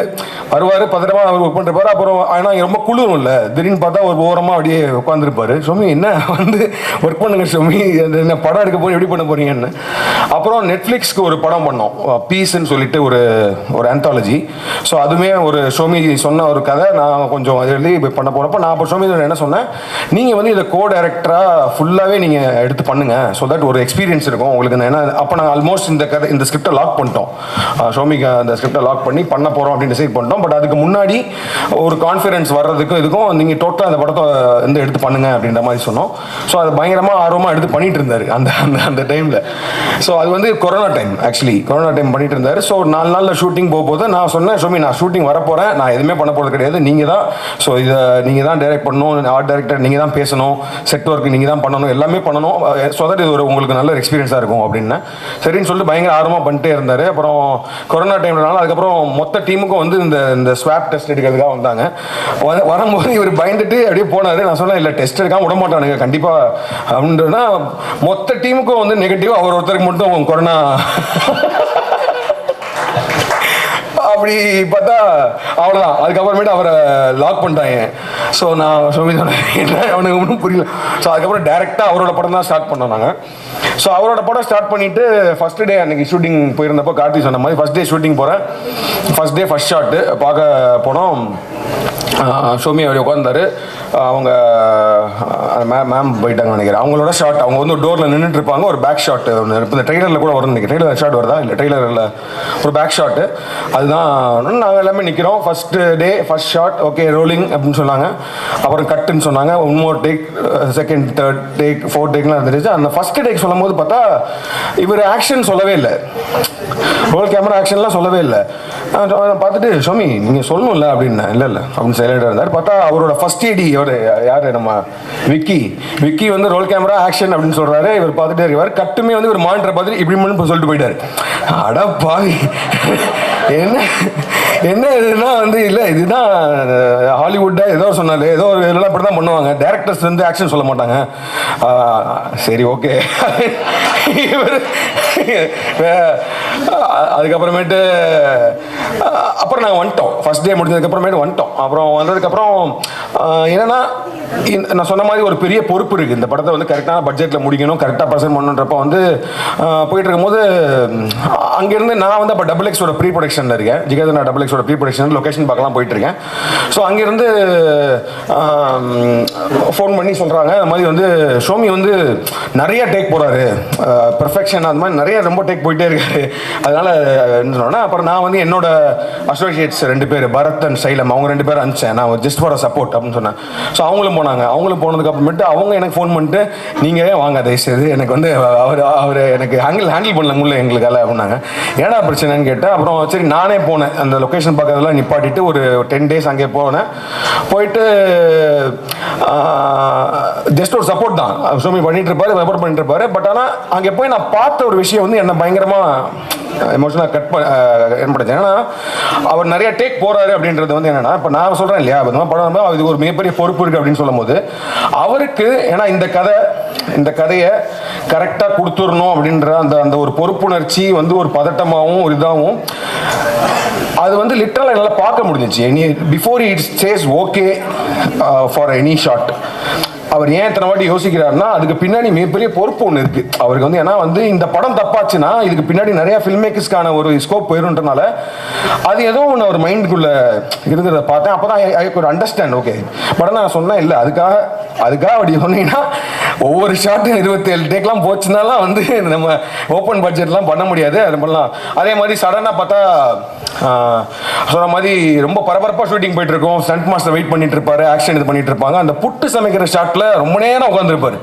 வருவார், பத்திரமா அவர் ஒர்க் பண்ணிருப்பாரு. அப்புறம் ஆனால் இங்கே ரொம்ப குளிரும் இல்லை, திடீர்னு பார்த்தா ஒரு ஓரமாக அப்படியே உட்காந்துருப்பாரு. ஷோமி என்ன வந்து ஒர்க் பண்ணுங்க ஷோமி, என்ன படம் எடுக்க போய் எப்படி பண்ண போறீங்கன்னு. அப்புறம் நெட்ஃப்ளிக்ஸ்க்கு ஒரு படம் பண்ணோம், பீஸ்ன்னு சொல்லிட்டு ஒரு ஆந்தாலஜி. ஸோ அதுவுமே ஒரு ஷோமி சொன்ன ஒரு கதை, நான் கொஞ்சம் அது எழுதி பண்ண போகிறப்ப நான் அப்போ ஷோமி என்ன சொன்னேன், நீங்கள் வந்து இதை கோ டைரக்டராக ஃபுல்லாகவே நீங்கள் எடுத்து பண்ணுங்கள், ஸோ தட் ஒரு எக்ஸ்பீரியன்ஸ் இருக்கும் உங்களுக்கு. ஏன்னா அப்போ நான் ஆல்மோஸ்ட் இந்த ஸ்கிரிப்டை லாக் பண்ணிட்டோம், ஷோமிக்கு அந்த ஸ்கிரிப்டை லாக் பண்ணி பண்ண போகிறோம் அப்படின்னு டிசைட் பண்ணிட்டோம். பட் அதுக்கு முன்னாடி ஒரு கான்ஃபிடன்ஸ் வர்றதுக்கும் இதுக்கும் நீங்கள் டோட்டலாக அந்த படத்தை வந்து எடுத்து பண்ணுங்க அப்படின்ற மாதிரி சொன்னோம். ஸோ அது பயங்கரமாக ஆர்வமாக எடுத்து பண்ணிட்டு இருந்தார் அந்த டைமில். ஸோ அது வந்து corona time, actually corona time பண்ணிட்டு இருந்தார். ஸோ 4 நாளில் ஷூட்டிங் போகும்போது நான் சொன்னேன், ஷோமி நான் ஷூட்டிங் வரப்போகிறேன், நான் எதுவுமே பண்ண போகிறது கிடையாது, நீங்கள் தான் ஸோ இதை நீங்கள் தான் டைரக்ட் பண்ணணும், ஆர்ட் டைரக்டர் நீங்கள் தான் பேசணும், செட் ஒர்க் நீங்கள் தான் பண்ணணும், எல்லாமே பண்ணணும், ஸோ தட் இது உங்களுக்கு நல்ல எக்ஸ்பீரியன்ஸாக இருக்கும் அப்படின்னு சரின்னு சொல்லிட்டு பயங்கர ஆர்வமாக பண்ணிட்டே இருந்தார். அப்புறம் கொரோனா டைம்னால அதுக்கப்புறம் மொத்த டீமுக்கும் வந்து இந்த ஸ்வாப் டெஸ்ட் எடுக்கிறதுக்காக வந்தாங்க. வரும்போது இவர் பயந்துட்டு அப்படியே போனார். நான் சொன்னேன், இல்லை டெஸ்ட் எடுக்காமல் விட மாட்டானுங்க கண்டிப்பாக அப்படின்றதுனா மொத்த டீமுக்கும் வந்து நெகட்டிவ், அவர் ஒருத்தருக்கு மட்டும் கொரோனா. அப்படி பார்த்தா அவ்வளோதான், அதுக்கப்புறமேட்டு அவரை லாக் பண்ணிட்டாங்க. ஸோ நான் சொல்லி சொன்னேன், அவனுக்கு ஒன்றும் புரியல. ஸோ அதுக்கப்புறம் டேரெக்டாக அவரோட படம் தான் ஸ்டார்ட் பண்ணோம் நாங்கள். ஸோ அவரோட படம் ஸ்டார்ட் பண்ணிவிட்டு ஃபஸ்ட்டு டே அன்றைக்கி ஷூட்டிங் போயிருந்தப்போ கார்த்தி சொன்ன மாதிரி ஃபஸ்ட் டே ஷூட்டிங் போகிறேன். ஃபஸ்ட் டே ஃபஸ்ட் ஷாட்டு பார்க்க போனோம். ஷோமி அவர் உட்காந்தாரு, அவங்க மேம் போயிட்டாங்க நினைக்கிறேன். அவங்களோட ஷாட் அவங்க வந்து டோரில் நின்றுட்டு இருப்பாங்க, ஒரு பேக் ஷாட் ஒன்று இப்போ இந்த ட்ரெய்லரில் கூட வரும் நினைக்கிறேன். ட்ரெய்லர் ஷாட் வருதா இல்லை, ட்ரெய்லரில் ஒரு பேக் ஷாட்டு, அதுதான் நாங்கள் எல்லாமே நிற்கிறோம். First day first shot okay rolling அப்படின்னு சொன்னாங்க. அப்புறம் கட்டுன்னு சொன்னாங்க, 1 more take, second third take, 4th டேக்லாம் இருந்துச்சு. அந்த ஃபஸ்ட்டு டேக் சொல்லும் போது பார்த்தா இவர் ஆக்ஷன் சொல்லவே இல்லை, ரோல் கேமரா ஆக்ஷன்லாம் சொல்லவே இல்லை. பார்த்துட்டு ஷோமி நீங்கள் சொல்லணும்ல அப்படின்னு, இல்லை அப்படின்னு சைலண்டாக இருந்தார். பார்த்தா அவரோட ஃபர்ஸ்ட் ஏடி அவர் யார், நம்ம விக்கி வந்து ரோல் கேமரா ஆக்ஷன் அப்படின்னு சொல்கிறாரு. இவர் பார்த்துட்டே இருக்கார். கட்டுமே வந்து ஒரு மானிட்டரை பார்த்துட்டு இப்படி மட்டும் சொல்லிட்டு போயிட்டார். அட பாவி என்ன என்ன இதுன்னா வந்து இல்லை இதுதான் ஹாலிவுட்டை ஏதோ சொன்னாலே ஏதோ ஒரு இதெல்லாம் இப்படி தான் பண்ணுவாங்க. டேரக்டர்ஸ் வந்து ஆக்ஷன் சொல்ல மாட்டாங்க. சரி ஓகே. அதுக்கப்புறமேட்டு அப்புறம் நாங்கள் வந்துட்டோம். ஃபர்ஸ்ட் டே முடிஞ்சதுக்கப்புறமேட்டு வந்துட்டோம். அப்புறம் வந்ததுக்கப்புறம் என்னென்னா நான் சொன்ன மாதிரி ஒரு பெரிய பொறுப்பு இருக்குது. இந்த படத்தை வந்து கரெக்டான பட்ஜெட்டில் முடிக்கணும், கரெக்டாக ப்ரெசென்ட் பண்ணணுன்றப்ப வந்து போயிட்டு இருக்கும்போது அங்கேருந்து நான் வந்து அப்போ XXXோட ப்ரீ ப்ரொடக்ஷனில் இருக்கேன். ஜிகேதனா XXXோட ப்ரீ ப்ரொடக்ஷன் லொக்கேஷன் பார்க்கலாம் போயிட்டுருக்கேன். ஸோ அங்கேருந்து ஃபோன் பண்ணி சொல்கிறாங்க இந்த மாதிரி வந்து ஷோமி வந்து நிறைய டேக் போகிறாரு, பெர்ஃபெக்ஷன் அந்த மாதிரி நிறைய ரொம்ப டேக் போயிட்டே இருக்காரு. அதனால் என்ன சொன்னோன்னா அப்புறம் நான் வந்து என்னோட அசோசியேட்ஸ் 2 பேர் பரத் அண்ட் சைலம் அவங்க 2 பேர் அனுப்பிச்சேன். நான் ஜஸ்ட் ஃபார் சப்போர்ட் அப்படின்னு சொன்னேன். ஸோ அவங்களும் போனாங்க. அவங்களும் போனதுக்கு அப்புறமேட்டு அவங்க எனக்கு ஃபோன் பண்ணிட்டு நீங்கள் வாங்க தயவுசெய்து எனக்கு வந்து அவர் எனக்கு ஹேண்டில் பண்ணல முடியல எங்களுக்கால அப்படின்னாங்க. ஏன்னா பிரச்சனைன்னு கேட்டேன். அப்புறம் சரி நானே போனேன். அந்த லொக்கேஷன் பார்க்கறதெல்லாம் நிப்பாட்டிட்டு ஒரு 10 days அங்கே போனேன். போயிட்டு ஜஸ்ட் ஒரு சப்போர்ட் தான். ஷோமி பண்ணிட்டு இருப்பாரு, சப்போர்ட் பண்ணிட்டு இருப்பாரு. பட் ஆனால் அங்கே போய் நான் பார்த்த ஒரு விஷயம் வந்து என்னை பயங்கரமாக எமோஷனாக கட் ஏற்படுச்சு. ஏன்னா அவர் நிறைய டேக் போறாரு அப்படின்றது வந்து என்னன்னா, இப்போ நான் சொல்றேன் இல்லையா, படம் இது ஒரு மிகப்பெரிய பொறுப்பு இருக்கு அப்படின்னு சொல்லும் போது அவருக்கு ஏன்னா இந்த கதையை கரெக்டாக கொடுத்துடணும் அப்படின்ற அந்த ஒரு பொறுப்புணர்ச்சி வந்து ஒரு பதட்டமாகவும் ஒரு இதாகவும் அது வந்து லிட்டரலாக என்னால் பார்க்க முடிஞ்சிச்சு. Before it says okay for any shot அவர் ஏன் இத்தனை வாட்டி யோசிக்கிறாருன்னா அதுக்கு பின்னாடி மிகப்பெரிய பொறுப்பு ஒன்று இருக்குது அவருக்கு வந்து. ஏன்னா வந்து இந்த படம் தப்பாச்சுன்னா இதுக்கு பின்னாடி நிறைய ஃபில்ம் மேக்கர்ஸ்க்கான ஒரு ஸ்கோப் போயிருன்றனால அது ஏதோ ஒன்று அவர் மைண்டுக்குள்ளே இருக்கிறத பார்த்தேன். அப்போ தான் ஐ குட் அண்டர்ஸ்டாண்ட். ஓகே படம் நான் சொன்னேன் இல்லை அதுக்காக அப்படி சொன்னீங்கன்னா ஒவ்வொரு ஷாட்டும் 27 டேக்லாம் போச்சுனாலாம் வந்து நம்ம ஓப்பன் பட்ஜெட்லாம் பண்ண முடியாது. அது பண்ணலாம். அதே மாதிரி சடனாக பார்த்தா சொன்ன மாதிரி ரொம்ப பரபரப்பாக ஷூட்டிங் போயிட்டு இருக்கோம். ஸ்டண்ட் மாஸ்டர் வெயிட் பண்ணிட்டு இருப்பாரு, ஆக்ஷன் இது பண்ணிட்டு இருப்பாங்க. அந்த புட்டு சமைக்கிற ஷாட்ல ரொம்ப நேரம் உட்காந்துருப்பாரு.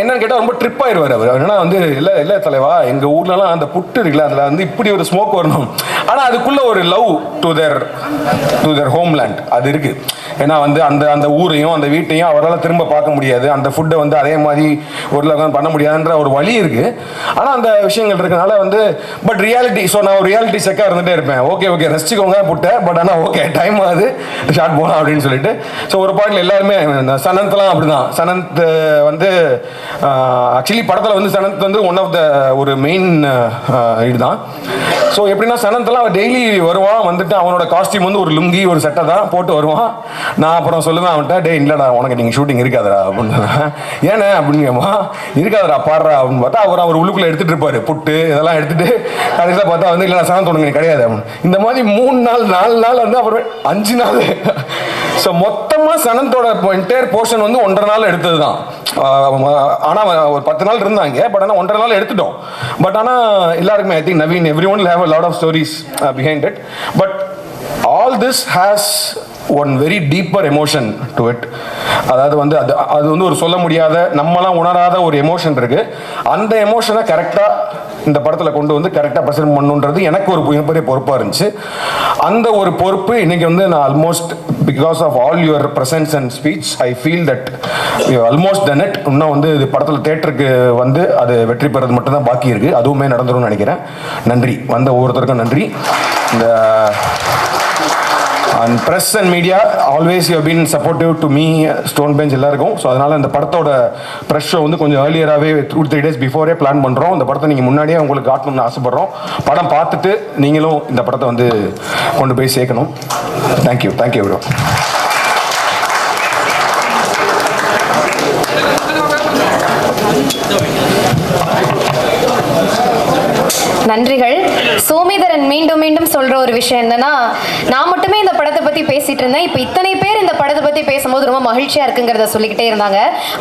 என்னன்னு கேட்டால் ரொம்ப ட்ரிப் ஆயிடுவார் அவர். என்னன்னா வந்து இல்லை தலைவா எங்கள் ஊர்லலாம் அந்த புட்டு இருக்குல்ல அதில் வந்து இப்படி ஒரு ஸ்மோக் வரணும். ஆனால் அதுக்குள்ள ஒரு லவ் டு தேர் ஹோம்லேண்ட் அது இருக்கு. ஏன்னா வந்து அந்த ஊரையும் அந்த வீட்டையும் அவரால் திரும்ப பார்க்க முடியாது. அந்த ஃபுட்டை வந்து அதே மாதிரி ஒரு பண்ண முடியாதுன்ற ஒரு வழி இருக்கு. ஆனால் அந்த விஷயங்கள் இருக்கனால வந்து பட் ரியாலிட்டி. ஸோ நான் ஒரு ரியாலிட்டி செக்காக இருந்துகிட்டே இருப்பேன். ஓகே ரசிச்சுக்கோங்க புட்டை, பட் ஆனால் ஓகே டைம் ஆகுது ஷார்ட் போகலாம் அப்படின்னு சொல்லிட்டு. ஸோ ஒரு பாட்டில் எல்லாருமே சனந்த்லாம் அப்படிதான். சனந்த் வந்து ஆக்சுவலி படத்தில் வந்து சனந்த் வந்து ஒன் ஆஃப் த ஒரு மெயின் இதுதான். ஸோ எப்படின்னா சனந்த்லாம் அவன் டெய்லி வருவான். வந்துட்டு அவனோட காஸ்டியூம் வந்து ஒரு லுங்கி ஒரு சட்டை தான் போட்டு வருவான். நான் அப்புறம் சொல்லுவேன் அவன்கிட்ட, டே இல்லைடா உனக்கு நீங்கள் ஷூட்டிங் இருக்காதரா அப்படின்னு. ஏன்னா அப்படிங்கம்மா இருக்காதரா பாடுறா அப்படின்னு பார்த்தா அவர் உள்ளுக்குள்ளே எடுத்துகிட்டு இருப்பார் புட்டு இதெல்லாம் எடுத்துகிட்டு கடைசியில் பார்த்தா வந்து இல்லை சனந்த் உனக்கு கிடையாது அப்படின்னு. இந்த மாதிரி 3 நாள் 4 நாள் வந்து அப்புறம் 5 நாள். ஸோ மொத்தமாக சனந்தோட என்டையர் போர்ஷன் வந்து 1.5 நாள் எடுத்தது தான். ஆனால் ஒரு 10 நாள் இருந்தாங்க. பட் ஆனால் 1.5 நாள் எடுத்துட்டோம். பட் ஆனால் எல்லாருக்குமே I think Naveen everyone have a lot of stories behind it. But all this has one very deeper emotion to it. அதாவது வந்து அது வந்து ஒரு சொல்ல முடியாத நம்மளாம் உணராத ஒரு எமோஷன் இருக்கு. அந்த எமோஷனை கரெக்டாக இந்த படத்தில் கொண்டு வந்து கரெக்டாக ப்ரெசென்ட் பண்ணுன்றது எனக்கு ஒரு மிகப்பெரிய பொறுப்பாக இருந்துச்சு. அந்த ஒரு பொறுப்பு இன்னைக்கு வந்து நான் almost because of all your presence and speech I feel that you almost done it. இன்னும் வந்து இது படத்தில் தேட்டருக்கு வந்து அது வெற்றி பெறது மட்டும்தான் பாக்கி இருக்குது. அதுவுமே நடந்துரும்னு நினைக்கிறேன். நன்றி வந்த ஒவ்வொருத்தருக்கும் நன்றி. இந்த and press and media always you been supportive to me stone bench எல்லாருக்கும். ஸோ அதனால் இந்த படத்தோட ப்ரெஸ் ஷோ வந்து கொஞ்சம் ஏர்லியராகவே 2-3 days பிஃபோரே பிளான் பண்ணுறோம். இந்த படத்தை நீங்கள் முன்னாடியே உங்களுக்கு காட்டணும்னு ஆசைப்பட்றோம். படம் பார்த்துட்டு நீங்களும் இந்த படத்தை வந்து கொண்டு போய் சேர்க்கணும். Thank you everyone. நன்றிகள். சோமிதரன் மீண்டும் மீண்டும் சொல்ற ஒரு விஷயம் என்னன்னா, நான் மட்டுமே இந்த படத்தை பத்தி பேசிட்டு இருந்தேன், இப்போ இத்தனை பேர் இந்த படத்தை பத்தி பேசும்போது ரொம்ப மகிழ்ச்சியா இருக்குங்கிறத சொல்லிக்கிட்டே இருந்தாங்க.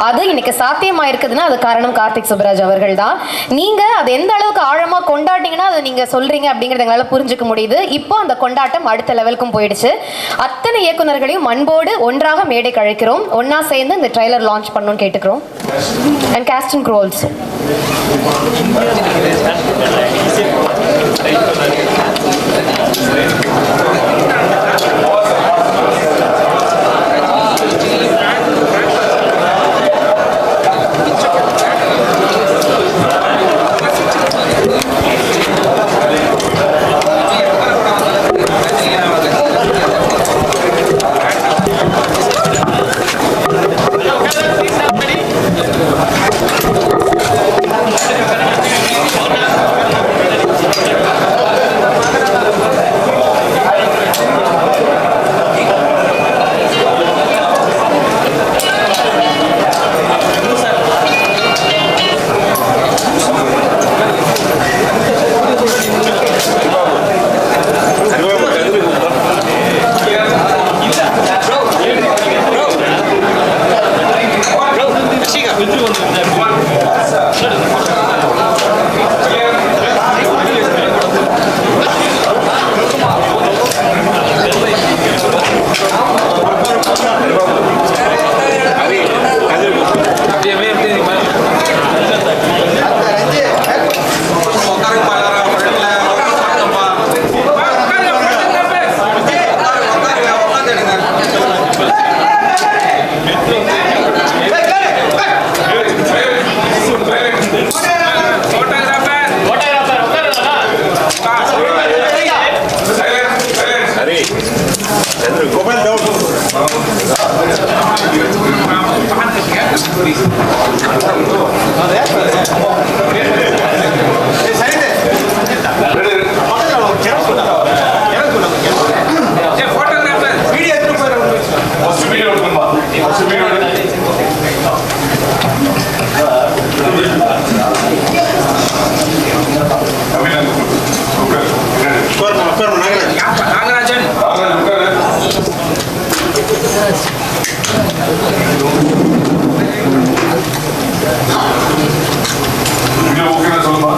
அது இன்னைக்கு சாத்தியமா இருக்குதுன்னா அது காரணம் கார்த்திக் சுப்புராஜ் அவர்கள் தான். நீங்க அது எந்த அளவுக்கு ஆழமா கொண்டாடிங்கன்னா அதை நீங்க சொல்றீங்க அப்படிங்கறத எங்களால புரிஞ்சுக்க முடியுது. இப்போ அந்த கொண்டாட்டம் அடுத்த லெவலுக்கும் போயிடுச்சு. அத்தனை இயக்குனர்களையும் அன்போடு ஒன்றாக மேடைக்கு அழைக்கிறோம். ஒன்னா சேர்ந்து இந்த ட்ரைலர் லான்ச் பண்ணணும்னு கேட்டுக்கிறோம். And cast and crew also. Okay சொல்லுமா